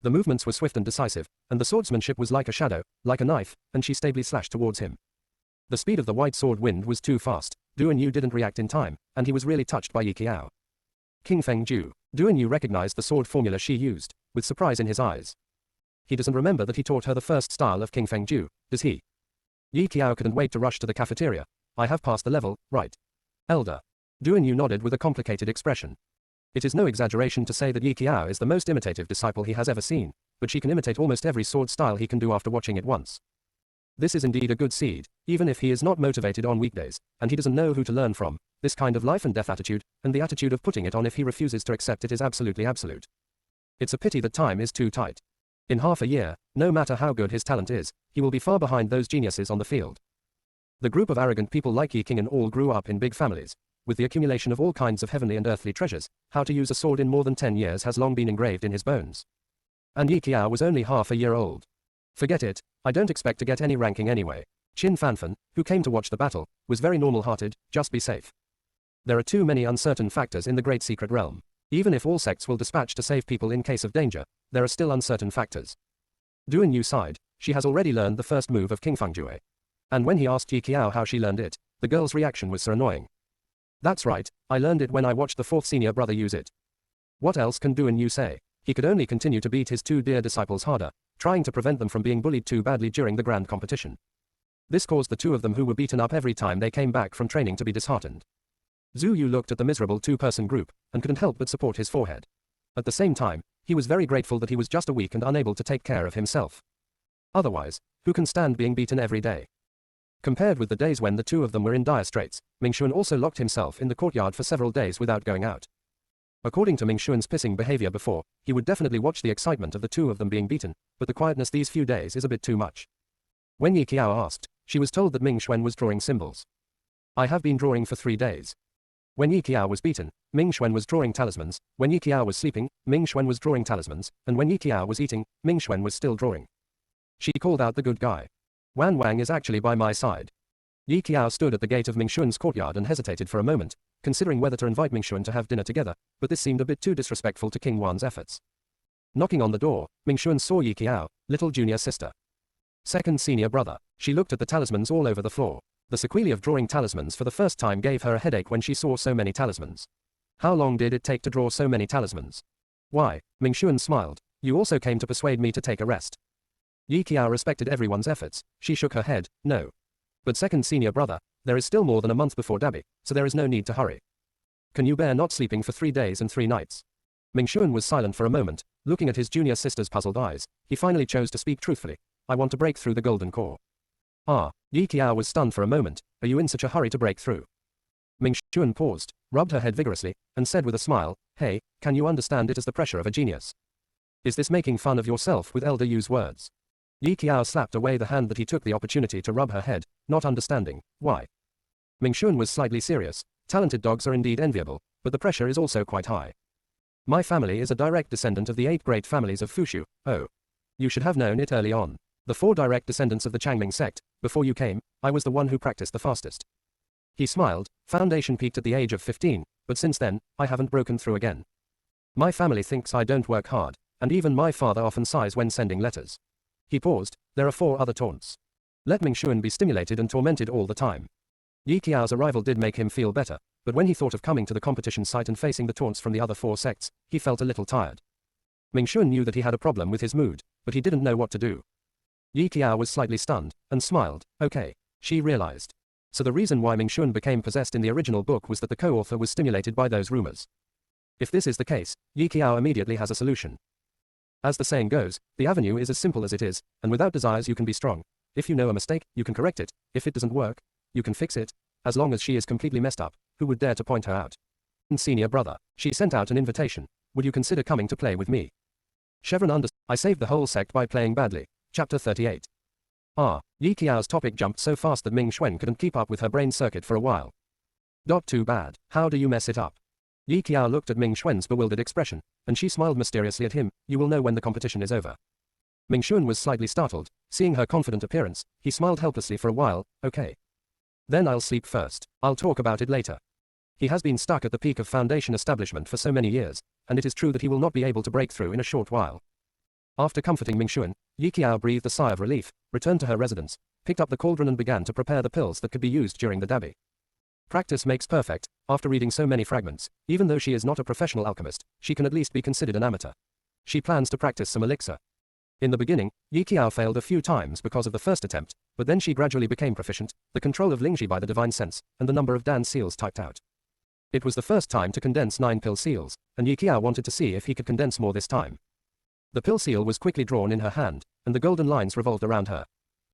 The movements were swift and decisive, and the swordsmanship was like a shadow, like a knife, and she stably slashed towards him. The speed of the white sword wind was too fast. Duan Yu didn't react in time, and he was really touched by Yi Qiao. King Feng Ju. Duan Yu recognized the sword formula she used, with surprise in his eyes. He doesn't remember that he taught her the first style of King Feng Ju, does he? Yi Qiao couldn't wait to rush to the cafeteria. I have passed the level, right? Elder. Duan Yu nodded with a complicated expression. It is no exaggeration to say that Yi Qiao is the most imitative disciple he has ever seen, but she can imitate almost every sword style he can do after watching it once. This is indeed a good seed, even if he is not motivated on weekdays, and he doesn't know who to learn from. This kind of life and death attitude, and the attitude of putting it on if he refuses to accept it is absolutely absolute. It's a pity that time is too tight. In half a year, no matter how good his talent is, he will be far behind those geniuses on the field. The group of arrogant people like Yi Qing'an all grew up in big families. With the accumulation of all kinds of heavenly and earthly treasures, how to use a sword in more than 10 years has long been engraved in his bones. And Yi Qiao was only half a year old. Forget it, I don't expect to get any ranking anyway. Qin Fanfan, who came to watch the battle, was very normal-hearted, just be safe. There are too many uncertain factors in the great secret realm. Even if all sects will dispatch to save people in case of danger, there are still uncertain factors. Duan Yu sighed. She has already learned the first move of King Fengjue. And when he asked Yi Qiao how she learned it, the girl's reaction was so annoying. That's right, I learned it when I watched the fourth senior brother use it. What else can Duan Yu say? He could only continue to beat his two dear disciples harder, trying to prevent them from being bullied too badly during the grand competition. This caused the two of them who were beaten up every time they came back from training to be disheartened. Zhu Yu looked at the miserable two-person group, and couldn't help but support his forehead. At the same time, he was very grateful that he was just a weak and unable to take care of himself. Otherwise, who can stand being beaten every day? Compared with the days when the two of them were in dire straits, Mingxuan also locked himself in the courtyard for several days without going out. According to Mingxuan's pissing behavior before, he would definitely watch the excitement of the two of them being beaten, but the quietness these few days is a bit too much. When Yi Qiao asked, she was told that Mingxuan was drawing symbols. I have been drawing for 3 days. When Yi Qiao was beaten, Ming Xuan was drawing talismans, when Yi Qiao was sleeping, Ming Xuan was drawing talismans, and when Yi Qiao was eating, Ming Xuan was still drawing. She called out the good guy. Wan Wang is actually by my side. Yi Qiao stood at the gate of Ming Xuan's courtyard and hesitated for a moment, considering whether to invite Ming Xuan to have dinner together, but this seemed a bit too disrespectful to King Wan's efforts. Knocking on the door, Ming Xuan saw Yi Qiao, little junior sister. Second senior brother. She looked at the talismans all over the floor. The sequelae of drawing talismans for the first time gave her a headache when she saw so many talismans. How long did it take to draw so many talismans? Why, Ming Xuan smiled, you also came to persuade me to take a rest. Yi Qiao respected everyone's efforts, she shook her head, no. But second senior brother, there is still more than a month before Dabi, so there is no need to hurry. Can you bear not sleeping for 3 days and 3 nights? Ming Xuan was silent for a moment, looking at his junior sister's puzzled eyes. He finally chose to speak truthfully. I want to break through the golden core. Ah, Yi Qiao was stunned for a moment. Are you in such a hurry to break through? Ming Xuan paused, rubbed her head vigorously, and said with a smile, hey, can you understand it as the pressure of a genius? Is this making fun of yourself with Elder Yu's words? Yi Qiao slapped away the hand that he took the opportunity to rub her head, not understanding, why? Ming Xuan was slightly serious. Talented dogs are indeed enviable, but the pressure is also quite high. My family is a direct descendant of the 8 great families of Fushu. Oh. You should have known it early on. The 4 direct descendants of the Changming sect, before you came, I was the one who practiced the fastest. He smiled. Foundation peaked at the age of 15, but since then, I haven't broken through again. My family thinks I don't work hard, and even my father often sighs when sending letters. He paused. There are 4 other taunts. Let Ming Xuan be stimulated and tormented all the time. Yi Qiao's arrival did make him feel better, but when he thought of coming to the competition site and facing the taunts from the other 4 sects, he felt a little tired. Ming Xuan knew that he had a problem with his mood, but he didn't know what to do. Yi Qiao was slightly stunned, and smiled. Okay. She realized. So the reason why Ming Xuan became possessed in the original book was that the co-author was stimulated by those rumors. If this is the case, Yi Qiao immediately has a solution. As the saying goes, the avenue is as simple as it is, and without desires you can be strong. If you know a mistake, you can correct it. If it doesn't work, you can fix it. As long as she is completely messed up, who would dare to point her out? And senior brother. She sent out an invitation. Would you consider coming to play with me? Chevron I saved the whole sect by playing badly. Chapter 38. Yi Qiao's topic jumped so fast that Ming Xuan couldn't keep up with her brain circuit for a while. Too bad. How do you mess it up? Yi Qiao looked at Ming Xuan's bewildered expression, and she smiled mysteriously at him. You will know when the competition is over. Ming Xuan was slightly startled. Seeing her confident appearance, he smiled helplessly for a while. Okay. Then I'll sleep first. I'll talk about it later. He has been stuck at the peak of Foundation establishment for so many years, and it is true that he will not be able to break through in a short while. After comforting Ming Xuan, Yi Qiao breathed a sigh of relief, returned to her residence, picked up the cauldron and began to prepare the pills that could be used during the Dabi. Practice makes perfect. After reading so many fragments, even though she is not a professional alchemist, she can at least be considered an amateur. She plans to practice some elixir. In the beginning, Yi Qiao failed a few times because of the first attempt, but then she gradually became proficient, the control of Lingxi by the divine sense, and the number of Dan seals typed out. It was the first time to condense 9 pill seals, and Yi Qiao wanted to see if he could condense more this time. The pill seal was quickly drawn in her hand, and the golden lines revolved around her.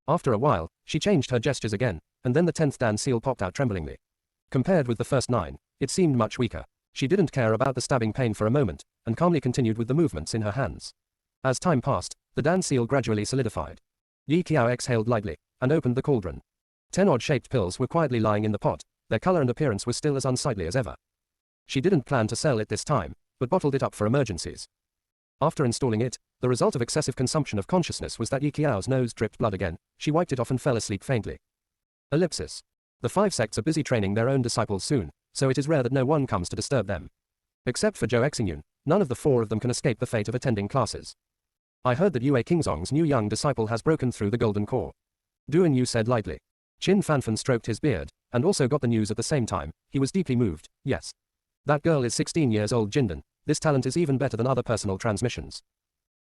After a while, she changed her gestures again, and then the 10th Dan seal popped out tremblingly. Compared with the first 9, it seemed much weaker. She didn't care about the stabbing pain for a moment, and calmly continued with the movements in her hands. As time passed, the Dan seal gradually solidified. Yi Qiao exhaled lightly, and opened the cauldron. 10 odd-shaped pills were quietly lying in the pot, their color and appearance was still as unsightly as ever. She didn't plan to sell it this time, but bottled it up for emergencies. After installing it, the result of excessive consumption of consciousness was that Yi Qiao's nose dripped blood again. She wiped it off and fell asleep faintly. Ellipsis. The 5 sects are busy training their own disciples soon, so it is rare that no one comes to disturb them. Except for Zhou Exingyun, none of the 4 of them can escape the fate of attending classes. I heard that Yue Kingzong's new young disciple has broken through the golden core. Duan Yu said lightly. Qin Fanfan stroked his beard, and also got the news at the same time. He was deeply moved. Yes. That girl is 16 years old. Jindan. This talent is even better than other personal transmissions.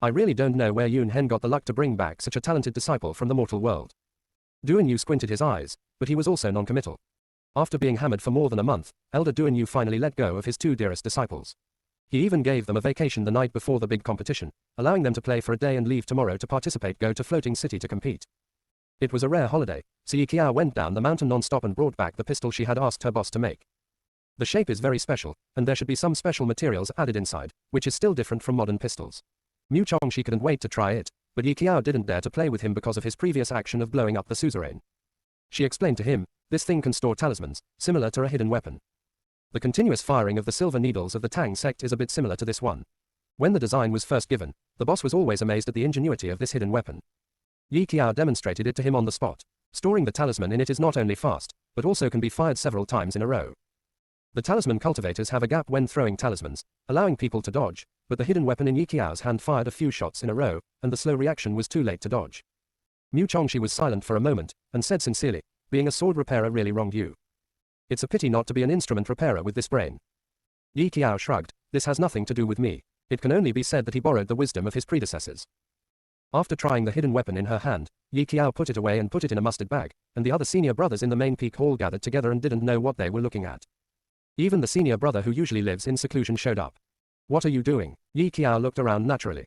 I really don't know where Yun Hen got the luck to bring back such a talented disciple from the mortal world. Duan Yu squinted his eyes, but he was also non-committal. After being hammered for more than a month, Elder Duan Yu finally let go of his 2 dearest disciples. He even gave them a vacation the night before the big competition, allowing them to play for a day and leave tomorrow to participate. Go to Floating City to compete. It was a rare holiday, so Yi Qiao went down the mountain non-stop and brought back the pistol she had asked her boss to make. The shape is very special, and there should be some special materials added inside, which is still different from modern pistols. Mu Chongshi couldn't wait to try it, but Yi Qiao didn't dare to play with him because of his previous action of blowing up the suzerain. She explained to him, this thing can store talismans, similar to a hidden weapon. The continuous firing of the silver needles of the Tang sect is a bit similar to this one. When the design was first given, the boss was always amazed at the ingenuity of this hidden weapon. Yi Qiao demonstrated it to him on the spot. Storing the talisman in it is not only fast, but also can be fired several times in a row. The talisman cultivators have a gap when throwing talismans, allowing people to dodge, but the hidden weapon in Yi Qiao's hand fired a few shots in a row, and the slow reaction was too late to dodge. Mu Chongxi was silent for a moment, and said sincerely, being a sword repairer really wronged you. It's a pity not to be an instrument repairer with this brain. Yi Qiao shrugged, this has nothing to do with me. It can only be said that he borrowed the wisdom of his predecessors. After trying the hidden weapon in her hand, Yi Qiao put it away and put it in a mustard bag, and the other senior brothers in the main peak hall gathered together and didn't know what they were looking at. Even the senior brother who usually lives in seclusion showed up. What are you doing? Yi Qiao looked around naturally.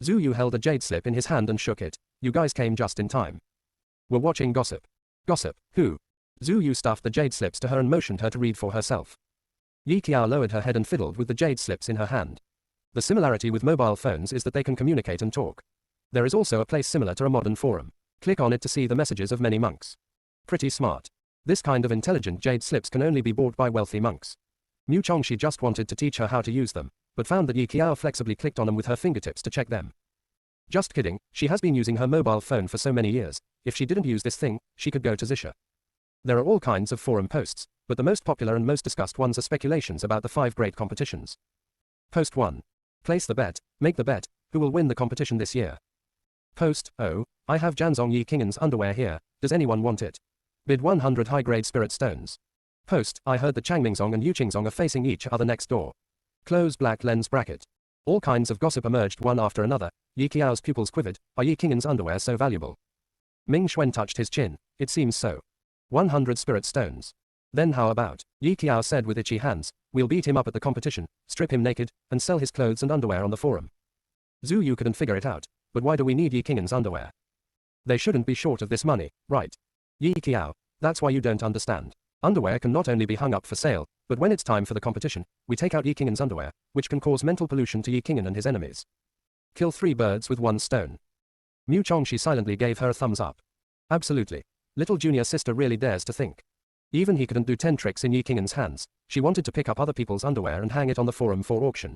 Zhu Yu held a jade slip in his hand and shook it. You guys came just in time. We're watching gossip. Gossip? Who? Zhu Yu stuffed the jade slips to her and motioned her to read for herself. Yi Qiao lowered her head and fiddled with the jade slips in her hand. The similarity with mobile phones is that they can communicate and talk. There is also a place similar to a modern forum. Click on it to see the messages of many monks. Pretty smart. This kind of intelligent jade slips can only be bought by wealthy monks. Mu Chongxi just wanted to teach her how to use them, but found that Yi Qiao flexibly clicked on them with her fingertips to check them. Just kidding, she has been using her mobile phone for so many years. If she didn't use this thing, she could go to Zisha. There are all kinds of forum posts, but the most popular and most discussed ones are speculations about the 5 great competitions. Post 1. Place the bet, make the bet, who will win the competition this year? Post, oh, I have Janzong Yi Kingen's underwear here, does anyone want it? Bid 100 high-grade spirit stones. Post, I heard that Changmingzong and Yuqingzong are facing each other next door. Close black lens bracket. All kinds of gossip emerged one after another. Yi Qiao's pupils quivered. Are Yi Kingen's underwear so valuable? Ming Xuan touched his chin. It seems so. 100 spirit stones. Then how about? Yi Qiao said with itchy hands. We'll beat him up at the competition, strip him naked, and sell his clothes and underwear on the forum. Zhu Yu couldn't figure it out. But why do we need Yi Kingen's underwear? They shouldn't be short of this money, right? Yi Qiao, that's why you don't understand. Underwear can not only be hung up for sale, but when it's time for the competition, we take out Yi Kingen's underwear, which can cause mental pollution to Yi Kingen and his enemies. Kill 3 birds with 1 stone. Mu Chongxi silently gave her a thumbs up. Absolutely. Little junior sister really dares to think. Even he couldn't do 10 tricks in Yi Kingen's hands. She wanted to pick up other people's underwear and hang it on the forum for auction.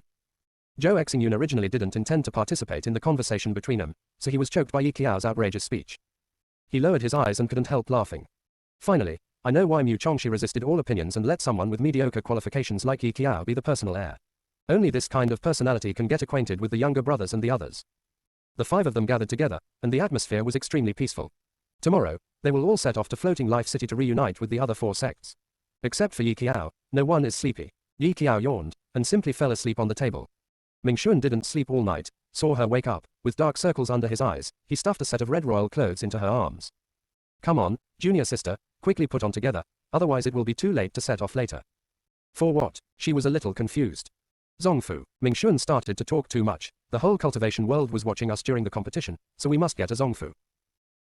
Zhou Exingyun originally didn't intend to participate in the conversation between them, so he was choked by Yi Qiao's outrageous speech. He lowered his eyes and couldn't help laughing. Finally, I know why Mu Chongxi resisted all opinions and let someone with mediocre qualifications like Yi Qiao be the personal heir. Only this kind of personality can get acquainted with the younger brothers and the others. The 5 of them gathered together, and the atmosphere was extremely peaceful. Tomorrow, they will all set off to Floating Life City to reunite with the other 4 sects. Except for Yi Qiao, no one is sleepy. Yi Qiao yawned, and simply fell asleep on the table. Ming Xuan didn't sleep all night, saw her wake up, with dark circles under his eyes. He stuffed a set of red royal clothes into her arms. Come on, junior sister, quickly put on together, otherwise it will be too late to set off later. For what? She was a little confused. Zongfu, Ming Xuan started to talk too much. The whole cultivation world was watching us during the competition, so we must get a Zongfu.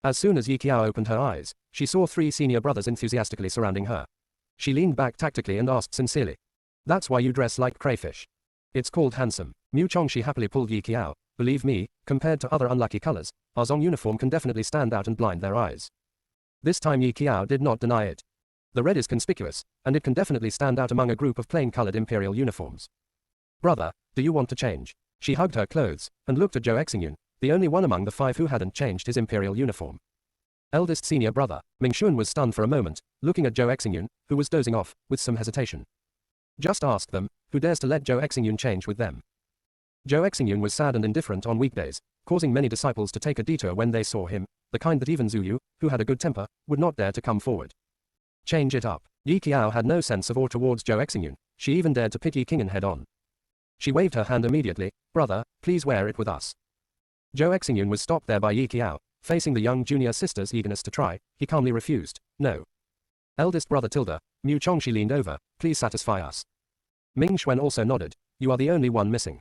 As soon as Yi Qiao opened her eyes, she saw 3 senior brothers enthusiastically surrounding her. She leaned back tactically and asked sincerely. That's why you dress like crayfish. It's called handsome. Mu Chongxi happily pulled Yi Qiao. Believe me, compared to other unlucky colors, our Zong uniform can definitely stand out and blind their eyes. This time Yi Qiao did not deny it. The red is conspicuous, and it can definitely stand out among a group of plain-colored imperial uniforms. Brother, do you want to change? She hugged her clothes, and looked at Zhou Exingyun, the only one among the 5 who hadn't changed his imperial uniform. Eldest senior brother, Ming Xuan was stunned for a moment, looking at Zhou Exingyun, who was dozing off, with some hesitation. Just ask them, who dares to let Zhou Exingyun change with them? Zhou Exingyun was sad and indifferent on weekdays, causing many disciples to take a detour when they saw him, the kind that even Zhu Yu, who had a good temper, would not dare to come forward. Change it up. Yi Qiao had no sense of awe towards Zhou Exingyun. She even dared to pit Yi Kingen head on. She waved her hand immediately. Brother, please wear it with us. Zhou Exingyun was stopped there by Yi Qiao. Facing the young junior sister's eagerness to try, he calmly refused. No. Eldest brother Tilda, Mu Chongxi leaned over. Please satisfy us. Ming Xuan also nodded. You are the only one missing.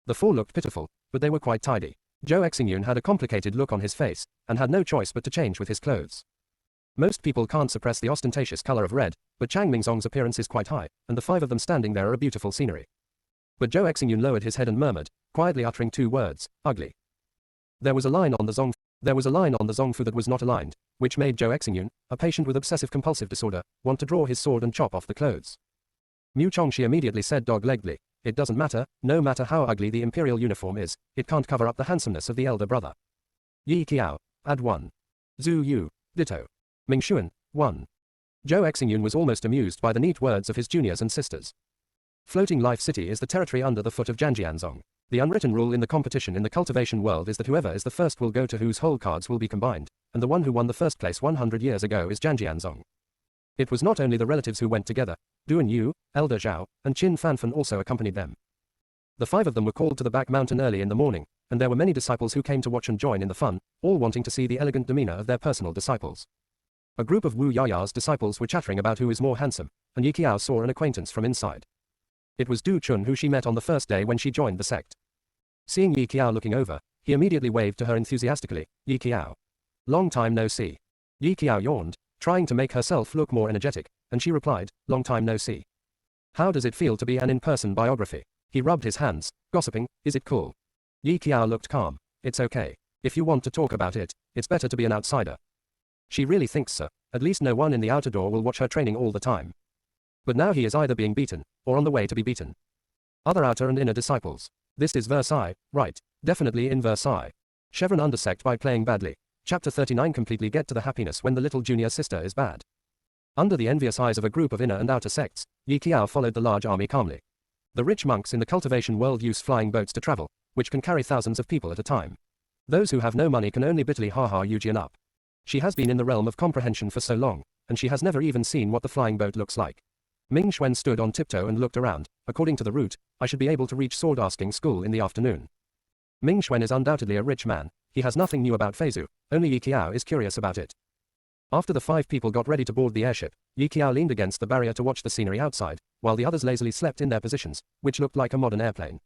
The 4 looked pitiful, but they were quite tidy. Zhou Exingyun had a complicated look on his face, and had no choice but to change with his clothes. Most people can't suppress the ostentatious color of red, but Changmingzong's appearance is quite high, and the 5 of them standing there are a beautiful scenery. But Zhou Exingyun lowered his head and murmured, quietly uttering 2 words, ugly. There was a line on the Zongfu that was not aligned, which made Zhou Exingyun, a patient with obsessive-compulsive disorder, want to draw his sword and chop off the clothes. Mu Chongxi immediately said dog-leggedly, "It doesn't matter, no matter how ugly the imperial uniform is, it can't cover up the handsomeness of the elder brother." Yi Qiao, add 1. Zhu Yu, ditto. Ming Xuan, 1. Zhou Xingyun was almost amused by the neat words of his juniors and sisters. Floating Life City is the territory under the foot of Zhanjianzong. The unwritten rule in the competition in the cultivation world is that whoever is the first will go to whose whole cards will be combined, and the one who won the first place 100 years ago is Zhanjianzong. It was not only the relatives who went together. Duan Yu, Elder Zhao, and Qin Fanfan also accompanied them. The 5 of them were called to the back mountain early in the morning, and there were many disciples who came to watch and join in the fun, all wanting to see the elegant demeanor of their personal disciples. A group of Wu Yaya's disciples were chattering about who is more handsome, and Yi Qiao saw an acquaintance from inside. It was Du Chun who she met on the first day when she joined the sect. Seeing Yi Qiao looking over, he immediately waved to her enthusiastically, "Yi Qiao. Long time no see." Yi Qiao yawned, trying to make herself look more energetic, and she replied, "Long time no see. How does it feel to be an in-person biography?" He rubbed his hands, gossiping, "Is it cool?" Yi Qiao looked calm. "It's okay. If you want to talk about it, it's better to be an outsider." She really thinks so. At least no one in the outer door will watch her training all the time. But now he is either being beaten, or on the way to be beaten. Other outer and inner disciples. This is Versailles, right? Definitely in Versailles. Chevron undersect by playing badly. Chapter 39 completely get to the happiness when the little junior sister is bad. Under the envious eyes of a group of inner and outer sects, Yi Qiao followed the large army calmly. The rich monks in the cultivation world use flying boats to travel, which can carry thousands of people at a time. Those who have no money can only bitterly ha-ha Eugean up. She has been in the realm of comprehension for so long, and she has never even seen what the flying boat looks like. Ming Xuan stood on tiptoe and looked around. According to the route, I should be able to reach sword asking school in the afternoon. Ming Xuan is undoubtedly a rich man. He has nothing new about Feizu, only Yi Qiao is curious about it. After the 5 people got ready to board the airship, Yi Qiao leaned against the barrier to watch the scenery outside, while the others lazily slept in their positions, which looked like a modern airplane.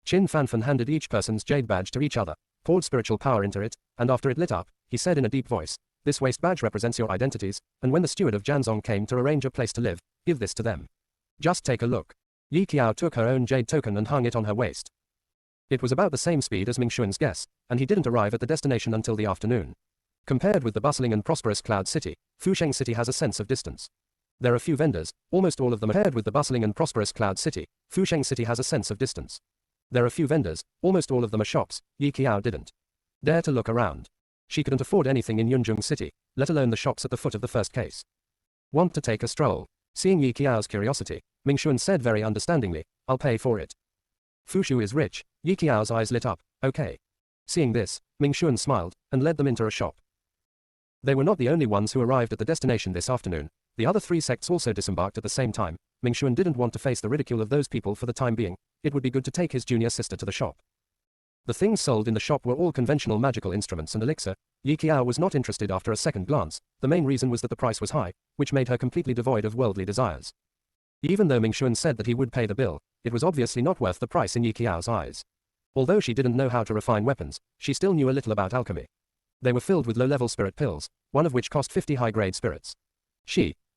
Qin Fanfan handed each person's jade badge to each other, poured spiritual power into it, and after it lit up, he said in a deep voice, "This waist badge represents your identities, and when the steward of Janzong came to arrange a place to live, give this to them. Just take a look." Yi Qiao took her own jade token and hung it on her waist. It was about the same speed as Ming Xuan's guess, and he didn't arrive at the destination until the afternoon. Compared with the bustling and prosperous Cloud City, Fusheng City has a sense of distance. There are few vendors, almost all of them. Compared with the bustling and prosperous Cloud City, Fusheng City has a sense of distance. There are few vendors, almost all of them are shops. Yi Qiao didn't dare to look around. She couldn't afford anything in Yunzhong City, let alone the shops at the foot of the first case. "Want to take a stroll?" Seeing Yi Qiao's curiosity, Ming Xuan said very understandingly, "I'll pay for it." Fushu is rich. Yi Qiao's eyes lit up. "Okay." Seeing this, Ming Xuan smiled, and led them into a shop. They were not the only ones who arrived at the destination this afternoon. The other 3 sects also disembarked at the same time. Ming Xuan didn't want to face the ridicule of those people for the time being. It would be good to take his junior sister to the shop. The things sold in the shop were all conventional magical instruments and elixir. Yi Qiao was not interested after a second glance. The main reason was that the price was high, which made her completely devoid of worldly desires. Even though Ming Xuan said that he would pay the bill, it was obviously not worth the price in Yi Qiao's eyes. Although she didn't know how to refine weapons, she still knew a little about alchemy. They were filled with low-level spirit pills, one of which cost 50 high-grade spirits.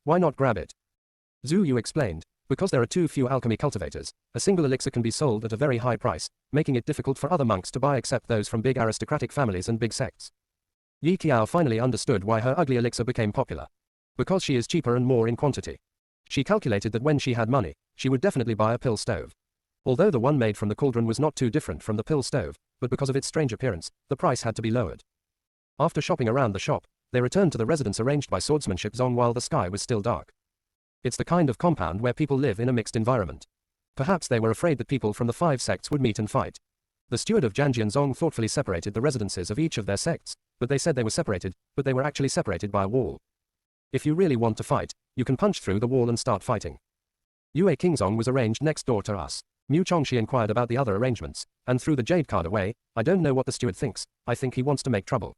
Why not grab it? Zhu Yu explained, because there are too few alchemy cultivators, a single elixir can be sold at a very high price, making it difficult for other monks to buy except those from big aristocratic families and big sects. Yi Qiao finally understood why her ugly elixir became popular. Because she is cheaper and more in quantity. She calculated that when she had money, she would definitely buy a pill stove. Although the one made from the cauldron was not too different from the pill stove, but because of its strange appearance, the price had to be lowered. After shopping around the shop, they returned to the residence arranged by Swordsmanship Zong while the sky was still dark. It's the kind of compound where people live in a mixed environment. Perhaps they were afraid that people from the 5 sects would meet and fight. The steward of Zhanjianzong thoughtfully separated the residences of each of their sects, but they said they were separated, but they were actually separated by a wall. If you really want to fight, you can punch through the wall and start fighting. Yue Kingzong was arranged next door to us. Mu Chongxi inquired about the other arrangements, and threw the jade card away. "I don't know what the steward thinks, I think he wants to make trouble."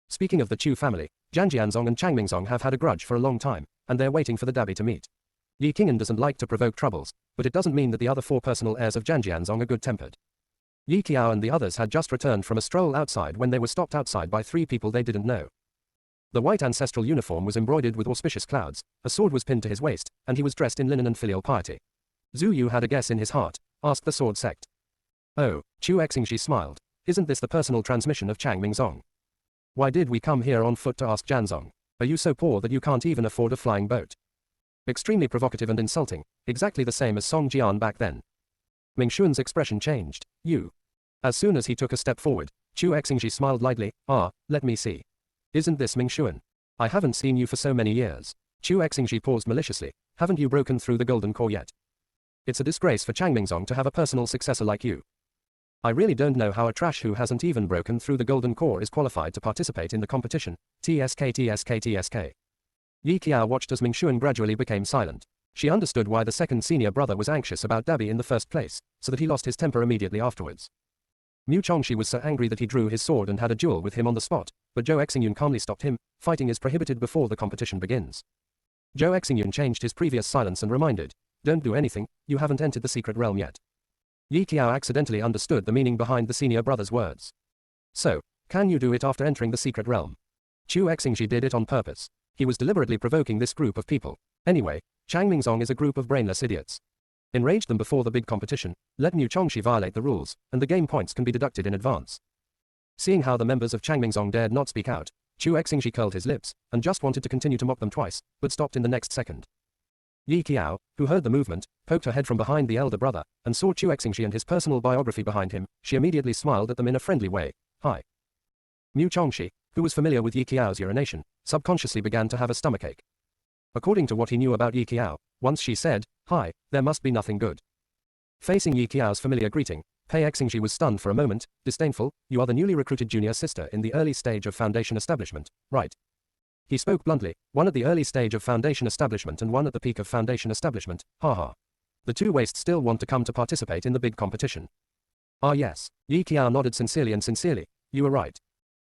Speaking of the Chu family, Zhanjianzong and Changmingzong have had a grudge for a long time, and they're waiting for the Dabi to meet. Yi Qing'an doesn't like to provoke troubles, but it doesn't mean that the other 4 personal heirs of Zhanjianzong are good-tempered. Yi Qiao and the others had just returned from a stroll outside when they were stopped outside by 3 people they didn't know. The white ancestral uniform was embroidered with auspicious clouds, a sword was pinned to his waist, and he was dressed in linen and filial piety. Zhu Yu had a guess in his heart, asked the sword sect. "Oh," Chu Xingxi smiled. "Isn't this the personal transmission of Chang Mingzong? Why did we come here on foot to ask Janzong? Are you so poor that you can't even afford a flying boat?" Extremely provocative and insulting, exactly the same as Song Jian back then. Ming Xuan's expression changed. You. As soon as he took a step forward, Chu Exingji smiled lightly. Let me see. Isn't this Ming Xuan? I haven't seen you for so many years. Chu Exingji paused maliciously. Haven't you broken through the golden core yet? It's a disgrace for Chang Mingzong to have a personal successor like you. I really don't know how a trash who hasn't even broken through the golden core is qualified to participate in the competition. TSK. Yi Qiao watched as Ming Xuan gradually became silent. She understood why the second senior brother was anxious about Dabi in the first place, so that he lost his temper immediately afterwards. Mu Chongxi was so angry that he drew his sword and had a duel with him on the spot, but Zhou Exingyun calmly stopped him. Fighting is prohibited before the competition begins. Zhou Exingyun changed his previous silence and reminded, don't do anything, you haven't entered the secret realm yet. Yi Qiao accidentally understood the meaning behind the senior brother's words. So, can you do it after entering the secret realm? Chu Exingji did it on purpose. He was deliberately provoking this group of people. Anyway, Chang Mingzong is a group of brainless idiots. Enrage them before the big competition, let Mu Chongxi violate the rules, and the game points can be deducted in advance. Seeing how the members of Chang Mingzong dared not speak out, Chu Exingji curled his lips, and just wanted to continue to mock them twice, but stopped in the next second. Yi Qiao, who heard the movement, poked her head from behind the elder brother, and saw Chu Exingji and his personal biography behind him. She immediately smiled at them in a friendly way. Hi. Mu Chongxi, who was familiar with Yi Qiao's urination, subconsciously began to have a stomachache. According to what he knew about Yi Qiao, once she said, hi, there must be nothing good. Facing Yi Qiao's familiar greeting, Pei Exingji was stunned for a moment, disdainful. You are the newly recruited junior sister in the early stage of foundation establishment, right? He spoke bluntly, one at the early stage of foundation establishment and one at the peak of foundation establishment, haha. The two wastes still want to come to participate in the big competition. Ah yes, Yi Qiao nodded sincerely, you were right.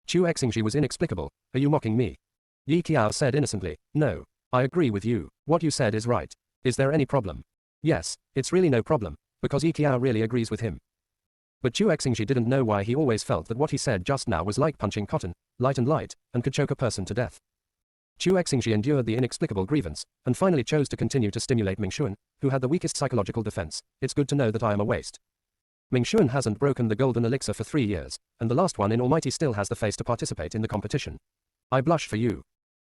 Chu Exingji was inexplicable, are you mocking me? Yi Qiao said innocently, no, I agree with you, what you said is right. Is there any problem? Yes, it's really no problem, because Yi Qiao really agrees with him. But Chu Exingji didn't know why he always felt that what he said just now was like punching cotton, light, and could choke a person to death. Chu Exingji endured the inexplicable grievance, and finally chose to continue to stimulate Ming Xuan, who had the weakest psychological defense. It's good to know that I am a waste. Ming Xuan hasn't broken the golden elixir for 3 years, and the last one in Almighty still has the face to participate in the competition. I blush for you.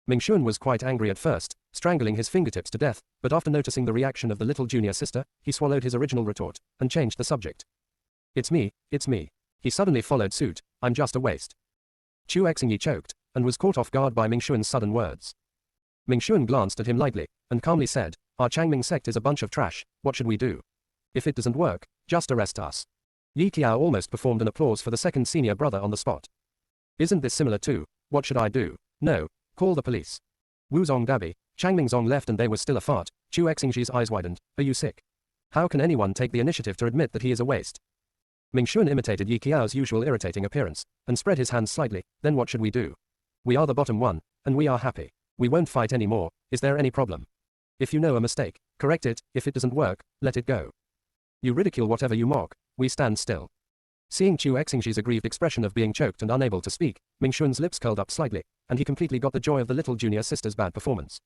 Ming Xuan was quite angry at first, strangling his fingertips to death, but after noticing the reaction of the little junior sister, he swallowed his original retort, and changed the subject. It's me. He suddenly followed suit, I'm just a waste. Chu Exingyi choked, and was caught off guard by Ming Xuan's sudden words. Ming Xuan glanced at him lightly, and calmly said, our Changming sect is a bunch of trash, what should we do? If it doesn't work, just arrest us. Yi Qiao almost performed an applause for the second senior brother on the spot. Isn't this similar to, what should I do? No, call the police. Wu Zong Dabi, Chang Mingzong left and they were still a fart. Chu Exingji's eyes widened, are you sick? How can anyone take the initiative to admit that he is a waste? Ming Xuan imitated Yi Qiao's usual irritating appearance, and spread his hands slightly, then what should we do? We are the bottom one, and we are happy. We won't fight anymore, is there any problem? If you know a mistake, correct it, if it doesn't work, let it go. You ridicule whatever you mock, we stand still. Seeing Chu Exingji's aggrieved expression of being choked and unable to speak, Ming Xuan's lips curled up slightly, and he completely got the joy of the little junior sister's bad performance.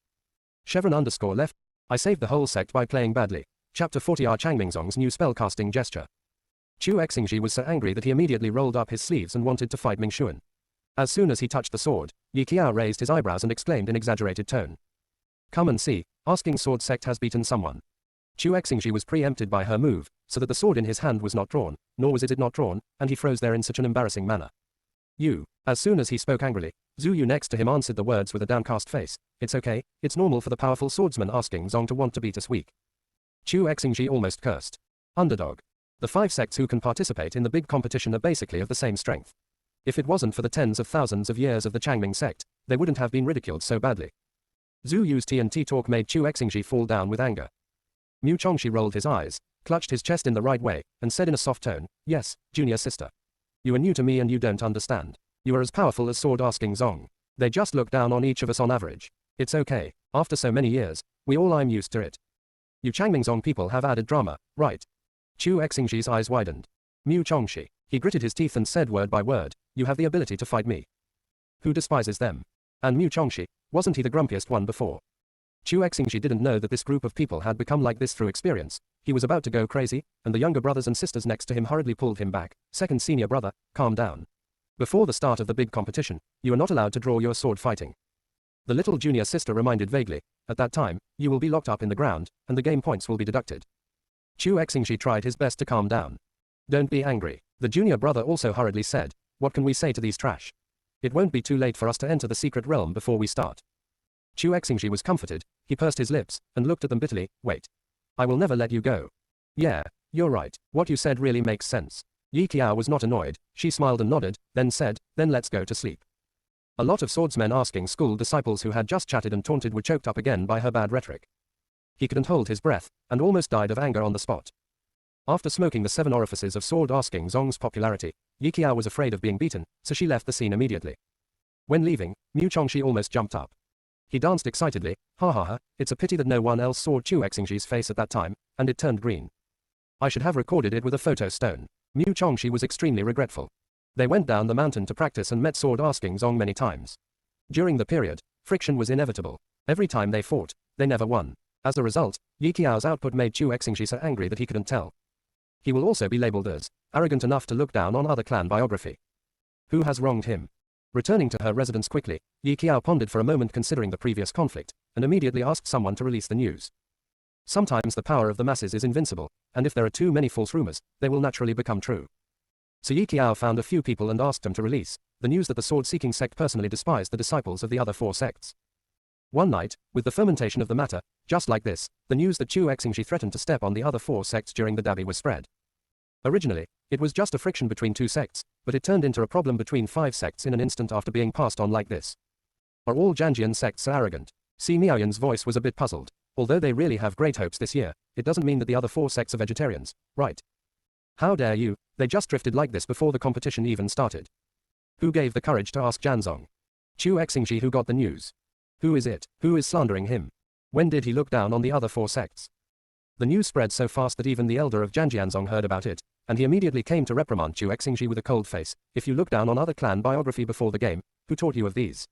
Chevron_left. I saved the whole sect by playing badly. Chapter 40 R Chang Mingzong's new spellcasting gesture. Chu Exingji was so angry that he immediately rolled up his sleeves and wanted to fight Ming Xuan. As soon as he touched the sword, Yi Qiao raised his eyebrows and exclaimed in exaggerated tone. Come and see, asking sword sect has beaten someone. Chu Exingji was preempted by her move, so that the sword in his hand was not drawn, nor was it not drawn, and he froze there in such an embarrassing manner. You. As soon as he spoke angrily, Zhu Yu next to him answered the words with a downcast face. It's okay, it's normal for the powerful swordsman asking Zong to want to beat us weak. Chu Exingji almost cursed. Underdog. The 5 sects who can participate in the big competition are basically of the same strength. If it wasn't for the tens of thousands of years of the Changming sect, they wouldn't have been ridiculed so badly. Zhu Yu's TNT talk made Chu Exingji fall down with anger. Mu Chongxi rolled his eyes, clutched his chest in the right way, and said in a soft tone, yes, junior sister. You are new to me and you don't understand. You are as powerful as sword asking Zong. They just look down on each of us on average. It's okay, after so many years, I'm used to it. You Changmingzong people have added drama, right? Chu Exingji's eyes widened. Mu Chongxi. He gritted his teeth and said word by word, you have the ability to fight me. Who despises them? And Mu Chongxi, wasn't he the grumpiest one before? Chu Exingji didn't know that this group of people had become like this through experience. He was about to go crazy, and the younger brothers and sisters next to him hurriedly pulled him back. Second senior brother, calm down. Before the start of the big competition, you are not allowed to draw your sword fighting. The little junior sister reminded vaguely, at that time, you will be locked up in the ground, and the game points will be deducted. Chu Xingji tried his best to calm down. Don't be angry. The junior brother also hurriedly said, what can we say to these trash? It won't be too late for us to enter the secret realm before we start. Chu Xingji was comforted, he pursed his lips, and looked at them bitterly, wait. I will never let you go. Yeah, you're right, what you said really makes sense. Yi Qiao was not annoyed, she smiled and nodded, then said, then let's go to sleep. A lot of swordsmen asking school disciples who had just chatted and taunted were choked up again by her bad rhetoric. He couldn't hold his breath, and almost died of anger on the spot. After smoking the 7 orifices of sword asking Zong's popularity, Yi Qiao was afraid of being beaten, so she left the scene immediately. When leaving, Mu Chongxi almost jumped up. He danced excitedly, ha ha ha, it's a pity that no one else saw Chu Xingji's face at that time, and it turned green. I should have recorded it with a photo stone. Mu Chongxi was extremely regretful. They went down the mountain to practice and met sword asking Zong many times. During the period, friction was inevitable. Every time they fought, they never won. As a result, Yi Qiao's output made Chu Xingji so angry that he couldn't tell. He will also be labeled as arrogant enough to look down on other clan biography. Who has wronged him? Returning to her residence quickly, Yi Qiao pondered for a moment considering the previous conflict, and immediately asked someone to release the news. Sometimes the power of the masses is invincible, and if there are too many false rumors, they will naturally become true. So Yi Qiao found a few people and asked them to release the news that the sword-seeking sect personally despised the disciples of the other 4 sects. One night, with the fermentation of the matter, just like this, the news that Chu Xingji threatened to step on the other 4 sects during the Dabi was spread. Originally, it was just a friction between 2 sects, but it turned into a problem between 5 sects in an instant after being passed on like this. Are all Janjian sects so arrogant? Si Miaoyan's voice was a bit puzzled. Although they really have great hopes this year, it doesn't mean that the other 4 sects are vegetarians, right? How dare you, they just drifted like this before the competition even started. Who gave the courage to ask Janzong? Chu Xingji who got the news. Who is it? Who is slandering him? When did he look down on the other 4 sects? The news spread so fast that even the elder of Janjianzong heard about it, and he immediately came to reprimand Chu Xingji with a cold face. If you look down on other clan biography before the game, who taught you of these?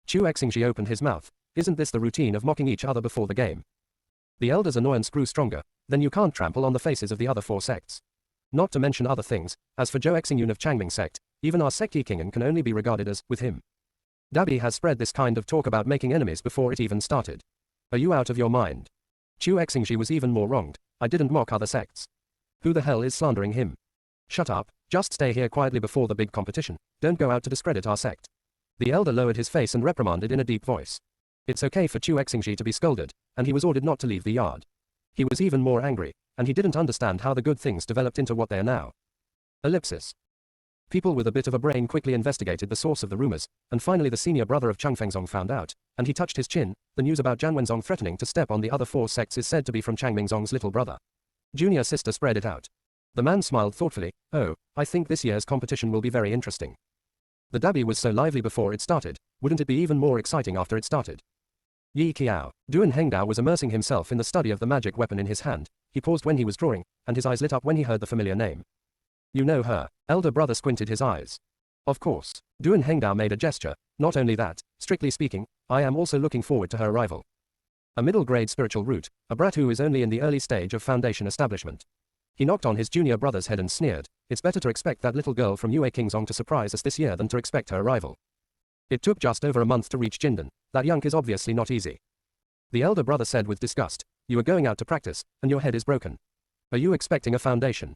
Chu Xingji opened his mouth. Isn't this the routine of mocking each other before the game? The elder's annoyance grew stronger. Then you can't trample on the faces of the other 4 sects. Not to mention other things, as for Zhou Xingyun of Changming sect, even our sect Yikingen can only be regarded as, with him. Dabi has spread this kind of talk about making enemies before it even started. Are you out of your mind? Chu Xingji was even more wronged. I didn't mock other sects. Who the hell is slandering him? Shut up, just stay here quietly before the big competition, don't go out to discredit our sect. The elder lowered his face and reprimanded in a deep voice. It's okay for Chu Xingji to be scolded, and he was ordered not to leave the yard. He was even more angry, and he didn't understand how the good things developed into what they are now. Ellipsis. People with a bit of a brain quickly investigated the source of the rumors, and finally the senior brother of Cheng Fengzong found out, and he touched his chin. The news about Jan Wenzong threatening to step on the other 4 sects is said to be from Chang Mingzong's little brother. Junior sister spread it out. The man smiled thoughtfully. Oh, I think this year's competition will be very interesting. The Dabi was so lively before it started, wouldn't it be even more exciting after it started? Yi Qiao. Duan Hengdao was immersing himself in the study of the magic weapon in his hand. He paused when he was drawing, and his eyes lit up when he heard the familiar name. You know her. Elder brother squinted his eyes. Of course. Duan Hengdao made a gesture. Not only that, strictly speaking, I am also looking forward to her arrival. A middle-grade spiritual root, a brat who is only in the early stage of foundation establishment. He knocked on his junior brother's head and sneered. It's better to expect that little girl from Yue Kingzong to surprise us this year than to expect her arrival. It took just over a month to reach Jindan. That yunk is obviously not easy. The elder brother said with disgust. You are going out to practice, and your head is broken. Are you expecting a foundation?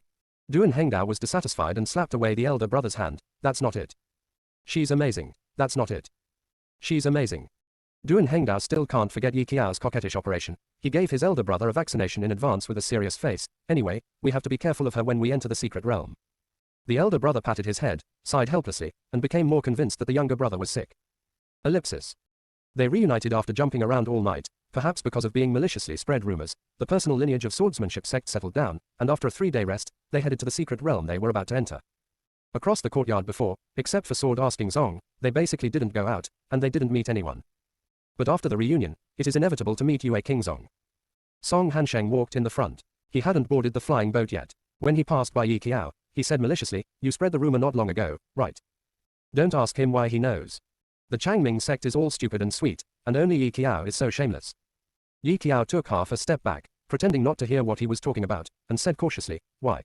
Duan Hengdao was dissatisfied and slapped away the elder brother's hand. That's not it. She's amazing. That's not it. She's amazing. Duan Hengdao still can't forget Yi Qiao's coquettish operation. He gave his elder brother a vaccination in advance with a serious face. Anyway, we have to be careful of her when we enter the secret realm. The elder brother patted his head, sighed helplessly, and became more convinced that the younger brother was sick. Ellipsis. They reunited after jumping around all night, perhaps because of being maliciously spread rumors. The personal lineage of swordsmanship sect settled down, and after a 3-day rest, they headed to the secret realm they were about to enter. Across the courtyard before, except for sword asking Zong, they basically didn't go out, and they didn't meet anyone. But after the reunion, it is inevitable to meet Yue Kingzong. Song Hansheng walked in the front. He hadn't boarded the flying boat yet. When he passed by Yi Qiao, he said maliciously, you spread the rumor not long ago, right? Don't ask him why he knows. The Changming sect is all stupid and sweet, and only Yi Qiao is so shameless. Yi Qiao took half a step back, pretending not to hear what he was talking about, and said cautiously, why?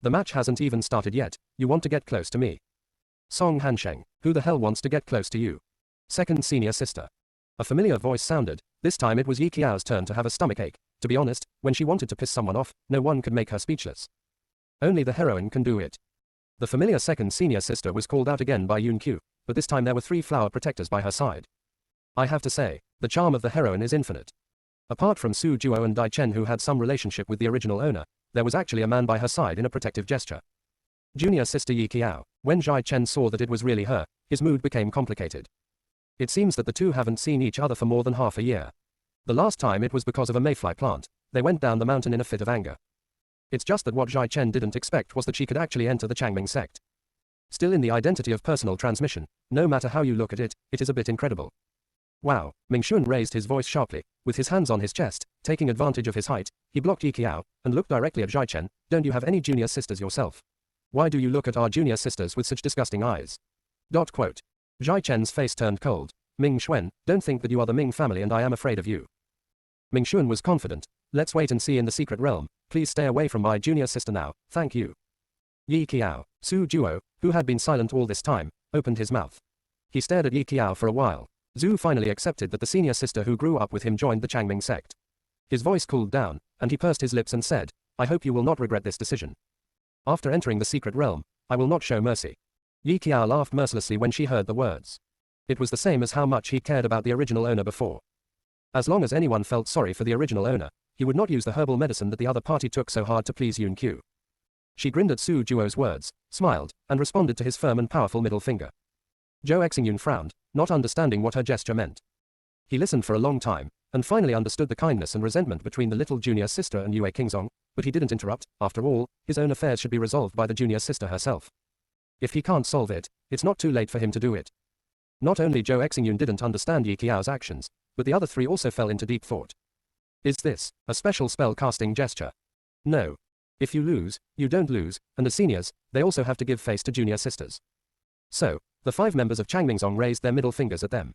The match hasn't even started yet, you want to get close to me. Song Hansheng, who the hell wants to get close to you? Second senior sister. A familiar voice sounded. This time it was Yi Qiao's turn to have a stomachache. To be honest, when she wanted to piss someone off, no one could make her speechless. Only the heroine can do it. The familiar second senior sister was called out again by Yun Qiu, but this time there were 3 flower protectors by her side. I have to say, the charm of the heroine is infinite. Apart from Su Juo and Dai Chen who had some relationship with the original owner, there was actually a man by her side in a protective gesture. Junior sister Yi Qiao. When Dai Chen saw that it was really her, his mood became complicated. It seems that the two haven't seen each other for more than half a year. The last time it was because of a mayfly plant. They went down the mountain in a fit of anger. It's just that what Dai Chen didn't expect was that she could actually enter the Changming sect. Still in the identity of personal transmission, no matter how you look at it, it is a bit incredible. Wow, Ming Xuan raised his voice sharply, with his hands on his chest, taking advantage of his height, he blocked Yi Qiao, and looked directly at Dai Chen. Don't you have any junior sisters yourself? Why do you look at our junior sisters with such disgusting eyes? Dai Chen's face turned cold. Ming Xuan, don't think that you are the Ming family and I am afraid of you. Ming Xuan was confident. Let's wait and see in the secret realm. Please stay away from my junior sister now, thank you. Yi Qiao. Su Juo, who had been silent all this time, opened his mouth. He stared at Yi Qiao for a while. Zhu finally accepted that the senior sister who grew up with him joined the Changming sect. His voice cooled down, and he pursed his lips and said, I hope you will not regret this decision. After entering the secret realm, I will not show mercy. Yi Qiao laughed mercilessly when she heard the words. It was the same as how much he cared about the original owner before. As long as anyone felt sorry for the original owner, he would not use the herbal medicine that the other party took so hard to please Yun Qiu. She grinned at Su Juo's words, smiled, and responded to his firm and powerful middle finger. Zhou Exingyun frowned, not understanding what her gesture meant. He listened for a long time, and finally understood the kindness and resentment between the little junior sister and Yue Qingzong, but he didn't interrupt. After all, his own affairs should be resolved by the junior sister herself. If he can't solve it, it's not too late for him to do it. Not only Zhou Exingyun didn't understand Yi Qiao's actions, but the other 3 also fell into deep thought. Is this a special spell casting gesture? No. If you lose, you don't lose, and as seniors, they also have to give face to junior sisters. So, the 5 members of Changmingzong raised their middle fingers at them.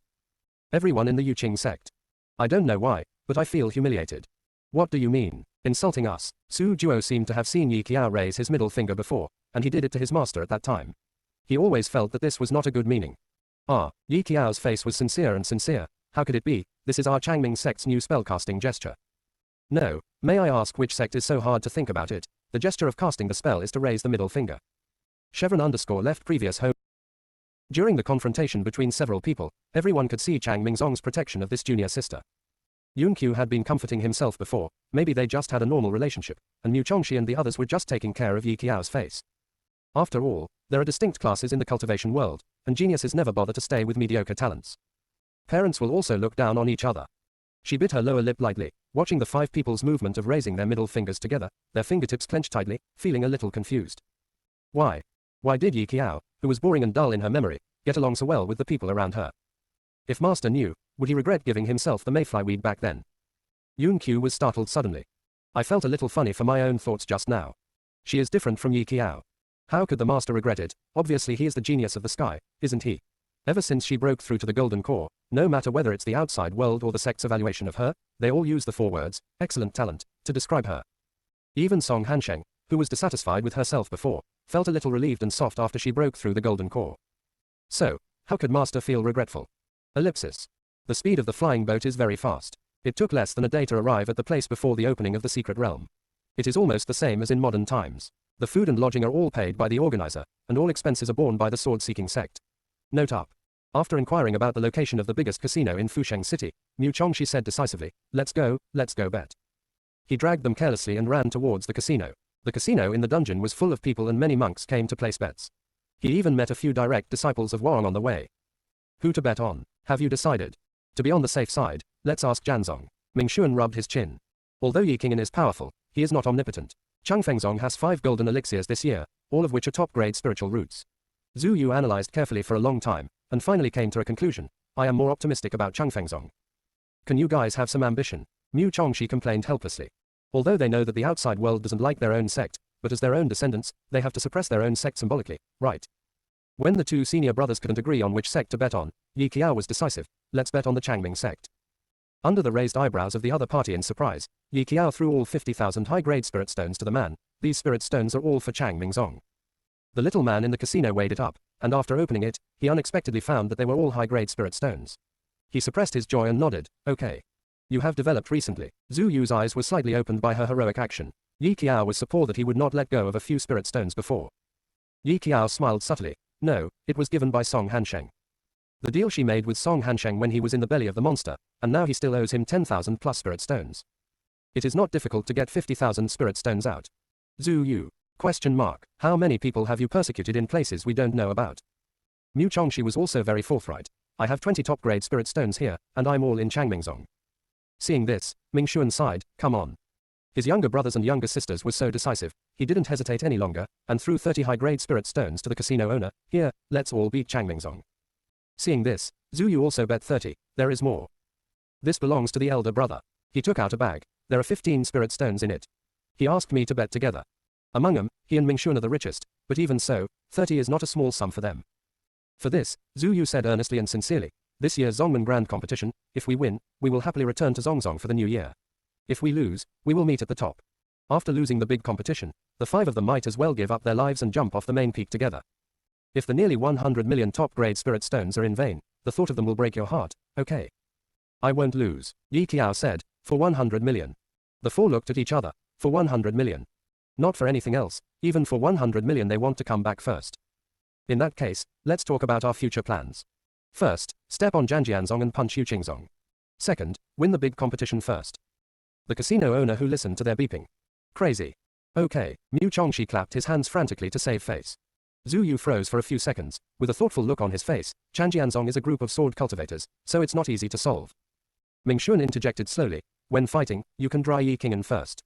Everyone in the Yuqing sect. I don't know why, but I feel humiliated. What do you mean? Insulting us? Su Juo seemed to have seen Yi Qiao raise his middle finger before, and he did it to his master at that time. He always felt that this was not a good meaning. Yi Qiao's face was sincere and sincere. How could it be? This is our Changming sect's new spellcasting gesture. No, may I ask which sect is so hard to think about it? The gesture of casting the spell is to raise the middle finger. Chevron _ left previous home. During the confrontation between several people, everyone could see Changmingzong's protection of this junior sister. Yun Qiu had been comforting himself before, maybe they just had a normal relationship, and Mu Chongxi and the others were just taking care of Yi Qiao's face. After all, there are distinct classes in the cultivation world, and geniuses never bother to stay with mediocre talents. Parents will also look down on each other. She bit her lower lip lightly, watching the 5 people's movement of raising their middle fingers together, their fingertips clenched tightly, feeling a little confused. Why? Why did Yi Qiao, who was boring and dull in her memory, get along so well with the people around her? If Master knew, would he regret giving himself the mayfly weed back then? Yun Qiu was startled suddenly. I felt a little funny for my own thoughts just now. She is different from Yi Qiao. How could the Master regret it? Obviously he is the genius of the sky, isn't he? Ever since she broke through to the golden core, no matter whether it's the outside world or the sect's evaluation of her, they all use the 4 words, excellent talent, to describe her. Even Song Hansheng, who was dissatisfied with herself before, felt a little relieved and soft after she broke through the golden core. So, how could Master feel regretful? Ellipsis. The speed of the flying boat is very fast. It took less than a day to arrive at the place before the opening of the secret realm. It is almost the same as in modern times. The food and lodging are all paid by the organizer, and all expenses are borne by the sword-seeking sect. Note up. After inquiring about the location of the biggest casino in Fusheng City, Mu Chongxi said decisively, let's go bet. He dragged them carelessly and ran towards the casino. The casino in the dungeon was full of people and many monks came to place bets. He even met a few direct disciples of Wang on the way. Who to bet on? Have you decided? To be on the safe side, let's ask Janzong. Ming Xuan rubbed his chin. Although Yi Qingyan is powerful, he is not omnipotent. Chang Fengzong has 5 golden elixirs this year, all of which are top-grade spiritual roots. Zhu Yu analyzed carefully for a long time, and finally came to a conclusion. I am more optimistic about Chang Fengzong. Can you guys have some ambition? Mu Chongxi complained helplessly. Although they know that the outside world doesn't like their own sect, but as their own descendants, they have to suppress their own sect symbolically, right? When the 2 senior brothers couldn't agree on which sect to bet on, Yi Qiao was decisive. Let's bet on the Changming sect. Under the raised eyebrows of the other party in surprise, Yi Qiao threw all 50,000 high-grade spirit stones to the man. These spirit stones are all for Changmingzong. The little man in the casino weighed it up, and after opening it, he unexpectedly found that they were all high-grade spirit stones. He suppressed his joy and nodded. Okay. You have developed recently. Zhu Yu's eyes were slightly opened by her heroic action. Yi Qiao was sore that he would not let go of a few spirit stones before. Yi Qiao smiled subtly. No, it was given by Song Hansheng. The deal she made with Song Hansheng when he was in the belly of the monster, and now he still owes him 10,000 plus spirit stones. It is not difficult to get 50,000 spirit stones out. Zhu Yu. Question mark. How many people have you persecuted in places we don't know about? Mu Chongxi was also very forthright. I have 20 top-grade spirit stones here, and I'm all in Changmingzong. Seeing this, Ming Xuan sighed. Come on. His younger brothers and younger sisters were so decisive, he didn't hesitate any longer, and threw 30 high-grade spirit stones to the casino owner. Here, let's all beat Changmingzong. Seeing this, Zhu Yu also bet 30. There is more. This belongs to the elder brother. He took out a bag. There are 15 spirit stones in it. He asked me to bet together. Among them, he and Ming Xuan are the richest, but even so, 30 is not a small sum for them. For this, Zhu Yu said earnestly and sincerely, this year's Zongmen Grand Competition, if we win, we will happily return to Zongzong for the new year. If we lose, we will meet at the top. After losing the big competition, the 5 of them might as well give up their lives and jump off the main peak together. If the nearly 100 million top-grade spirit stones are in vain, the thought of them will break your heart. Okay. I won't lose, Yi Qiao said, for 100 million. The 4 looked at each other. For 100 million. Not for anything else, even for 100 million they want to come back first. In that case, let's talk about our future plans. First, step on Zhanjianzong and punch Yuqingzong. Second, win the big competition first. The casino owner who listened to their beeping. Crazy. Okay, Mu Chongxi clapped his hands frantically to save face. Zhu Yu froze for a few seconds, with a thoughtful look on his face. Zhanjianzong is a group of sword cultivators, so it's not easy to solve. Ming Xuan interjected slowly. When fighting, you can dry Yi Qing'an first.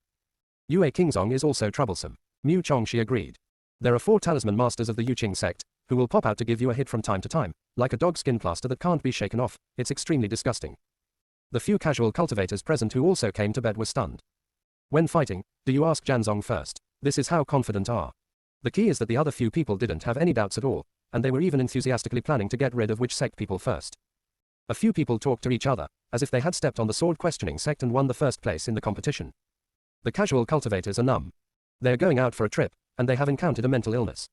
Yue Qingzong is also troublesome. Mu Chongxi agreed. There are 4 talisman masters of the Yuqing sect, who will pop out to give you a hit from time to time, like a dog skin plaster that can't be shaken off. It's extremely disgusting. The few casual cultivators present who also came to bed were stunned. When fighting, do you ask Zhanzong first? This is how confident are. The key is that the other few people didn't have any doubts at all, and they were even enthusiastically planning to get rid of which sect people first. A few people talked to each other, as if they had stepped on the sword questioning sect and won the first place in the competition. The casual cultivators are numb. They are going out for a trip, and they have encountered a mental illness.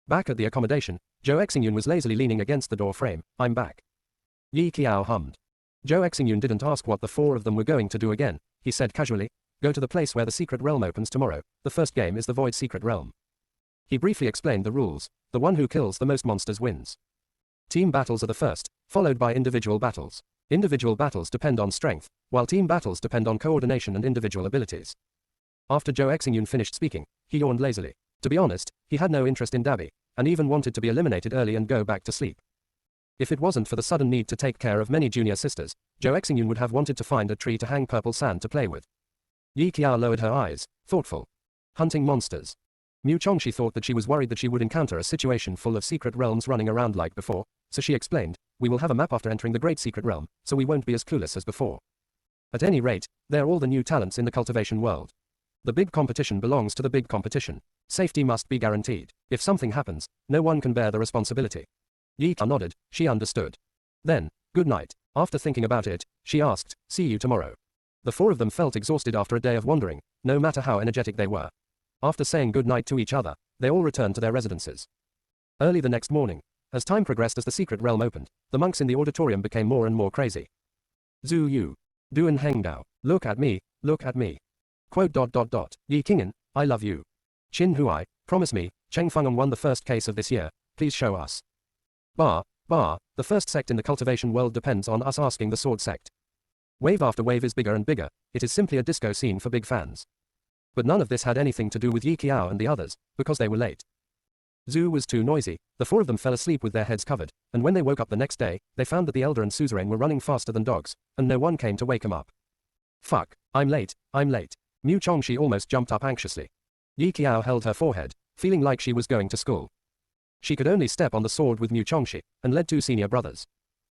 Back at the accommodation, Zhou Xingyun was lazily leaning against the door frame. I'm back. Yi Qiao hummed. Zhou Xingyun didn't ask what the 4 of them were going to do again. He said casually, go to the place where the secret realm opens tomorrow. The first game is the Void Secret Realm. He briefly explained the rules. The one who kills the most monsters wins. Team battles are the first, followed by individual battles. Individual battles depend on strength, while team battles depend on coordination and individual abilities. After Zhou Xingyun finished speaking, he yawned lazily. To be honest, he had no interest in Dabi, and even wanted to be eliminated early and go back to sleep. If it wasn't for the sudden need to take care of many junior sisters, Zhou Xingyun would have wanted to find a tree to hang purple sand to play with. Yi Qiao lowered her eyes, thoughtful. Hunting monsters. Mu Chongxi thought that she was worried that she would encounter a situation full of secret realms running around like before, so she explained, we will have a map after entering the great secret realm, so we won't be as clueless as before. At any rate, they're all the new talents in the cultivation world. The big competition belongs to the big competition. Safety must be guaranteed. If something happens, no one can bear the responsibility. Yi Qiao nodded, she understood. Then, good night. After thinking about it, she asked, see you tomorrow. The 4 of them felt exhausted after a day of wandering, no matter how energetic they were. After saying good night to each other, they all returned to their residences. Early the next morning, as time progressed as the secret realm opened, the monks in the auditorium became more and more crazy. Zhu Yu. Duan Hengdao. Look at me, look at me. Quote ... Yi Qing'an, I love you. Qin Huai, promise me, Cheng Feng'an won the first case of this year, please show us. The first sect in the cultivation world depends on us asking the sword sect. Wave after wave is bigger and bigger, it is simply a disco scene for big fans. But none of this had anything to do with Yi Qiao and the others, because they were late. Zhu was too noisy, the 4 of them fell asleep with their heads covered, and when they woke up the next day, they found that the elder and suzerain were running faster than dogs, and no one came to wake them up. Fuck, I'm late, I'm late. Mu Chongxi almost jumped up anxiously. Yi Qiao held her forehead, feeling like she was going to school. She could only step on the sword with Mu Chongxi, and led 2 senior brothers.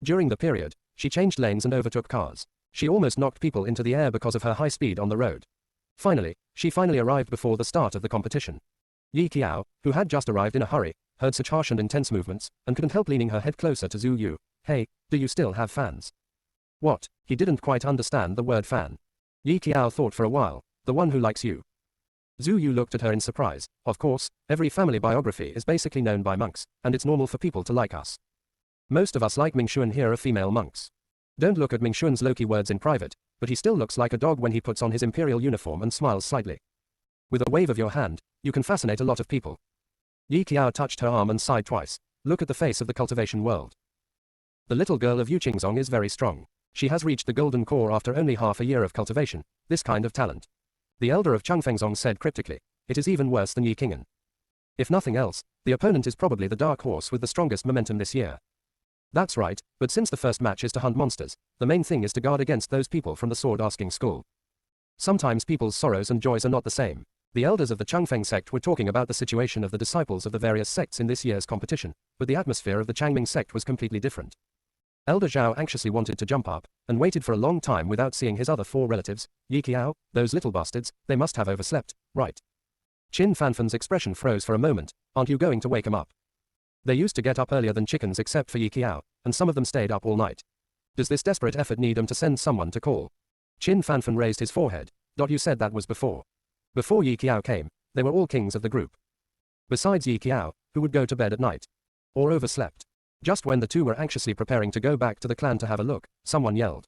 During the period, she changed lanes and overtook cars. She almost knocked people into the air because of her high speed on the road. Finally, she arrived before the start of the competition. Yi Qiao, who had just arrived in a hurry, heard such harsh and intense movements, and couldn't help leaning her head closer to Zhu Yu. Hey, do you still have fans? What? He didn't quite understand the word fan. Yi Qiao thought for a while, the one who likes you. Zhu Yu looked at her in surprise. Of course, every family biography is basically known by monks, and it's normal for people to like us. Most of us like Ming Xuan here are female monks. Don't look at Ming Xuan's low-key words in private, but he still looks like a dog when he puts on his imperial uniform and smiles slightly. With a wave of your hand, you can fascinate a lot of people. Yi Qiao touched her arm and sighed twice. Look at the face of the cultivation world. The little girl of Yu Qingzong is very strong. She has reached the golden core after only half a year of cultivation, this kind of talent. The elder of Changfengzong said cryptically, it is even worse than Yi Qing'an. If nothing else, the opponent is probably the dark horse with the strongest momentum this year. That's right, but since the first match is to hunt monsters, the main thing is to guard against those people from the sword-asking school. Sometimes people's sorrows and joys are not the same. The elders of the Changfeng sect were talking about the situation of the disciples of the various sects in this year's competition, but the atmosphere of the Changming sect was completely different. Elder Zhao anxiously wanted to jump up, and waited for a long time without seeing his other 4 relatives. Yi Qiao, those little bastards, they must have overslept, right? Qin Fanfan's expression froze for a moment. Aren't you going to wake 'em up? They used to get up earlier than chickens except for Yi Qiao, and some of them stayed up all night. Does this desperate effort need 'em to send someone to call? Qin Fanfan raised his forehead. You said that was before. Before Yi Qiao came, they were all kings of the group. Besides Yi Qiao, who would go to bed at night? Or overslept. Just when the two were anxiously preparing to go back to the clan to have a look, someone yelled.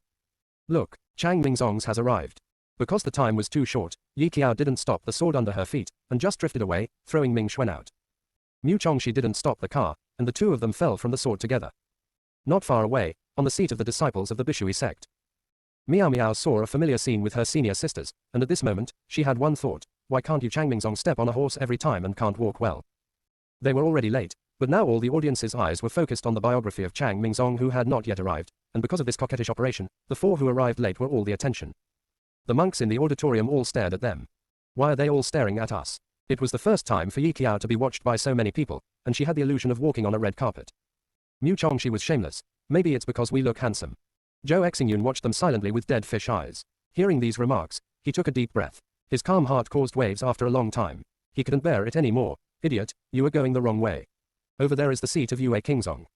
Look, Chang Mingzong's has arrived. Because the time was too short, Yi Qiao didn't stop the sword under her feet, and just drifted away, throwing Ming Xuan out. Mu Chongxi didn't stop the car, and the two of them fell from the sword together. Not far away, on the seat of the disciples of the Bishui sect. Miao Miao saw a familiar scene with her senior sisters, and at this moment, she had one thought, why can't you Chang Mingzong step on a horse every time and can't walk well? They were already late, but now all the audience's eyes were focused on the biography of Chang Mingzong who had not yet arrived, and because of this coquettish operation, the 4 who arrived late were all the attention. The monks in the auditorium all stared at them. Why are they all staring at us? It was the first time for Yi Qiao to be watched by so many people, and she had the illusion of walking on a red carpet. Mu Chongxi was shameless. Maybe it's because we look handsome. Zhou Xingyun watched them silently with dead fish eyes. Hearing these remarks, he took a deep breath. His calm heart caused waves after a long time. He couldn't bear it anymore. Idiot, you are going the wrong way. Over there is the seat of Yue Qingzong.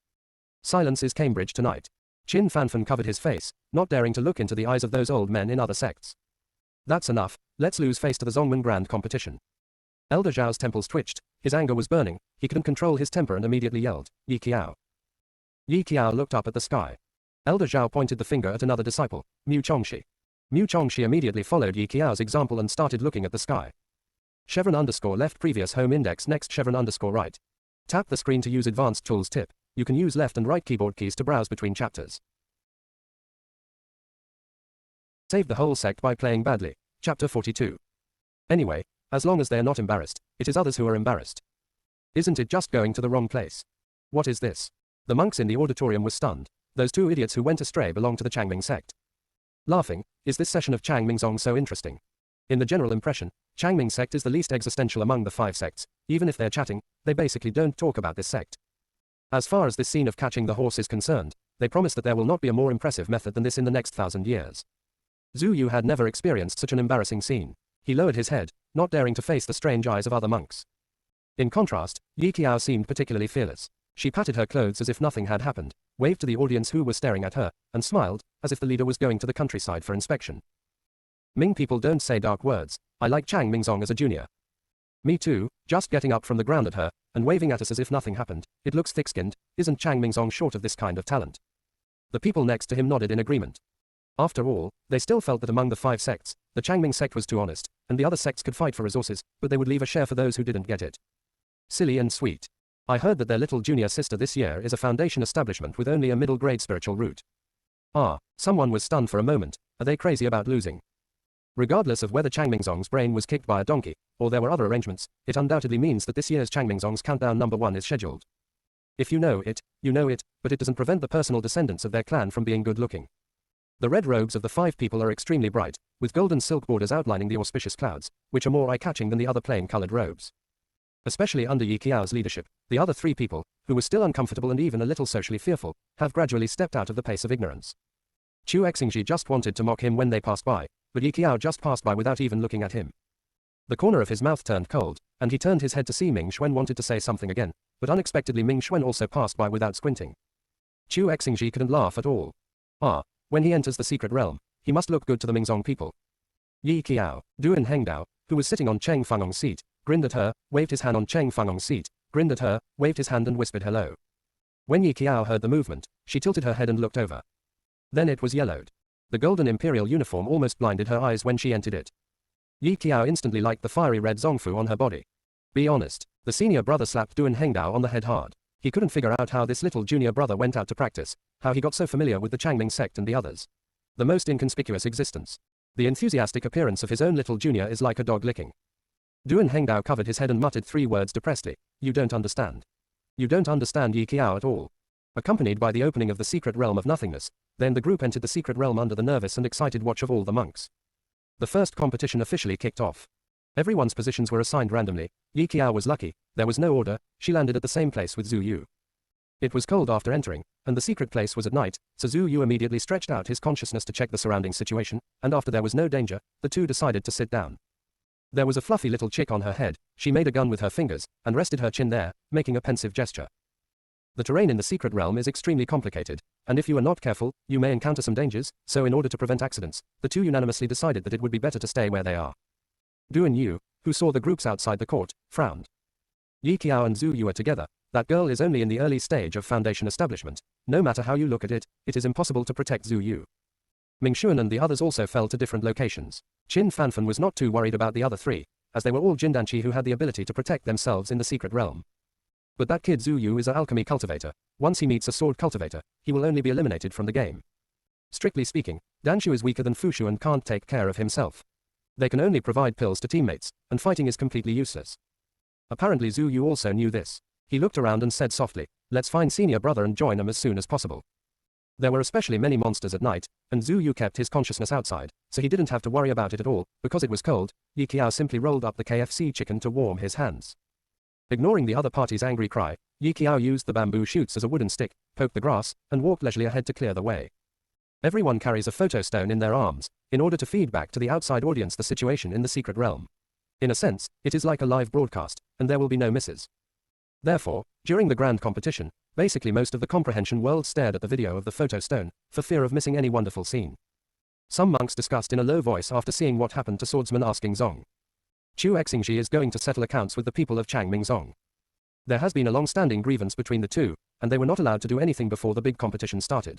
Silence is Cambridge tonight. Qin Fanfan covered his face, not daring to look into the eyes of those old men in other sects. That's enough, let's lose face to the Zongmen Grand competition. Elder Zhao's temples twitched, his anger was burning, he couldn't control his temper and immediately yelled, Yi Qiao. Yi Qiao looked up at the sky. Elder Zhao pointed the finger at another disciple, Mu Chongxi. Mu Chongxi immediately followed Yi Qiao's example and started looking at the sky. Chevron underscore left previous home index next chevron underscore right. Tap the screen to use advanced tools tip. You can use left and right keyboard keys to browse between chapters. Save the whole sect by playing badly. Chapter 42. Anyway, as long as they're not embarrassed, it is others who are embarrassed. Isn't it just going to the wrong place? What is this? The monks in the auditorium were stunned. Those 2 idiots who went astray belong to the Changming sect. Laughing, is this session of Chang Mingzong so interesting? In the general impression, Changming sect is the least existential among the 5 sects. Even if they're chatting, they basically don't talk about this sect. As far as this scene of catching the horse is concerned, they promise that there will not be a more impressive method than this in the next 1,000 years. Zhu Yu had never experienced such an embarrassing scene. He lowered his head, not daring to face the strange eyes of other monks. In contrast, Yi Qiao seemed particularly fearless. She patted her clothes as if nothing had happened, waved to the audience who were staring at her, and smiled, as if the leader was going to the countryside for inspection. Ming people don't say dark words. I like Chang Mingzong as a junior. Me too, just getting up from the ground at her, and waving at us as if nothing happened. It looks thick-skinned. Isn't Chang Mingzong short of this kind of talent? The people next to him nodded in agreement. After all, they still felt that among the 5 sects, the Changming sect was too honest, and the other sects could fight for resources, but they would leave a share for those who didn't get it. Silly and sweet. I heard that their little junior sister this year is a foundation establishment with only a middle-grade spiritual root. Ah, someone was stunned for a moment. Are they crazy about losing? Regardless of whether Chang Mingzong's brain was kicked by a donkey, or there were other arrangements, it undoubtedly means that this year's Chang Mingzong's countdown number 1 is scheduled. If you know it, but it doesn't prevent the personal descendants of their clan from being good-looking. The red robes of the 5 people are extremely bright, with golden silk borders outlining the auspicious clouds, which are more eye-catching than the other plain-colored robes. Especially under Yi Qiao's leadership, the other 3 people, who were still uncomfortable and even a little socially fearful, have gradually stepped out of the pace of ignorance. Chu Xingji just wanted to mock him when they passed by, but Yi Qiao just passed by without even looking at him. The corner of his mouth turned cold, and he turned his head to see Ming Xuan wanted to say something again, but unexpectedly Ming Xuan also passed by without squinting. Chu Xingji couldn't laugh at all. Ah, when he enters the secret realm, he must look good to the Mingzong people. Yi Qiao, Duan Hengdao, who was sitting on Cheng Fangong's seat, grinned at her, waved his hand on Cheng Fangong's seat, grinned at her, waved his hand and whispered hello. When Yi Qiao heard the movement, she tilted her head and looked over. Then it was yellowed. The golden imperial uniform almost blinded her eyes when she entered it. Yi Qiao instantly liked the fiery red zongfu on her body. Be honest, the senior brother slapped Duan Hengdao on the head hard. He couldn't figure out how this little junior brother went out to practice, how he got so familiar with the Changming sect and the others. The most inconspicuous existence. The enthusiastic appearance of his own little junior is like a dog licking. Duan Hengdao covered his head and muttered 3 words depressedly. You don't understand. You don't understand Yi Qiao at all. Accompanied by the opening of the secret realm of nothingness, then the group entered the secret realm under the nervous and excited watch of all the monks. The first competition officially kicked off. Everyone's positions were assigned randomly. Yi Qiao was lucky, there was no order, she landed at the same place with Zhu Yu. It was cold after entering, and the secret place was at night, so Zhu Yu immediately stretched out his consciousness to check the surrounding situation, and after there was no danger, the two decided to sit down. There was a fluffy little chick on her head, she made a gun with her fingers, and rested her chin there, making a pensive gesture. The terrain in the secret realm is extremely complicated, and if you are not careful, you may encounter some dangers, so in order to prevent accidents, the two unanimously decided that it would be better to stay where they are. Duan Yu, who saw the groups outside the court, frowned. Yi Qiao and Zhu Yu are together, that girl is only in the early stage of foundation establishment, no matter how you look at it, it is impossible to protect Zhu Yu. Ming Xuan and the others also fell to different locations. Qin Fanfan was not too worried about the other 3, as they were all Jindanchi who had the ability to protect themselves in the secret realm. But that kid Zhu Yu is an alchemy cultivator, once he meets a sword cultivator, he will only be eliminated from the game. Strictly speaking, Danshu is weaker than Fushu and can't take care of himself. They can only provide pills to teammates, and fighting is completely useless. Apparently Zhu Yu also knew this. He looked around and said softly, let's find senior brother and join him as soon as possible. There were especially many monsters at night, and Zhu Yu kept his consciousness outside, so he didn't have to worry about it at all, because it was cold. Yi Qiao simply rolled up the KFC chicken to warm his hands. Ignoring the other party's angry cry, Yi Qiao used the bamboo shoots as a wooden stick, poked the grass, and walked leisurely ahead to clear the way. Everyone carries a photo stone in their arms, in order to feed back to the outside audience the situation in the secret realm. In a sense, it is like a live broadcast, and there will be no misses. Therefore, during the grand competition, basically most of the comprehension world stared at the video of the photo stone, for fear of missing any wonderful scene. Some monks discussed in a low voice after seeing what happened to swordsman asking Zong. Chu Xingji is going to settle accounts with the people of Changming Zong. There has been a long-standing grievance between the two, and they were not allowed to do anything before the big competition started.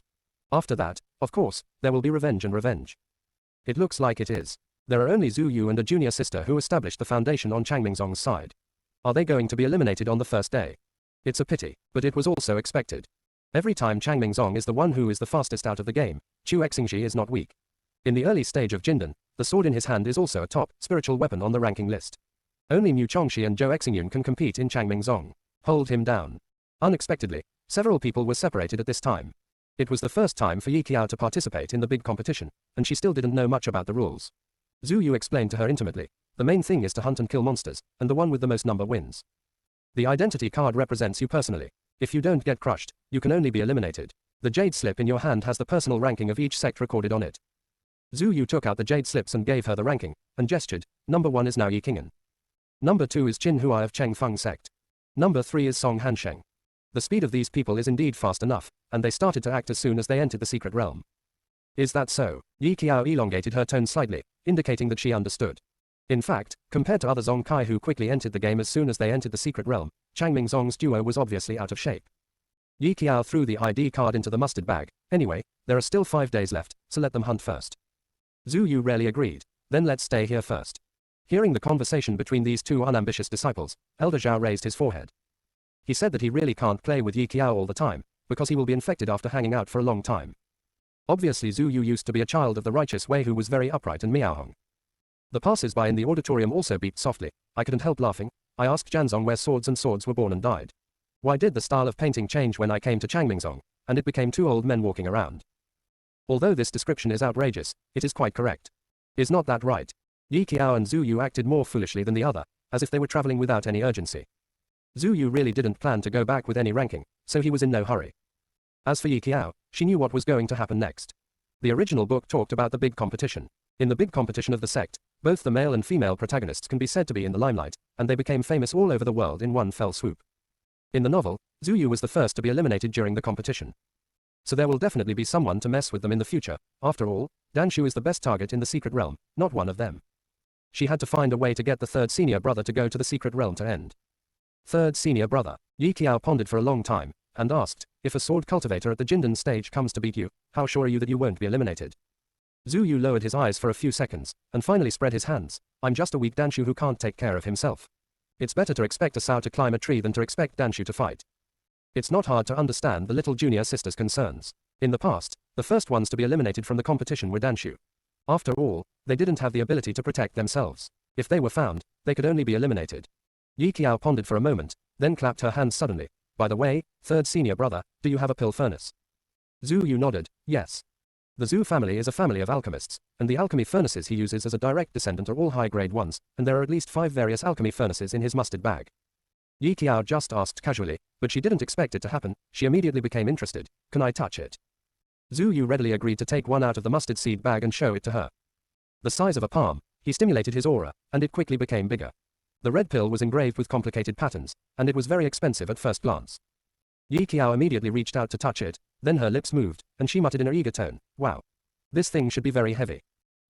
After that, of course, there will be revenge and revenge. It looks like it is. There are only Zhu Yu and a junior sister who established the foundation on Changming Zong's side. Are they going to be eliminated on the first day? It's a pity, but it was also expected. Every time Changming Zong is the one who is the fastest out of the game, Chu Xingji is not weak. In the early stage of Jindan, the sword in his hand is also a top spiritual weapon on the ranking list. Only Mu Chongxi and Zhou Xingyun can compete in Changming Zong. Hold him down. Unexpectedly, several people were separated at this time. It was the first time for Yi Qiao to participate in the big competition, and she still didn't know much about the rules. Zhu Yu explained to her intimately, the main thing is to hunt and kill monsters, and the one with the most number wins. The identity card represents you personally. If you don't get crushed, you can only be eliminated. The jade slip in your hand has the personal ranking of each sect recorded on it. Zhu Yu took out the jade slips and gave her the ranking, and gestured, number 1 is now Yi Qing'an. Number 2 is Qin Huai of Cheng Feng sect. Number 3 is Song Hansheng. The speed of these people is indeed fast enough, and they started to act as soon as they entered the secret realm. Is that so? Yi Qiao elongated her tone slightly, indicating that she understood. In fact, compared to other Zong Kai who quickly entered the game as soon as they entered the secret realm, Changming Zong's duo was obviously out of shape. Yi Qiao threw the ID card into the mustard bag. Anyway, there are still 5 days left, so let them hunt first. Zhu Yu rarely agreed. Then let's stay here first. Hearing the conversation between these two unambitious disciples, Elder Zhao raised his forehead. He said that he really can't play with Yi Qiao all the time, because he will be infected after hanging out for a long time. Obviously Zhu Yu used to be a child of the righteous way who was very upright and Miaohong. The passers-by in the auditorium also beeped softly. I couldn't help laughing. I asked Janzong where swords were born and died. Why did the style of painting change when I came to Changmingzong, and it became 2 old men walking around? Although this description is outrageous, it is quite correct. Is not that right? Yi Qiao and Zhu Yu acted more foolishly than the other, as if they were traveling without any urgency. Zhu Yu really didn't plan to go back with any ranking, so he was in no hurry. As for Yi Qiao, she knew what was going to happen next. The original book talked about the big competition. In the big competition of the sect, both the male and female protagonists can be said to be in the limelight, and they became famous all over the world in one fell swoop. In the novel, Zhu Yu was the first to be eliminated during the competition. So there will definitely be someone to mess with them in the future. After all, Danshu is the best target in the secret realm, not one of them. She had to find a way to get the third senior brother to go to the secret realm to end. Third senior brother. Yi Qiao pondered for a long time, and asked, if a sword cultivator at the Jindan stage comes to beat you, how sure are you that you won't be eliminated? Zhu Yu lowered his eyes for a few seconds, and finally spread his hands. I'm just a weak Danshu who can't take care of himself. It's better to expect a Sao to climb a tree than to expect Danshu to fight. It's not hard to understand the little junior sister's concerns. In the past, the first ones to be eliminated from the competition were Danshu. After all, they didn't have the ability to protect themselves. If they were found, they could only be eliminated. Yi Qiao pondered for a moment, then clapped her hands suddenly. By the way, third senior brother, do you have a pill furnace? Zhu Yu nodded, yes. The Zhu family is a family of alchemists, and the alchemy furnaces he uses as a direct descendant are all high-grade ones, and there are at least 5 various alchemy furnaces in his mustard bag. Yi Qiao just asked casually, but she didn't expect it to happen. She immediately became interested. Can I touch it? Zhu Yu readily agreed to take one out of the mustard seed bag and show it to her. The size of a palm, he stimulated his aura, and it quickly became bigger. The red pill was engraved with complicated patterns, and it was very expensive at first glance. Yi Qiao immediately reached out to touch it, then her lips moved, and she muttered in her eager tone, wow. This thing should be very heavy.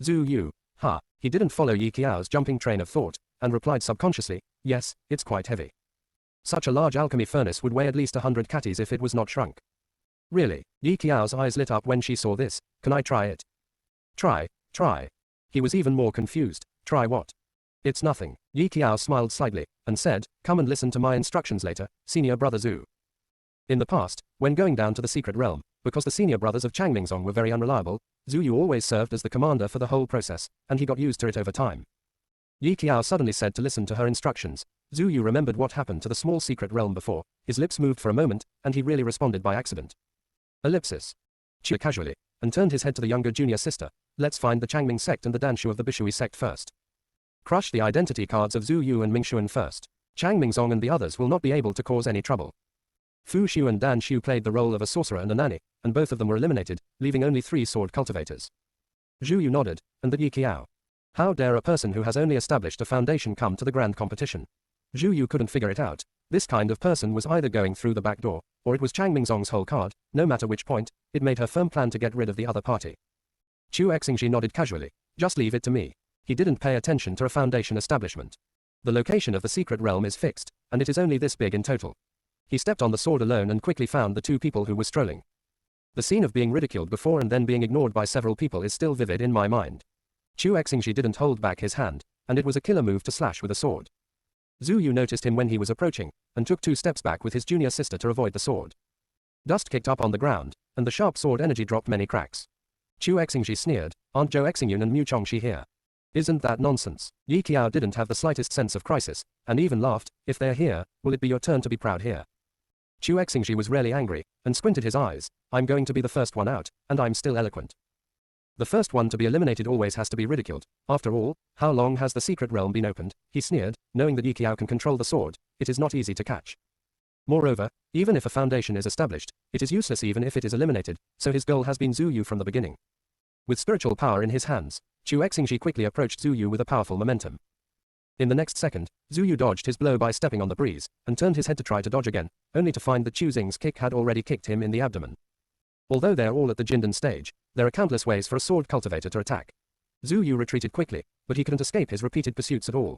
Zhu Yu, ha, he didn't follow Yi Qiao's jumping train of thought, and replied subconsciously, yes, it's quite heavy. Such a large alchemy furnace would weigh at least 100 catties if it was not shrunk. Really? Yi Qiao's eyes lit up when she saw this. Can I try it? Try. He was even more confused. Try what? It's nothing. Yi Qiao smiled slightly, and said, come and listen to my instructions later, senior brother Zhu. In the past, when going down to the secret realm, because the senior brothers of Changmingzong were very unreliable, Zhu Yu always served as the commander for the whole process, and he got used to it over time. Yi Qiao suddenly said to listen to her instructions. Zhu Yu remembered what happened to the small secret realm before. His lips moved for a moment, and he really responded by accident. Ellipsis. Chu casually, and turned his head to the younger junior sister. Let's find the Changming sect and the Danshu of the Bishui sect first. Crush the identity cards of Zhu Yu and Mingshuan first. Changmingzong and the others will not be able to cause any trouble. Fu Xiu and Dan Xiu played the role of a sorcerer and a nanny, and both of them were eliminated, leaving only 3 sword cultivators. Zhu Yu nodded, and the Yi Qiao. How dare a person who has only established a foundation come to the grand competition? Zhu Yu couldn't figure it out. This kind of person was either going through the back door, or it was Changmingzong's whole card. No matter which point, it made her firm plan to get rid of the other party. Chu Xingji nodded casually. Just leave it to me. He didn't pay attention to a foundation establishment. The location of the secret realm is fixed, and it is only this big in total. He stepped on the sword alone and quickly found the 2 people who were strolling. The scene of being ridiculed before and then being ignored by several people is still vivid in my mind. Chu Xingji didn't hold back his hand, and it was a killer move to slash with a sword. Zhu Yu noticed him when he was approaching, and took 2 steps back with his junior sister to avoid the sword. Dust kicked up on the ground, and the sharp sword energy dropped many cracks. Chu Xingji sneered, aren't Zhou Xingyun and Mu Chongxi here? Isn't that nonsense? Yi Qiao didn't have the slightest sense of crisis, and even laughed, if they're here, will it be your turn to be proud here? Chu Xingji was really angry, and squinted his eyes. I'm going to be the first one out, and I'm still eloquent. The first one to be eliminated always has to be ridiculed. After all, how long has the secret realm been opened? He sneered, knowing that Yi Qiao can control the sword. It is not easy to catch. Moreover, even if a foundation is established, it is useless even if it is eliminated, so his goal has been Zhu Yu from the beginning. With spiritual power in his hands, Chu Xingji quickly approached Zhu Yu with a powerful momentum. In the next second, Zhu Yu dodged his blow by stepping on the breeze, and turned his head to try to dodge again, only to find that Chu Xing's kick had already kicked him in the abdomen. Although they are all at the Jindan stage, there are countless ways for a sword cultivator to attack. Zhu Yu retreated quickly, but he couldn't escape his repeated pursuits at all.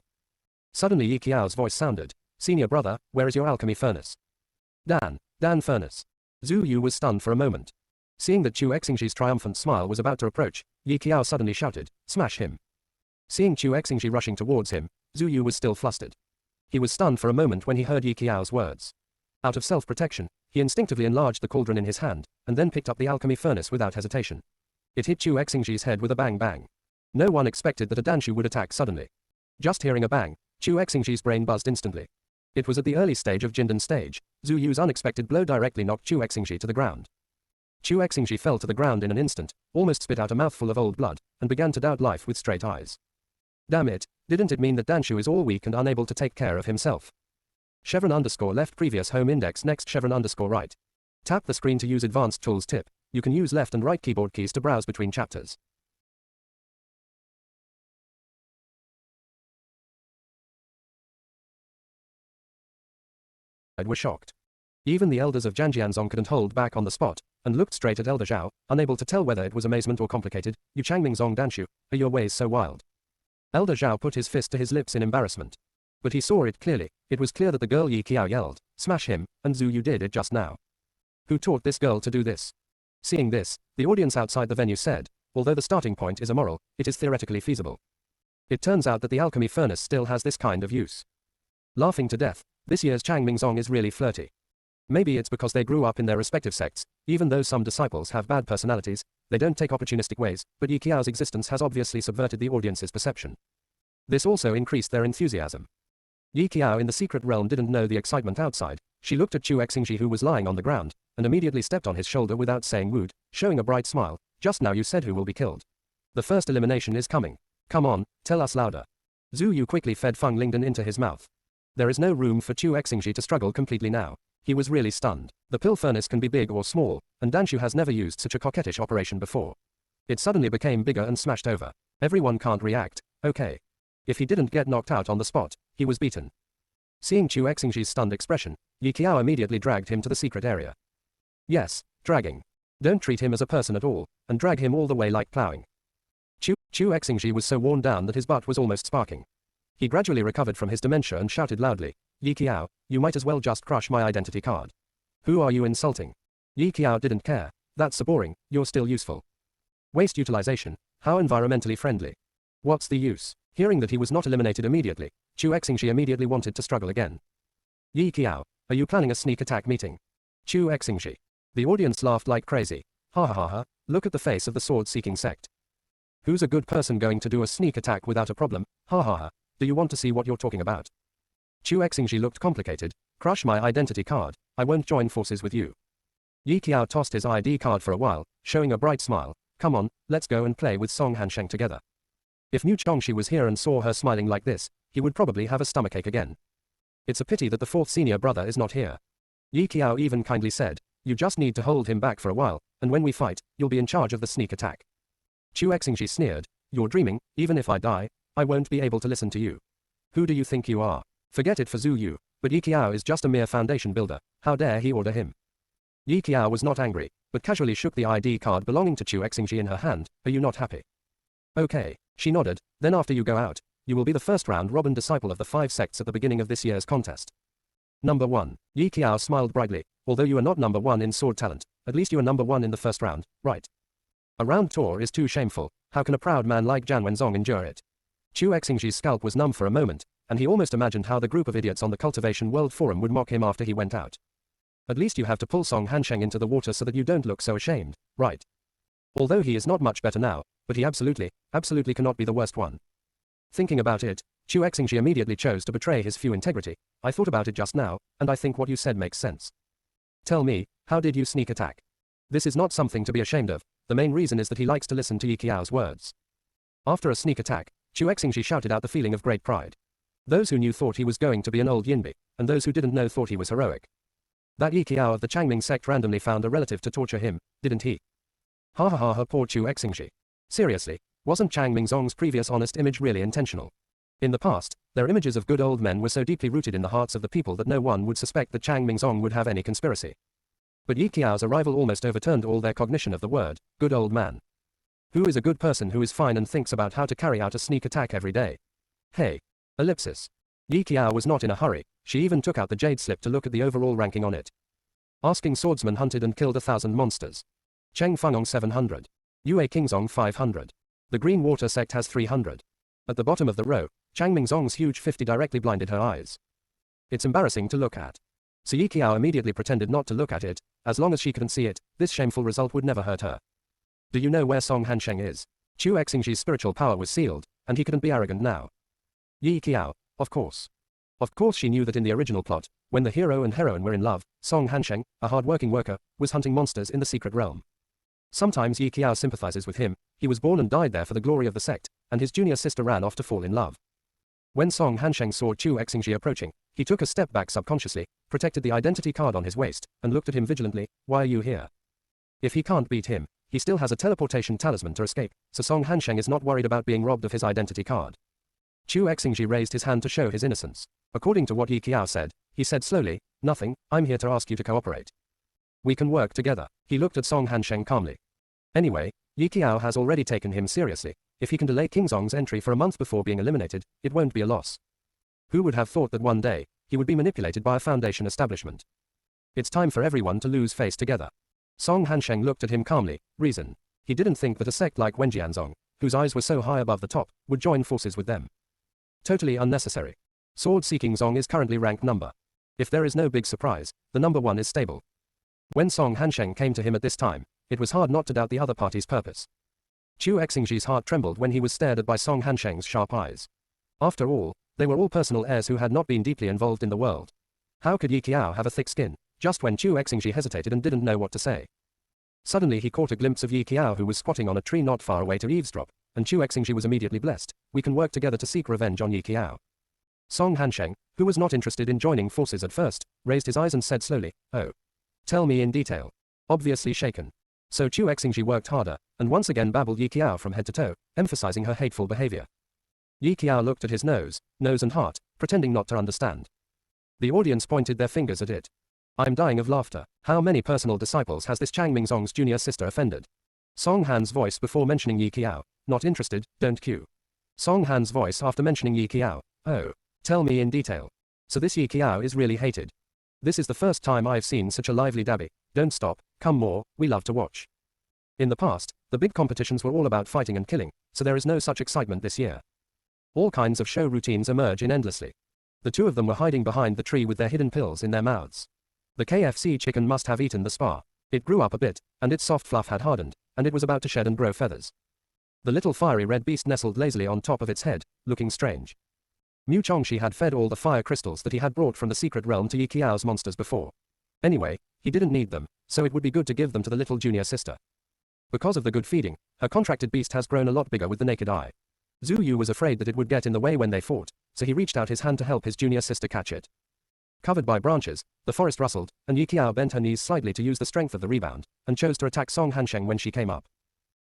Suddenly Yi Qiao's voice sounded. Senior brother, where is your alchemy furnace? Dan furnace. Zhu Yu was stunned for a moment. Seeing that Chu Xingji's triumphant smile was about to approach, Yi Qiao suddenly shouted, smash him. Seeing Chu Xingji rushing towards him, Zhu Yu was still flustered. He was stunned for a moment when he heard Yi Qiao's words. Out of self-protection, he instinctively enlarged the cauldron in his hand, and then picked up the alchemy furnace without hesitation. It hit Chu Xingji's head with a bang. No one expected that a Danshu would attack suddenly. Just hearing a bang, Chu Xingji's brain buzzed instantly. It was at the early stage of Jindan stage. Zhu Yu's unexpected blow directly knocked Chu Xingji to the ground. Chu Xingji fell to the ground in an instant, almost spit out a mouthful of old blood, and began to doubt life with straight eyes. Damn it, didn't it mean that Danshu is all weak and unable to take care of himself? _left previous home index next _right. Tap the screen to use advanced tools tip. You can use left and right keyboard keys to browse between chapters. Were shocked. Even the elders of Zhangjianzong couldn't hold back on the spot, and looked straight at Elder Zhao, unable to tell whether it was amazement or complicated. You Changmingzong Danshu, are your ways so wild? Elder Zhao put his fist to his lips in embarrassment. But he saw it clearly. It was clear that the girl Yi Qiao yelled, smash him, and Zhu Yu did it just now. Who taught this girl to do this? Seeing this, the audience outside the venue said, although the starting point is immoral, it is theoretically feasible. It turns out that the alchemy furnace still has this kind of use. Laughing to death, this year's Chang Mingzong is really flirty. Maybe it's because they grew up in their respective sects, even though some disciples have bad personalities, they don't take opportunistic ways, but Yi Qiao's existence has obviously subverted the audience's perception. This also increased their enthusiasm. Yi Qiao in the secret realm didn't know the excitement outside. She looked at Chu Xingji who was lying on the ground, and immediately stepped on his shoulder without saying word, showing a bright smile. Just now you said who will be killed. The first elimination is coming. Come on, tell us louder. Zhu Yu quickly fed Feng Lingdan into his mouth. There is no room for Chu Xingji to struggle completely now. He was really stunned. The pill furnace can be big or small, and Danshu has never used such a coquettish operation before. It suddenly became bigger and smashed over. Everyone can't react, okay. If he didn't get knocked out on the spot, he was beaten. Seeing Chu Xingji's stunned expression, Yi Qiao immediately dragged him to the secret area. Yes, dragging. Don't treat him as a person at all, and drag him all the way like plowing. Chu Xingji was so worn down that his butt was almost sparking. He gradually recovered from his dementia and shouted loudly, Yi Qiao, you might as well just crush my identity card. Who are you insulting? Yi Qiao didn't care. That's so boring, you're still useful. Waste utilization, how environmentally friendly. What's the use? Hearing that he was not eliminated immediately, Chu Xingji immediately wanted to struggle again. Yi Qiao, are you planning a sneak attack meeting? Chu Xingji. The audience laughed like crazy. Ha ha ha ha, look at the face of the sword-seeking sect. Who's a good person going to do a sneak attack without a problem? Ha ha ha, do you want to see what you're talking about? Chu Xingji looked complicated. Crush my identity card, I won't join forces with you. Yi Qiao tossed his ID card for a while, showing a bright smile. Come on, let's go and play with Song Hansheng together. If Mu Chongxi was here and saw her smiling like this, he would probably have a stomachache again. It's a pity that the fourth senior brother is not here. Yi Qiao even kindly said, you just need to hold him back for a while, and when we fight, you'll be in charge of the sneak attack. Chu Xingji sneered, you're dreaming, even if I die, I won't be able to listen to you. Who do you think you are? Forget it for Zhu Yu, but Yi Qiao is just a mere foundation builder, how dare he order him? Yi Qiao was not angry, but casually shook the ID card belonging to Chu Xingji in her hand, are you not happy? Okay, she nodded, then after you go out, you will be the first round robin disciple of the 5 sects at the beginning of this year's contest. Number 1. Yi Qiao smiled brightly, although you are not number 1 in sword talent, at least you are number 1 in the first round, right? A round tour is too shameful, how can a proud man like Jan Wenzong endure it? Chu Xingji's scalp was numb for a moment, and he almost imagined how the group of idiots on the Cultivation World Forum would mock him after he went out. At least you have to pull Song Hansheng into the water so that you don't look so ashamed, right? Although he is not much better now, but he absolutely cannot be the worst one. Thinking about it, Chu Xingji immediately chose to betray his few integrity. I thought about it just now, and I think what you said makes sense. Tell me, how did you sneak attack? This is not something to be ashamed of, the main reason is that he likes to listen to Yi Qiao's words. After a sneak attack, Chu Xingji shouted out the feeling of great pride. Those who knew thought he was going to be an old Yinbi, and those who didn't know thought he was heroic. That Yi Qiao of the Changming sect randomly found a relative to torture him, didn't he? Ha ha ha ha, poor Chu Xingji. Seriously, wasn't Chang Mingzong's previous honest image really intentional? In the past, their images of good old men were so deeply rooted in the hearts of the people that no one would suspect that Chang Mingzong would have any conspiracy. But Yi Qiao's arrival almost overturned all their cognition of the word, good old man. Who is a good person who is fine and thinks about how to carry out a sneak attack every day? Hey. Ellipsis. Yi Qiao was not in a hurry, she even took out the jade slip to look at the overall ranking on it. Asking swordsman hunted and killed 1,000 monsters. Cheng Fengong 700. Yue Kingzong 500. The Green Water sect has 300. At the bottom of the row, Chang Mingzong's huge 50 directly blinded her eyes. It's embarrassing to look at. So Yi Qiao immediately pretended not to look at it, as long as she couldn't see it, this shameful result would never hurt her. Do you know where Song Hansheng is? Chu Xingji's spiritual power was sealed, and he couldn't be arrogant now. Yi Qiao, of course. Of course she knew that in the original plot, when the hero and heroine were in love, Song Hansheng, a hard-working worker, was hunting monsters in the secret realm. Sometimes Yi Qiao sympathizes with him, he was born and died there for the glory of the sect, and his junior sister ran off to fall in love. When Song Hansheng saw Chu Xingji approaching, he took a step back subconsciously, protected the identity card on his waist, and looked at him vigilantly, why are you here? If he can't beat him, he still has a teleportation talisman to escape, so Song Hansheng is not worried about being robbed of his identity card. Chu Xingji raised his hand to show his innocence. According to what Yi Qiao said, he said slowly, nothing, I'm here to ask you to cooperate. We can work together. He looked at Song Hansheng calmly. Anyway, Yi Qiao has already taken him seriously. If he can delay Kingzong's entry for a month before being eliminated, it won't be a loss. Who would have thought that one day, he would be manipulated by a foundation establishment? It's time for everyone to lose face together. Song Hansheng looked at him calmly. Reason. He didn't think that a sect like Wenjianzong, whose eyes were so high above the top, would join forces with them. Totally unnecessary. Sword-seeking Zong is currently ranked number. If there is no big surprise, the number 1 is stable. When Song Hansheng came to him at this time, it was hard not to doubt the other party's purpose. Chu Xingji's heart trembled when he was stared at by Song Hansheng's sharp eyes. After all, they were all personal heirs who had not been deeply involved in the world. How could Yi Qiao have a thick skin? Just when Chu Xingji hesitated and didn't know what to say. Suddenly he caught a glimpse of Yi Qiao, who was squatting on a tree not far away to eavesdrop, and Chu Xingji was immediately blessed. We can work together to seek revenge on Yi Qiao. Song Hansheng, who was not interested in joining forces at first, raised his eyes and said slowly, "Oh. Tell me in detail." Obviously shaken. So Chu Xingji worked harder, and once again babbled Yi Qiao from head to toe, emphasizing her hateful behavior. Yi Qiao looked at his nose and heart, pretending not to understand. The audience pointed their fingers at it. I'm dying of laughter. How many personal disciples has this Chang Mingzong's junior sister offended? Song Han's voice before mentioning Yi Qiao. Not interested, don't cue. Song Han's voice after mentioning Yi Qiao. Oh. Tell me in detail. So this Yi Qiao is really hated. This is the first time I've seen such a lively dabby. Don't stop, come more, we love to watch. In the past, the big competitions were all about fighting and killing, so there is no such excitement this year. All kinds of show routines emerge in endlessly. The two of them were hiding behind the tree with their hidden pills in their mouths. The KFC chicken must have eaten the spar. It grew up a bit, and its soft fluff had hardened, and it was about to shed and grow feathers. The little fiery red beast nestled lazily on top of its head, looking strange. Mu Chongxi had fed all the fire crystals that he had brought from the secret realm to Yi Qiao's monsters before. Anyway, he didn't need them, so it would be good to give them to the little junior sister. Because of the good feeding, her contracted beast has grown a lot bigger with the naked eye. Zhu Yu was afraid that it would get in the way when they fought, so he reached out his hand to help his junior sister catch it. Covered by branches, the forest rustled, and Yi Qiao bent her knees slightly to use the strength of the rebound, and chose to attack Song Hansheng when she came up.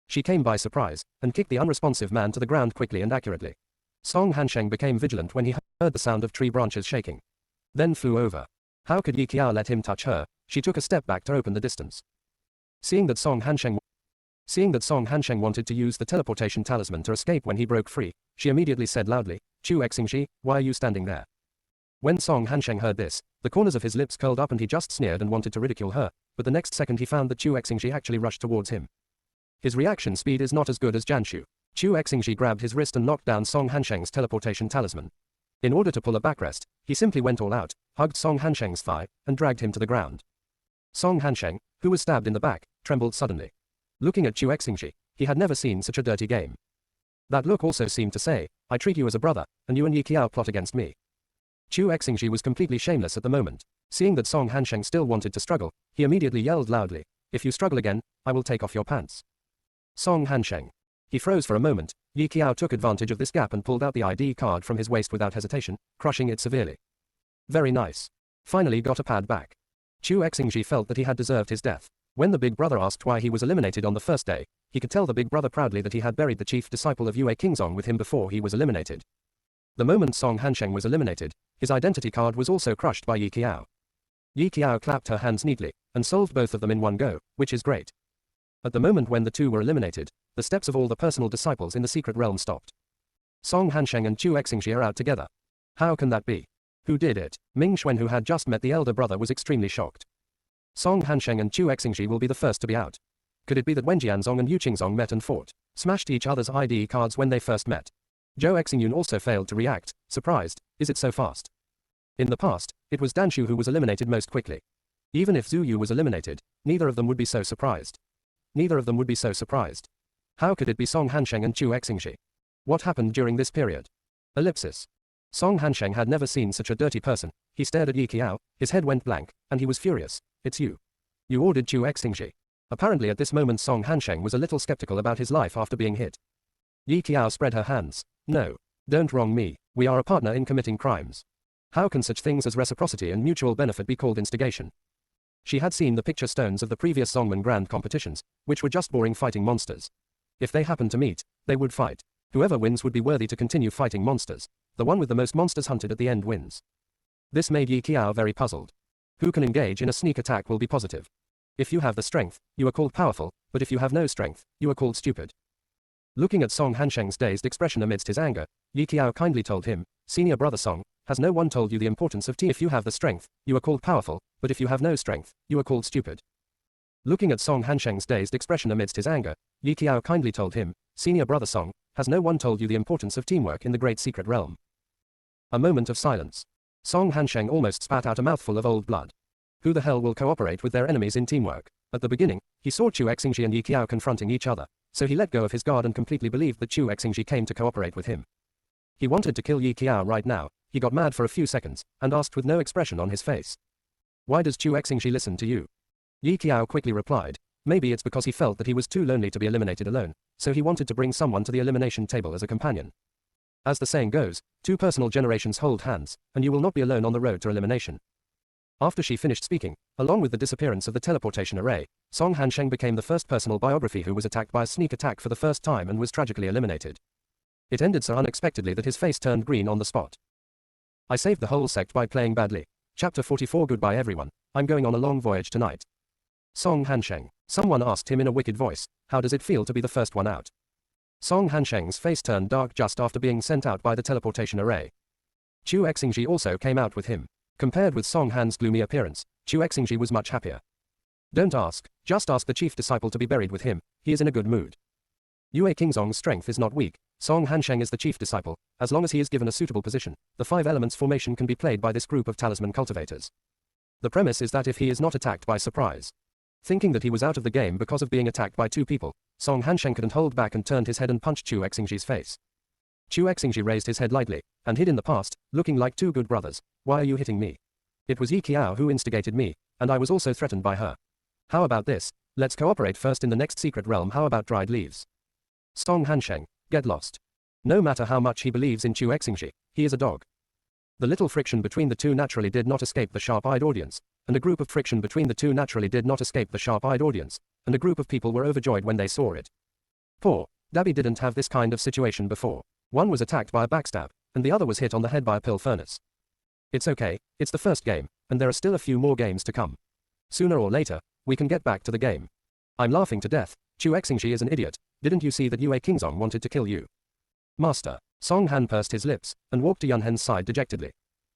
She came by surprise, and kicked the unresponsive man to the ground quickly and accurately. Song Hansheng became vigilant when he heard the sound of tree branches shaking. Then flew over. How could Yi Qiao let him touch her? She took a step back to open the distance. Seeing that Song Hansheng wanted to use the teleportation talisman to escape when he broke free, she immediately said loudly, "Chu Xingji, why are you standing there?" When Song Hansheng heard this, the corners of his lips curled up and he just sneered and wanted to ridicule her, but the next second he found that Chu Xingji actually rushed towards him. His reaction speed is not as good as Jianshu. Chu Xingji grabbed his wrist and knocked down Song Hansheng's teleportation talisman. In order to pull a backrest, he simply went all out, hugged Song Hansheng's thigh, and dragged him to the ground. Song Hansheng, who was stabbed in the back, trembled suddenly. Looking at Chu Xingji, he had never seen such a dirty game. That look also seemed to say, I treat you as a brother, and you and Yi Qiao plot against me. Chu Xingji was completely shameless at the moment. Seeing that Song Hansheng still wanted to struggle, he immediately yelled loudly, "If you struggle again, I will take off your pants." Song Hansheng. He froze for a moment. Yi Qiao took advantage of this gap and pulled out the ID card from his waist without hesitation, crushing it severely. Very nice. Finally got a pad back. Chu Xingji felt that he had deserved his death. When the big brother asked why he was eliminated on the first day, he could tell the big brother proudly that he had buried the chief disciple of Yue Kingzong with him before he was eliminated. The moment Song Hansheng was eliminated, his identity card was also crushed by Yi Qiao. Yi Qiao clapped her hands neatly, and solved both of them in one go, which is great. At the moment when the two were eliminated, the steps of all the personal disciples in the secret realm stopped. Song Hansheng and Chu Xingji are out together. How can that be? Who did it? Ming Xuan, who had just met the elder brother, was extremely shocked. Song Hansheng and Chu Xingji will be the first to be out. Could it be that Wenjianzong and Yu Qingzong met and fought, smashed each other's ID cards when they first met? Zhou Xingyun also failed to react, surprised, is it so fast? In the past, it was Danshu who was eliminated most quickly. Even if Zhu Yu was eliminated, neither of them would be so surprised. How could it be Song Hansheng and Chu Xingji? What happened during this period? Ellipsis. Song Hansheng had never seen such a dirty person. He stared at Yi Qiao, his head went blank, and he was furious. It's you. You ordered Chu Xingji. Apparently at this moment Song Hansheng was a little skeptical about his life after being hit. Yi Qiao spread her hands. No. Don't wrong me. We are a partner in committing crimes. How can such things as reciprocity and mutual benefit be called instigation? She had seen the picture stones of the previous Zongmen Grand competitions, which were just boring fighting monsters. If they happened to meet, they would fight. Whoever wins would be worthy to continue fighting monsters. The one with the most monsters hunted at the end wins. This made Yi Qiao very puzzled. Who can engage in a sneak attack will be positive. If you have the strength, you are called powerful, but if you have no strength, you are called stupid. Looking at Song Hansheng's dazed expression amidst his anger, Yi Qiao kindly told him, "Senior brother Song, has no one told you the importance of team? If you have the strength, you are called powerful, but but if you have no strength, you are called stupid. Looking at Song Hansheng's dazed expression amidst his anger, Yi Qiao kindly told him, "Senior brother Song, has no one told you the importance of teamwork in the great secret realm?" A moment of silence. Song Hansheng almost spat out a mouthful of old blood. Who the hell will cooperate with their enemies in teamwork? At the beginning, he saw Chu Xingji and Yi Qiao confronting each other, so he let go of his guard and completely believed that Chu Xingji came to cooperate with him. He wanted to kill Yi Qiao right now. He got mad for a few seconds, and asked with no expression on his face, "Why does Chu Xingji listen to you?" Yi Qiao quickly replied, "Maybe it's because he felt that he was too lonely to be eliminated alone, so he wanted to bring someone to the elimination table as a companion. As the saying goes, two personal generations hold hands, and you will not be alone on the road to elimination." After she finished speaking, along with the disappearance of the teleportation array, Song Hansheng became the first personal biography who was attacked by a sneak attack for the first time and was tragically eliminated. It ended so unexpectedly that his face turned green on the spot. I saved the whole sect by playing badly. Chapter 44. Goodbye everyone, I'm going on a long voyage tonight. Song Hansheng. Someone asked him in a wicked voice, "How does it feel to be the first one out?" Song Hansheng's face turned dark just after being sent out by the teleportation array. Chu Xingji also came out with him. Compared with Song Han's gloomy appearance, Chu Xingji was much happier. Don't ask, just ask the chief disciple to be buried with him, he is in a good mood. Yue Qingzong's strength is not weak. Song Hansheng is the chief disciple. As long as he is given a suitable position, the 5 elements formation can be played by this group of talisman cultivators. The premise is that if he is not attacked by surprise. Thinking that he was out of the game because of being attacked by 2 people, Song Hansheng couldn't hold back and turned his head and punched Chu Xingji's face. Chu Xingji raised his head lightly, and hid in the past, looking like 2 good brothers. "Why are you hitting me? It was Yi Qiao who instigated me, and I was also threatened by her. How about this? Let's cooperate first in the next secret realm. How about dried leaves?" Song Hansheng, get lost. No matter how much he believes in Chu Xingji, he is a dog. The little friction between the two naturally did not escape the sharp-eyed audience, and a group of friction between the two naturally did not escape the sharp-eyed audience, and a group of people were overjoyed when they saw it. Poor Dabby didn't have this kind of situation before. One was attacked by a backstab, and the other was hit on the head by a pill furnace. It's okay, it's the first game, and there are still a few more games to come. Sooner or later, we can get back to the game. I'm laughing to death. Chu Xingji is an idiot. Didn't you see that Yue Qingzong wanted to kill you? Master. Song Han pursed his lips, and walked to Yunhen's side dejectedly.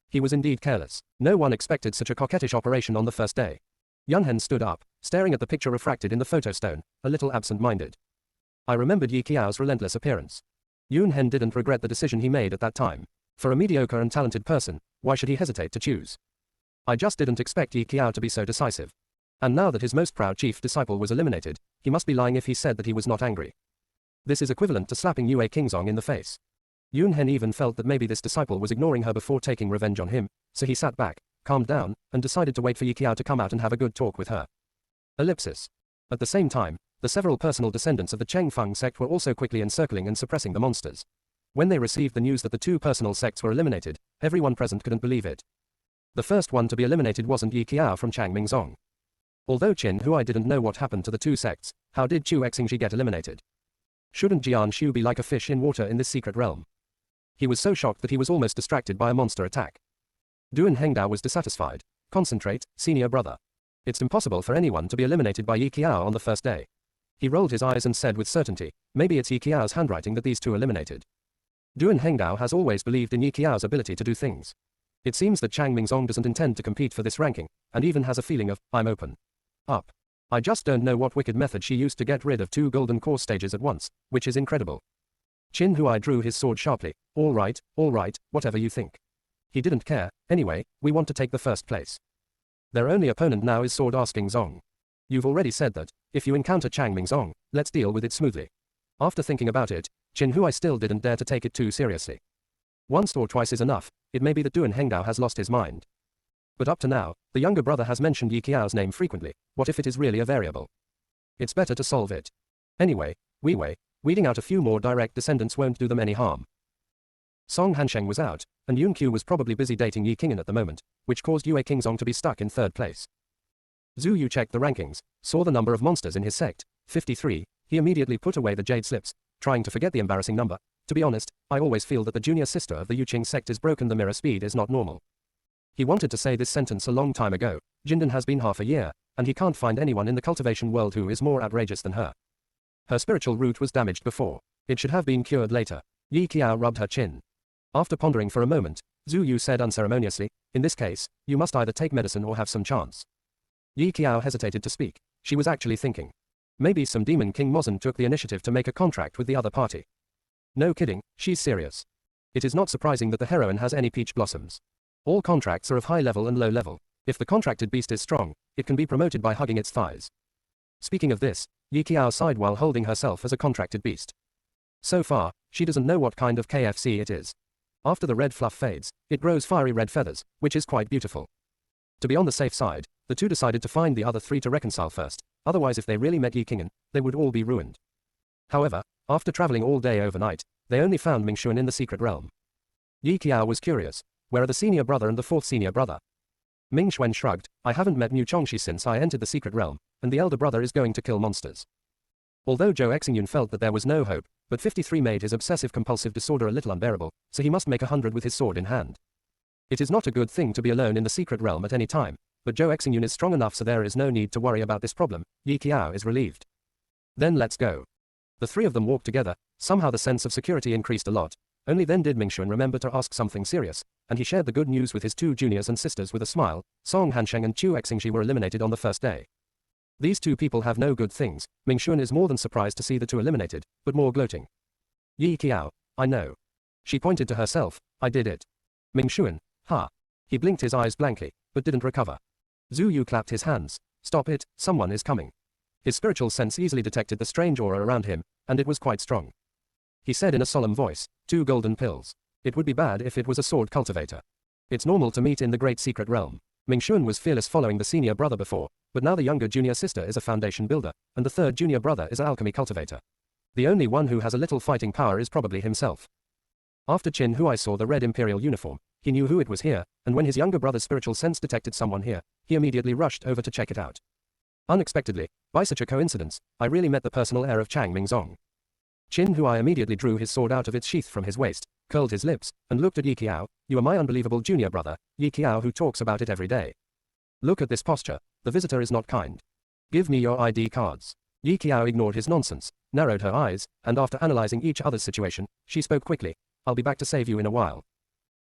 He was indeed careless. No one expected such a coquettish operation on the first day. Yunhen stood up, staring at the picture refracted in the photo stone, a little absent-minded. I remembered Yi Qiao's relentless appearance. Yunhen didn't regret the decision he made at that time. For a mediocre and talented person, why should he hesitate to choose? I just didn't expect Yi Qiao to be so decisive. And now that his most proud chief disciple was eliminated, he must be lying if he said that he was not angry. This is equivalent to slapping Yue Qingzong in the face. Yunhen even felt that maybe this disciple was ignoring her before taking revenge on him, so he sat back, calmed down, and decided to wait for Yi Qiao to come out and have a good talk with her. Ellipsis. At the same time, the several personal descendants of the Chengfeng sect were also quickly encircling and suppressing the monsters. When they received the news that the 2 personal sects were eliminated, everyone present couldn't believe it. The first one to be eliminated wasn't Yi Qiao from Changmingzong. Although Qin Huai didn't know what happened to the 2 sects, how did Chu Xingji get eliminated? Shouldn't Jian Shu be like a fish in water in this secret realm? He was so shocked that he was almost distracted by a monster attack. Duan Hengdao was dissatisfied. Concentrate, senior brother. It's impossible for anyone to be eliminated by Yi Qiao on the first day. He rolled his eyes and said with certainty, maybe it's Yi Qiao's handwriting that these 2 eliminated. Duan Hengdao has always believed in Yi Qiao's ability to do things. It seems that Changmingzong doesn't intend to compete for this ranking, and even has a feeling of, I'm open. Up. I just don't know what wicked method she used to get rid of 2 golden core stages at once, which is incredible. Qin Huai drew his sword sharply. All right, whatever you think. He didn't care. Anyway, we want to take the first place. Their only opponent now is Sword asking Zong. You've already said that, if you encounter Changmingzong, let's deal with it smoothly. After thinking about it, Qin Huai still didn't dare to take it too seriously. Once or twice is enough. It may be that Duan Hengdao has lost his mind. But up to now, the younger brother has mentioned Yi Qiao's name frequently. What if it is really a variable? It's better to solve it. Anyway, weeding out a few more direct descendants won't do them any harm. Song Hansheng was out, and Yun Qiu was probably busy dating Yi Qing'an at the moment, which caused Yue Qingzong to be stuck in 3rd place. Zhu Yu checked the rankings, saw the number of monsters in his sect, 53, he immediately put away the jade slips, trying to forget the embarrassing number. To be honest, I always feel that the junior sister of the Yuqing sect is broken. The mirror speed is not normal. He wanted to say this sentence a long time ago. Jindan has been half a year, and he can't find anyone in the cultivation world who is more outrageous than her. Her spiritual root was damaged before. It should have been cured later. Yi Qiao rubbed her chin. After pondering for a moment, Zhu Yu said unceremoniously, in this case, you must either take medicine or have some chance. Yi Qiao hesitated to speak. She was actually thinking. Maybe some demon King Mozen took the initiative to make a contract with the other party. No kidding, she's serious. It is not surprising that the heroine has any peach blossoms. All contracts are of high level and low level. If the contracted beast is strong, it can be promoted by hugging its thighs. Speaking of this, Yi Qiao sighed while holding herself as a contracted beast. So far, she doesn't know what kind of KFC it is. After the red fluff fades, it grows fiery red feathers, which is quite beautiful. To be on the safe side, the two decided to find the other three to reconcile first, otherwise if they really met Yi Qing'an, they would all be ruined. However, after traveling all day overnight, they only found Mingxuan in the secret realm. Yi Qiao was curious, where are the senior brother and the fourth senior brother? Mingxuan shrugged, I haven't met Mu Chongxi since I entered the secret realm, and the elder brother is going to kill monsters. Although Zhou Exingyun felt that there was no hope, but 53 made his obsessive-compulsive disorder a little unbearable, so he must make 100 with his sword in hand. It is not a good thing to be alone in the secret realm at any time, but Zhou Exingyun is strong enough so there is no need to worry about this problem. Yi Qiao is relieved. Then let's go. The three of them walked together, somehow the sense of security increased a lot. Only then did Mingxuan remember to ask something serious, and he shared the good news with his two juniors and sisters with a smile. Song Hansheng and Chu Exingxi were eliminated on the first day. These two people have no good things. Mingxuan is more than surprised to see the two eliminated, but more gloating. Yi Qiao, I know. She pointed to herself, I did it. Mingxuan, ha. He blinked his eyes blankly, but didn't recover. Zhu Yu clapped his hands. Stop it, someone is coming. His spiritual sense easily detected the strange aura around him, and it was quite strong. He said in a solemn voice, 2 golden pills. It would be bad if it was a sword cultivator. It's normal to meet in the great secret realm. Mingxuan was fearless following the senior brother before, but now the younger junior sister is a foundation builder, and the third junior brother is an alchemy cultivator. The only one who has a little fighting power is probably himself. After Qin Huai saw the red imperial uniform, he knew who it was here, and when his younger brother's spiritual sense detected someone here, he immediately rushed over to check it out. Unexpectedly, by such a coincidence, I really met the personal heir of Chang Mingzong. Qin Huai immediately drew his sword out of its sheath from his waist, curled his lips, and looked at Yi Qiao. You are my unbelievable junior brother, Yi Qiao, who talks about it every day. Look at this posture, the visitor is not kind. Give me your ID cards. Yi Qiao ignored his nonsense, narrowed her eyes, and after analyzing each other's situation, she spoke quickly. I'll be back to save you in a while.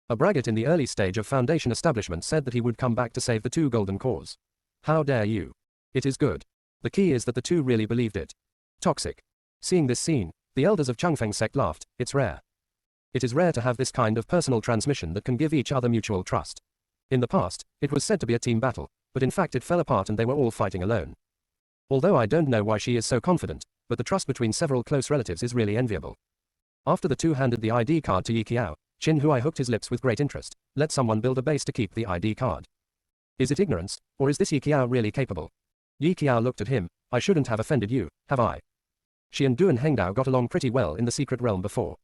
A braggart in the early stage of Foundation establishment said that he would come back to save the 2 golden cores. How dare you? It is good. The key is that the two really believed it. Toxic. Seeing this scene, the elders of Changfeng sect laughed. It's rare. It is rare to have this kind of personal transmission that can give each other mutual trust. In the past, it was said to be a team battle, but in fact it fell apart and they were all fighting alone. Although I don't know why she is so confident, but the trust between several close relatives is really enviable. After the two handed the ID card to Yi Qiao, Qin Huai hooked his lips with great interest. Let someone build a base to keep the ID card. Is it ignorance, or is this Yi Qiao really capable? Yi Qiao looked at him. I shouldn't have offended you, have I? She and Duan Hengdao got along pretty well in the secret realm before.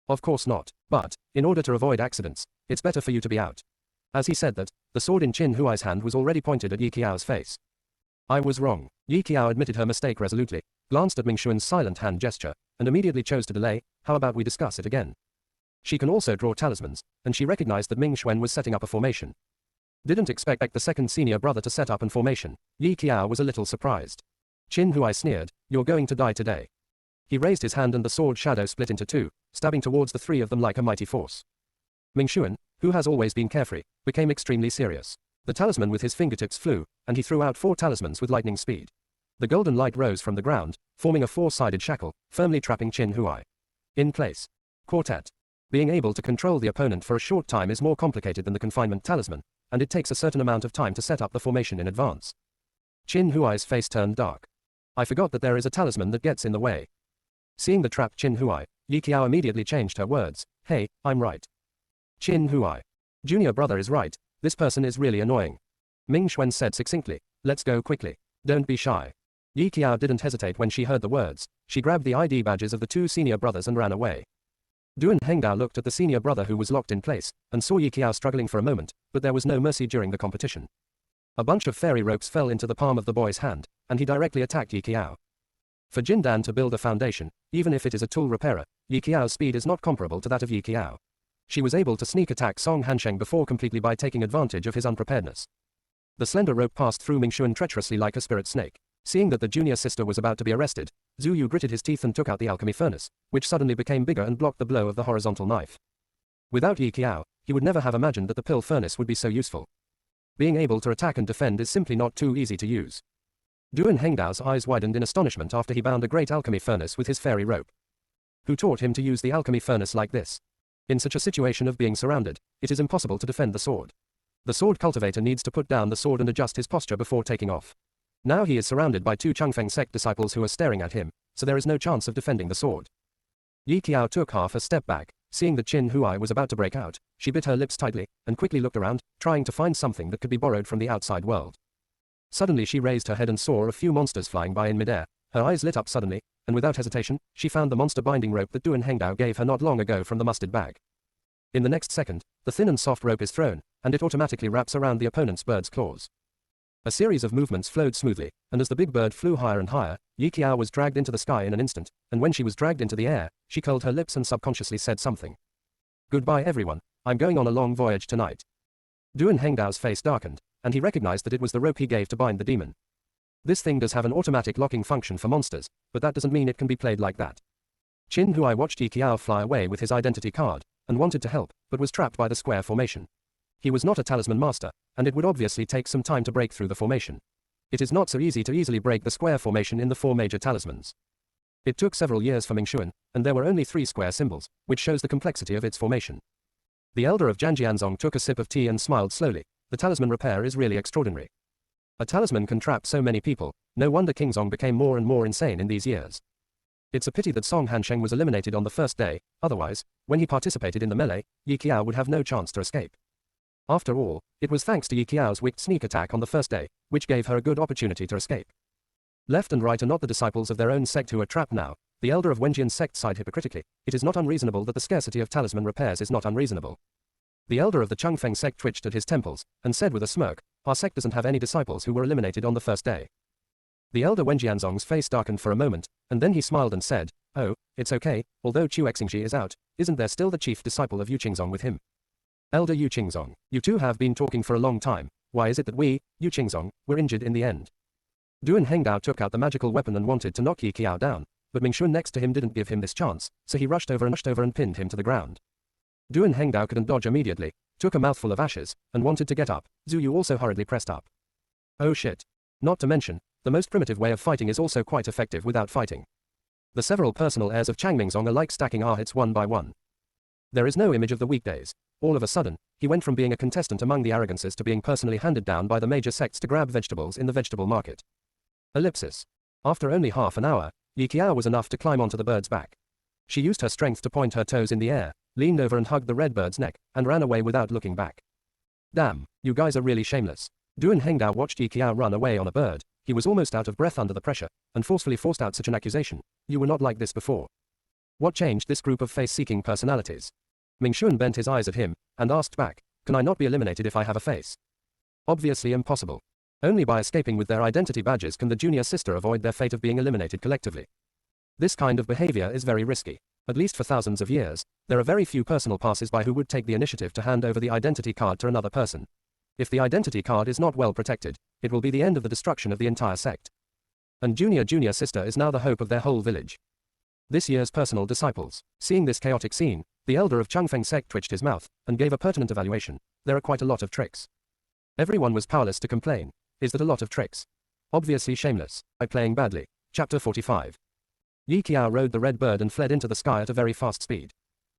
Of course not, but, in order to avoid accidents, it's better for you to be out. As he said that, the sword in Qin Huai's hand was already pointed at Yi Qiao's face. I was wrong. Yi Qiao admitted her mistake resolutely, glanced at Mingxuan's silent hand gesture, and immediately chose to delay. How about we discuss it again? She can also draw talismans, and she recognized that Mingxuan was setting up a formation. Didn't expect the second senior brother to set up an formation. Yi Qiao was a little surprised. Qin Huai sneered, you're going to die today. He raised his hand and the sword shadow split into 2, stabbing towards the 3 of them like a mighty force. Mingxuan, who has always been carefree, became extremely serious. The talisman with his fingertips flew, and he threw out 4 talismans with lightning speed. The golden light rose from the ground, forming a 4-sided shackle, firmly trapping Qin Huai. In place. Quartet. Being able to control the opponent for a short time is more complicated than the confinement talisman, and it takes a certain amount of time to set up the formation in advance. Qin Huai's face turned dark. I forgot that there is a talisman that gets in the way. Seeing the trapped Qin Huai, Yi Qiao immediately changed her words. Hey, I'm right. Qin Huai. Junior brother is right, this person is really annoying. Mingxuan said succinctly. Let's go quickly. Don't be shy. Yi Qiao didn't hesitate when she heard the words. She grabbed the ID badges of the 2 senior brothers and ran away. Duan Hengdao looked at the senior brother who was locked in place, and saw Yi Qiao struggling for a moment, but there was no mercy during the competition. A bunch of fairy ropes fell into the palm of the boy's hand, and he directly attacked Yi Qiao. For Jin Dan to build a foundation, even if it is a tool repairer, Yi Qiao's speed is not comparable to that of Yi Qiao. She was able to sneak attack Song Hansheng before completely by taking advantage of his unpreparedness. The slender rope passed through Mingxuan treacherously like a spirit snake. Seeing that the junior sister was about to be arrested, Zhu Yu gritted his teeth and took out the alchemy furnace, which suddenly became bigger and blocked the blow of the horizontal knife. Without Yi Qiao, he would never have imagined that the pill furnace would be so useful. Being able to attack and defend is simply not too easy to use. Duan Hengdao's eyes widened in astonishment after he bound a great alchemy furnace with his fairy rope. Who taught him to use the alchemy furnace like this? In such a situation of being surrounded, it is impossible to defend the sword. The sword cultivator needs to put down the sword and adjust his posture before taking off. Now he is surrounded by 2 Changfeng sect disciples who are staring at him, so there is no chance of defending the sword. Yi Qiao took half a step back. Seeing that Qin Huai was about to break out, she bit her lips tightly, and quickly looked around, trying to find something that could be borrowed from the outside world. Suddenly she raised her head and saw a few monsters flying by in midair. Her eyes lit up suddenly, and without hesitation, she found the monster binding rope that Duan Hengdao gave her not long ago from the mustard bag. In the next second, the thin and soft rope is thrown, and it automatically wraps around the opponent's bird's claws. A series of movements flowed smoothly, and as the big bird flew higher and higher, Yi Qiao was dragged into the sky in an instant, and when she was dragged into the air, she curled her lips and subconsciously said something. Goodbye everyone, I'm going on a long voyage tonight. Duan Hengdao's face darkened, and he recognized that it was the rope he gave to bind the demon. This thing does have an automatic locking function for monsters, but that doesn't mean it can be played like that. Qin Huai watched Yi Qiao fly away with his identity card, and wanted to help, but was trapped by the square formation. He was not a talisman master, and it would obviously take some time to break through the formation. It is not so easy to easily break the square formation in the 4 major talismans. It took several years for Mingxuan, and there were only 3 square symbols, which shows the complexity of its formation. The elder of Zhangjianzong took a sip of tea and smiled slowly. The talisman repair is really extraordinary. A talisman can trap so many people, no wonder Kingzong became more and more insane in these years. It's a pity that Song Hansheng was eliminated on the first day, otherwise, when he participated in the melee, Yi Qiao would have no chance to escape. After all, it was thanks to Yi Qiao's wicked sneak attack on the first day, which gave her a good opportunity to escape. Left and right are not the disciples of their own sect who are trapped now. The elder of Wenjian's sect sighed hypocritically. It is not unreasonable that the scarcity of talisman repairs is not unreasonable. The elder of the Changfeng sect twitched at his temples, and said with a smirk, our sect doesn't have any disciples who were eliminated on the first day. The elder Wenjianzong's face darkened for a moment, and then he smiled and said, oh, it's okay, although Chu Xingji is out, isn't there still the chief disciple of Yu Qingzong with him? Elder Yu Qingzong, you two have been talking for a long time, why is it that we, Yu Qingzong, were injured in the end? Duan Hengdao took out the magical weapon and wanted to knock Yi Qiao down, but Mingxuan next to him didn't give him this chance, so he rushed over and pinned him to the ground. Duan Hengdao couldn't dodge immediately, took a mouthful of ashes, and wanted to get up. Zhu Yu also hurriedly pressed up. Oh shit. Not to mention, the most primitive way of fighting is also quite effective without fighting. The several personal heirs of Changmingzong are like stacking our hits one by one. There is no image of the weekdays. All of a sudden, he went from being a contestant among the arrogances to being personally handed down by the major sects to grab vegetables in the vegetable market. Ellipsis. After only half an hour, Yi Qiao was enough to climb onto the bird's back. She used her strength to point her toes in the air, leaned over and hugged the red bird's neck, and ran away without looking back. Damn, you guys are really shameless. Duan Hengdao watched Yi Qiao run away on a bird. He was almost out of breath under the pressure, and forcefully forced out such an accusation. You were not like this before. What changed this group of face-seeking personalities? Mingxuan bent his eyes at him, and asked back, can I not be eliminated if I have a face? Obviously impossible. Only by escaping with their identity badges can the junior sister avoid their fate of being eliminated collectively. This kind of behavior is very risky. At least for thousands of years, there are very few personal passers-by who would take the initiative to hand over the identity card to another person. If the identity card is not well protected, it will be the end of the destruction of the entire sect. And junior sister is now the hope of their whole village. This year's personal disciples. Seeing this chaotic scene, the elder of Changfeng sect twitched his mouth, and gave a pertinent evaluation. There are quite a lot of tricks. Everyone was powerless to complain. Is that a lot of tricks? Obviously shameless. By playing badly. Chapter 45. Yi Qiao rode the red bird and fled into the sky at a very fast speed.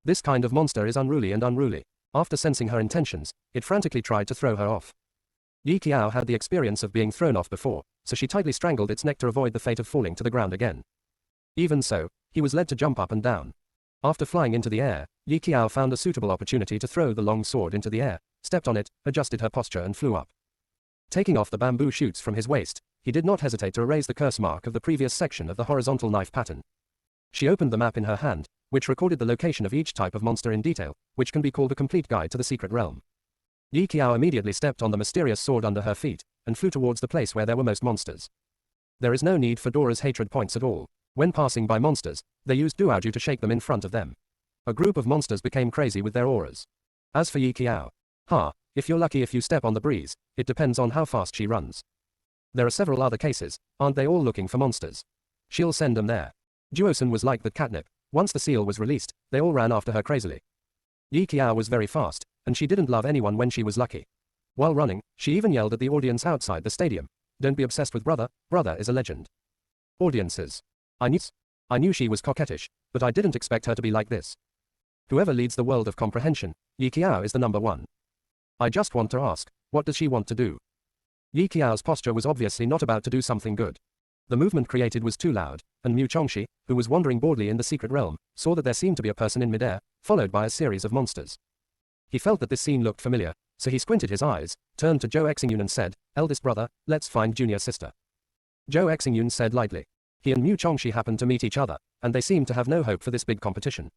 This kind of monster is unruly and unruly. After sensing her intentions, it frantically tried to throw her off. Yi Qiao had the experience of being thrown off before, so she tightly strangled its neck to avoid the fate of falling to the ground again. Even so, he was led to jump up and down. After flying into the air, Yi Qiao found a suitable opportunity to throw the long sword into the air, stepped on it, adjusted her posture and flew up. Taking off the bamboo shoots from his waist, he did not hesitate to erase the curse mark of the previous section of the horizontal knife pattern. She opened the map in her hand, which recorded the location of each type of monster in detail, which can be called a complete guide to the secret realm. Yi Qiao immediately stepped on the mysterious sword under her feet, and flew towards the place where there were most monsters. There is no need for Dora's hatred points at all. When passing by monsters, they used Duoju to shake them in front of them. A group of monsters became crazy with their auras. As for Yi Qiao, if you're lucky if you step on the breeze, it depends on how fast she runs. There are several other cases, aren't they all looking for monsters? She'll send them there. Duosun was like that catnip. Once the seal was released, they all ran after her crazily. Yi Qiao was very fast, and she didn't love anyone when she was lucky. While running, she even yelled at the audience outside the stadium. Don't be obsessed with brother, brother is a legend. Audiences. I knew she was coquettish, but I didn't expect her to be like this. Whoever leads the world of comprehension, Yi Qiao is the number one. I just want to ask, what does she want to do? Yi Qiao's posture was obviously not about to do something good. The movement created was too loud, and Mu Chongxi, who was wandering boredly in the secret realm, saw that there seemed to be a person in midair, followed by a series of monsters. He felt that this scene looked familiar, so he squinted his eyes, turned to Zhou Xingyun and said, "Eldest brother, let's find junior sister." Zhou Xingyun said lightly. He and Mu Chongxi happened to meet each other, and they seemed to have no hope for this big competition.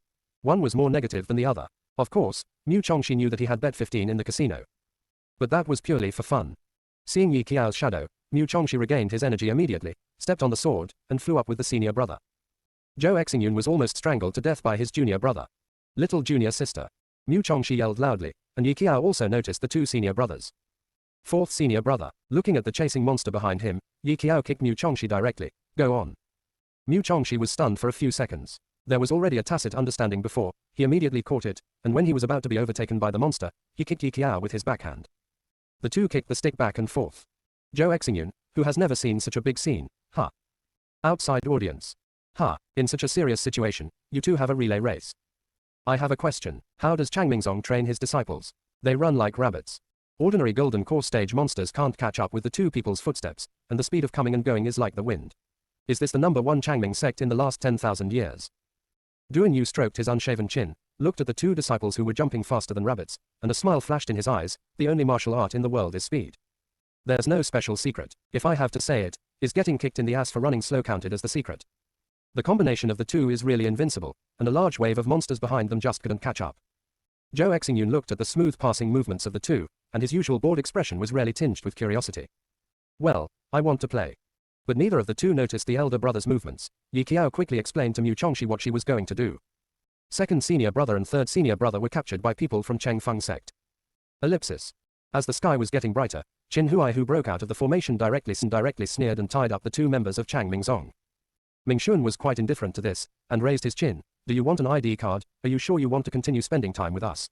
One was more negative than the other. Of course, Mu Chongxi knew that he had bet 15 in the casino. But that was purely for fun. Seeing Yi Qiao's shadow, Mu Chongxi regained his energy immediately, stepped on the sword, and flew up with the senior brother. Zhou Xingyun was almost strangled to death by his junior brother. Little junior sister. Mu Chongxi yelled loudly, and Yi Qiao also noticed the two senior brothers. Fourth senior brother. Looking at the chasing monster behind him, Yi Qiao kicked Mu Chongxi directly. Go on. Mu Chongxi was stunned for a few seconds. There was already a tacit understanding before, he immediately caught it, and when he was about to be overtaken by the monster, he kicked Yi Qiao with his backhand. The two kicked the stick back and forth. Zhou Xingyun, who has never seen such a big scene, ha. Outside audience. Ha, in such a serious situation, you two have a relay race. I have a question. How does Chang Mingzong train his disciples? They run like rabbits. Ordinary golden core stage monsters can't catch up with the two people's footsteps, and the speed of coming and going is like the wind. Is this the number one Changming sect in the last 10,000 years? Duan Yu stroked his unshaven chin, looked at the two disciples who were jumping faster than rabbits, and a smile flashed in his eyes. The only martial art in the world is speed. There's no special secret. If I have to say it, is getting kicked in the ass for running slow counted as the secret? The combination of the two is really invincible, and a large wave of monsters behind them just couldn't catch up. Zhou Xingyun looked at the smooth passing movements of the two, and his usual bored expression was rarely tinged with curiosity. Well, I want to play. But neither of the two noticed the elder brother's movements. Yi Qiao quickly explained to Mu Chongxi what she was going to do. Second senior brother and third senior brother were captured by people from Cheng Feng sect. Ellipsis. As the sky was getting brighter, Qin Huai, who broke out of the formation, directly sneered and tied up the two members of Chang Mingzong. Ming Xuan was quite indifferent to this, and raised his chin. Do you want an ID card? Are you sure you want to continue spending time with us?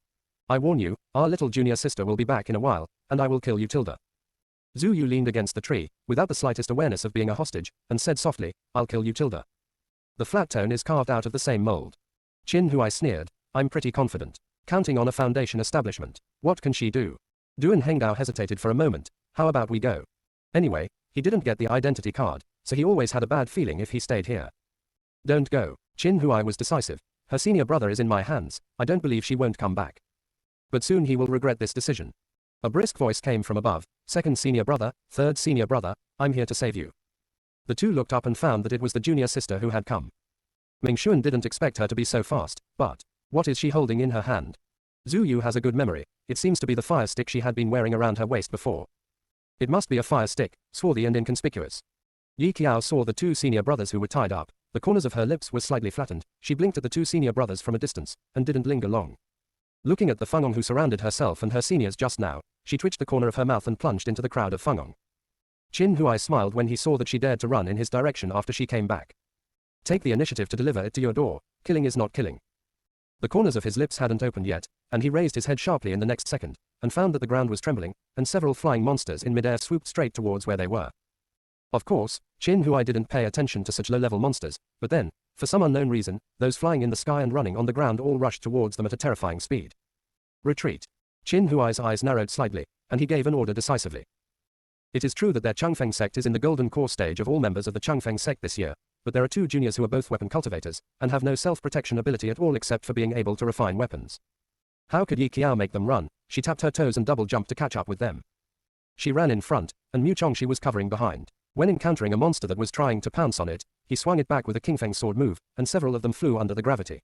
I warn you, our little junior sister will be back in a while, and I will kill you Tilda. Zhu Yu leaned against the tree, without the slightest awareness of being a hostage, and said softly, I'll kill you Tilda. The flat tone is carved out of the same mold. Qin Huai sneered, I'm pretty confident. Counting on a foundation establishment. What can she do? Duan Hengdao hesitated for a moment. How about we go? Anyway, he didn't get the identity card, so he always had a bad feeling if he stayed here. Don't go. Qin Huai was decisive. Her senior brother is in my hands. I don't believe she won't come back. But soon he will regret this decision. A brisk voice came from above. Second senior brother, third senior brother, I'm here to save you. The two looked up and found that it was the junior sister who had come. Ming Xuan didn't expect her to be so fast, but what is she holding in her hand? Zhu Yu has a good memory. It seems to be the fire stick she had been wearing around her waist before. It must be a fire stick, swarthy and inconspicuous. Yi Qiao saw the two senior brothers who were tied up. The corners of her lips were slightly flattened. She blinked at the two senior brothers from a distance, and didn't linger long. Looking at the Fengong who surrounded herself and her seniors just now, she twitched the corner of her mouth and plunged into the crowd of Fengong. Qin Huai smiled when he saw that she dared to run in his direction after she came back. Take the initiative to deliver it to your door. Killing is not killing. The corners of his lips hadn't opened yet, and he raised his head sharply in the next second, and found that the ground was trembling, and several flying monsters in midair swooped straight towards where they were. Of course, Qin Huai didn't pay attention to such low-level monsters, but then, for some unknown reason, those flying in the sky and running on the ground all rushed towards them at a terrifying speed. Retreat. Qin Huai's eyes narrowed slightly, and he gave an order decisively. It is true that their Changfeng sect is in the golden core stage of all members of the Changfeng sect this year, but there are two juniors who are both weapon cultivators, and have no self-protection ability at all except for being able to refine weapons. How could Yi Qiao make them run? She tapped her toes and double-jumped to catch up with them. She ran in front, and Mu Chongxi was covering behind. When encountering a monster that was trying to pounce on it, he swung it back with a Kingfeng sword move, and several of them flew under the gravity.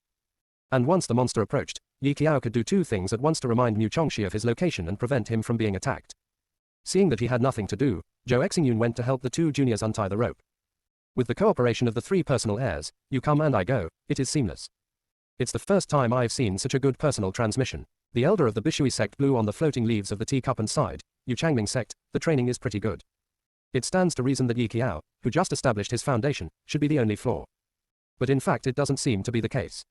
And once the monster approached, Yi Qiao could do two things at once to remind Mu Chongxi of his location and prevent him from being attacked. Seeing that he had nothing to do, Zhou Xingyun went to help the two juniors untie the rope. With the cooperation of the three personal heirs, you come and I go, it is seamless. It's the first time I've seen such a good personal transmission. The elder of the Bishui sect blew on the floating leaves of the teacup and sighed, you Changming sect, the training is pretty good. It stands to reason that Yi Qiao, who just established his foundation, should be the only flaw. But in fact it doesn't seem to be the case.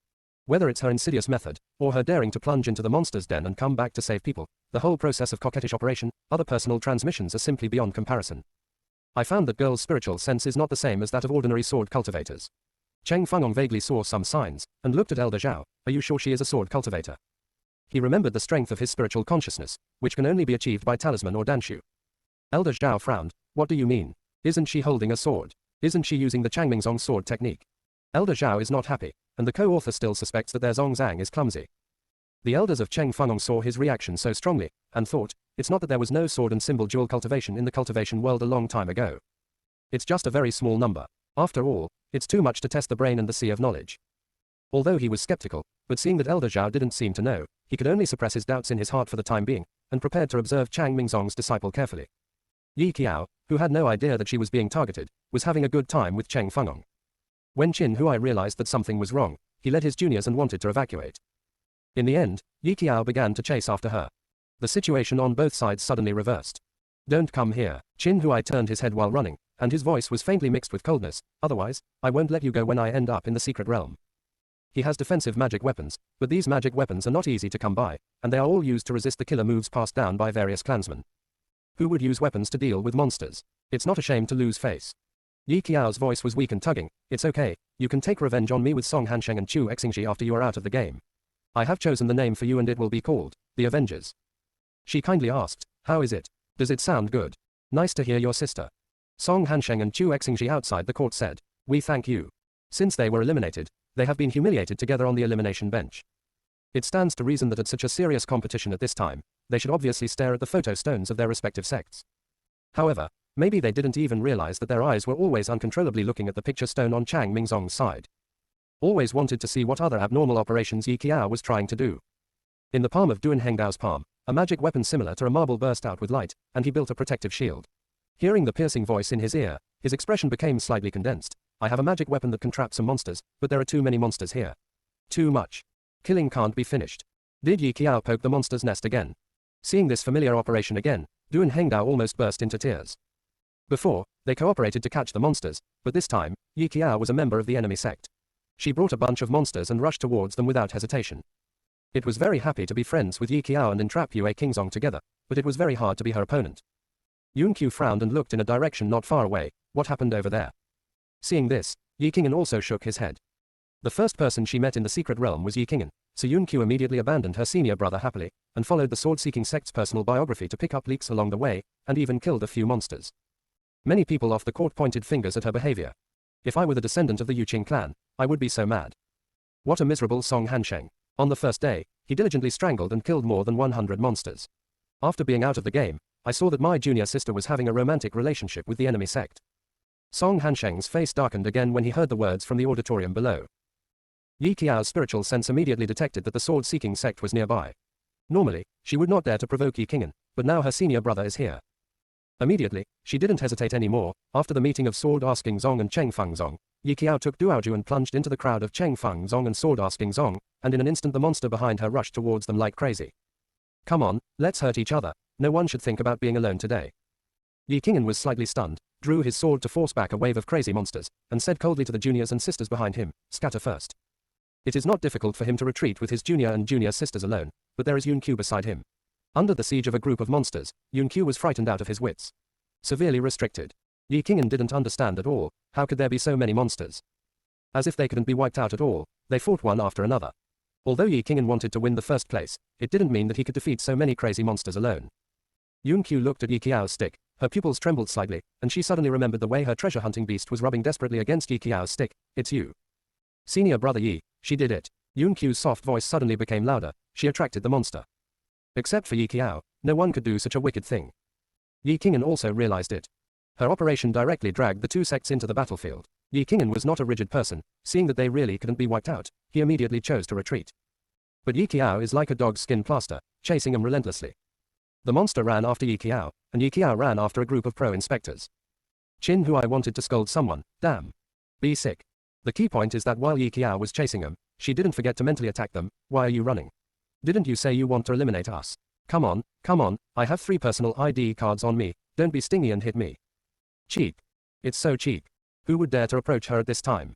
Whether it's her insidious method, or her daring to plunge into the monster's den and come back to save people, the whole process of coquettish operation, other personal transmissions are simply beyond comparison. I found that girl's spiritual sense is not the same as that of ordinary sword cultivators. Cheng Fengong vaguely saw some signs, and looked at Elder Zhao. Are you sure she is a sword cultivator? He remembered the strength of his spiritual consciousness, which can only be achieved by talisman or danshu. Elder Zhao frowned. What do you mean? Isn't she holding a sword? Isn't she using the Changmingzong sword technique? Elder Zhao is not happy, and the co-author still suspects that their Zongzang is clumsy. The elders of Cheng Fengong saw his reaction so strongly, and thought, it's not that there was no sword and symbol dual cultivation in the cultivation world a long time ago. It's just a very small number. After all, it's too much to test the brain and the sea of knowledge. Although he was skeptical, but seeing that Elder Zhao didn't seem to know, he could only suppress his doubts in his heart for the time being, and prepared to observe Chang Mingzong's disciple carefully. Yi Qiao, who had no idea that she was being targeted, was having a good time with Cheng Fengong. When Qin Huai realized that something was wrong, he led his juniors and wanted to evacuate. In the end, Yi Qiao began to chase after her. The situation on both sides suddenly reversed. Don't come here. Qin Huai turned his head while running, and his voice was faintly mixed with coldness. Otherwise, I won't let you go when I end up in the secret realm. He has defensive magic weapons, but these magic weapons are not easy to come by, and they are all used to resist the killer moves passed down by various clansmen. Who would use weapons to deal with monsters? It's not a shame to lose face. Yi Qiao's voice was weak and tugging. It's okay, you can take revenge on me with Song Hansheng and Chu Xingji after you are out of the game. I have chosen the name for you and it will be called The Avengers. She kindly asked, how is it? Does it sound good? Nice to hear your sister. Song Hansheng and Chu Xingji outside the court said, we thank you. Since they were eliminated, they have been humiliated together on the elimination bench. It stands to reason that at such a serious competition at this time, they should obviously stare at the photo stones of their respective sects. However, maybe they didn't even realize that their eyes were always uncontrollably looking at the picture stone on Chang Mingzong's side. Always wanted to see what other abnormal operations Yi Qiao was trying to do. In the palm of Duan Hengdao's palm, a magic weapon similar to a marble burst out with light, and he built a protective shield. Hearing the piercing voice in his ear, his expression became slightly condensed. I have a magic weapon that can trap some monsters, but there are too many monsters here. Too much. Killing can't be finished. Did Yi Qiao poke the monster's nest again? Seeing this familiar operation again, Duan Hengdao almost burst into tears. Before, they cooperated to catch the monsters, but this time, Yi Qiao was a member of the enemy sect. She brought a bunch of monsters and rushed towards them without hesitation. It was very happy to be friends with Yi Qiao and entrap Yue Qingzong together, but it was very hard to be her opponent. Yun Qiu frowned and looked in a direction not far away. What happened over there? Seeing this, Yi Qing'an also shook his head. The first person she met in the secret realm was Yi Qing'an, so Yun Qiu immediately abandoned her senior brother happily, and followed the sword-seeking sect's personal biography to pick up leaks along the way, and even killed a few monsters. Many people off the court pointed fingers at her behavior. If I were the descendant of the Yuqing clan, I would be so mad. What a miserable Song Hansheng. On the first day, he diligently strangled and killed more than 100 monsters. After being out of the game, I saw that my junior sister was having a romantic relationship with the enemy sect. Song Hansheng's face darkened again when he heard the words from the auditorium below. Yi Qiao's spiritual sense immediately detected that the sword-seeking sect was nearby. Normally, she would not dare to provoke Yi Qing'an, but now her senior brother is here. Immediately, she didn't hesitate anymore. After the meeting of Sword Asking Zong and Cheng Fengzong, Yi Qiao took Duaoju and plunged into the crowd of Cheng Fengzong and Sword Asking Zong, and in an instant the monster behind her rushed towards them like crazy. Come on, let's hurt each other. No one should think about being alone today. Yi Qing'an was slightly stunned, drew his sword to force back a wave of crazy monsters, and said coldly to the juniors and sisters behind him, scatter first. It is not difficult for him to retreat with his junior and junior sisters alone, but there is Yun Qiu beside him. Under the siege of a group of monsters, Yun Qiu was frightened out of his wits. Severely restricted. Yi Qing'an didn't understand at all, how could there be so many monsters? As if they couldn't be wiped out at all, they fought one after another. Although Yi Qing'an wanted to win the first place, it didn't mean that he could defeat so many crazy monsters alone. Yun Qiu looked at Yi Qiao's stick, her pupils trembled slightly, and she suddenly remembered the way her treasure hunting beast was rubbing desperately against Yi Qiao's stick. It's you. Senior brother Yi, she did it. Yun Qiu's soft voice suddenly became louder. She attracted the monster. Except for Yi Qiao, no one could do such a wicked thing. Yi Qing'an also realized it. Her operation directly dragged the two sects into the battlefield. Yi Qing'an was not a rigid person. Seeing that they really couldn't be wiped out, he immediately chose to retreat. But Yi Qiao is like a dog's skin plaster, chasing him relentlessly. The monster ran after Yi Qiao, and Yi Qiao ran after a group of pro-inspectors. Qin Huai wanted to scold someone. Damn. Be sick. The key point is that while Yi Qiao was chasing them, she didn't forget to mentally attack them. Why are you running? Didn't you say you want to eliminate us? Come on, I have 3 personal ID cards on me, don't be stingy and hit me. Cheap. It's so cheap. Who would dare to approach her at this time?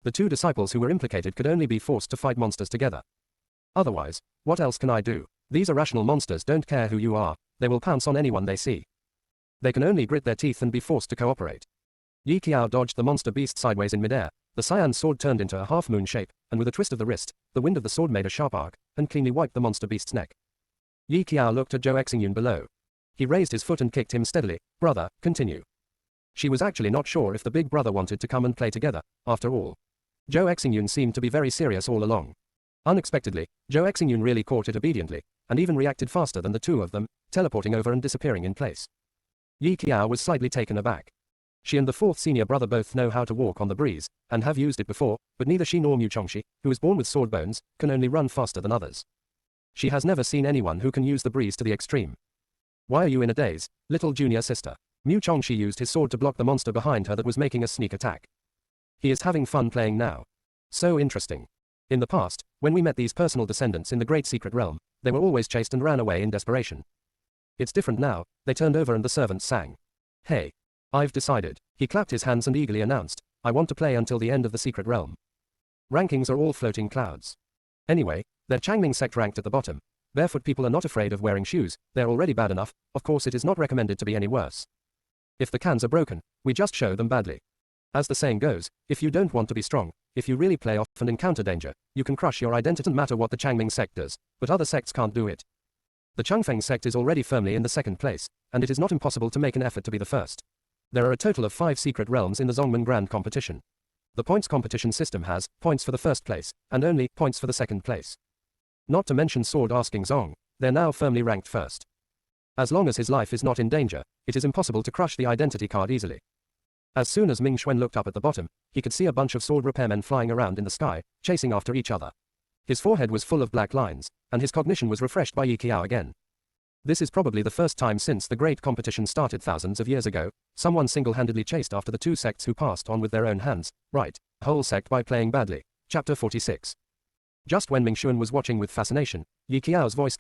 The two disciples who were implicated could only be forced to fight monsters together. Otherwise, what else can I do? These irrational monsters don't care who you are, they will pounce on anyone they see. They can only grit their teeth and be forced to cooperate. Yi Qiao dodged the monster beast sideways in midair. The cyan sword turned into a half-moon shape, and with a twist of the wrist, the wind of the sword made a sharp arc, and cleanly wiped the monster beast's neck. Yi Qiao looked at Zhou Exingyun below. He raised his foot and kicked him steadily. Brother, continue. She was actually not sure if the big brother wanted to come and play together, after all. Zhou Exingyun seemed to be very serious all along. Unexpectedly, Zhou Exingyun really caught it obediently, and even reacted faster than the two of them, teleporting over and disappearing in place. Yi Qiao was slightly taken aback. She and the fourth senior brother both know how to walk on the breeze, and have used it before, but neither she nor Mu Chongxi, who is born with sword bones, can only run faster than others. She has never seen anyone who can use the breeze to the extreme. Why are you in a daze, little junior sister? Mu Chongxi used his sword to block the monster behind her that was making a sneak attack. He is having fun playing now. So interesting. In the past, when we met these personal descendants in the great secret realm, they were always chased and ran away in desperation. It's different now, they turned over and the servants sang. Hey. I've decided. He clapped his hands and eagerly announced, I want to play until the end of the secret realm. Rankings are all floating clouds. Anyway, they're Changming sect ranked at the bottom. Barefoot people are not afraid of wearing shoes, they're already bad enough, of course it is not recommended to be any worse. If the cans are broken, we just show them badly. As the saying goes, if you don't want to be strong, if you really play off and encounter danger, you can crush your identity. No matter what the Changming sect does, but other sects can't do it. The Changfeng sect is already firmly in the second place, and it is not impossible to make an effort to be the first. There are a total of 5 secret realms in the Zongmen Grand Competition. The points competition system has points for the first place, and only points for the second place. Not to mention Sword asking Zong, they're now firmly ranked first. As long as his life is not in danger, it is impossible to crush the identity card easily. As soon as Ming Xuan looked up at the bottom, he could see a bunch of sword repairmen flying around in the sky, chasing after each other. His forehead was full of black lines, and his cognition was refreshed by Yi Qiao again. This is probably the first time since the great competition started thousands of years ago, someone single-handedly chased after the two sects who passed on with their own hands, right, whole sect by playing badly. Chapter 46. Just when Ming Xuan was watching with fascination, Yi Qiao's voice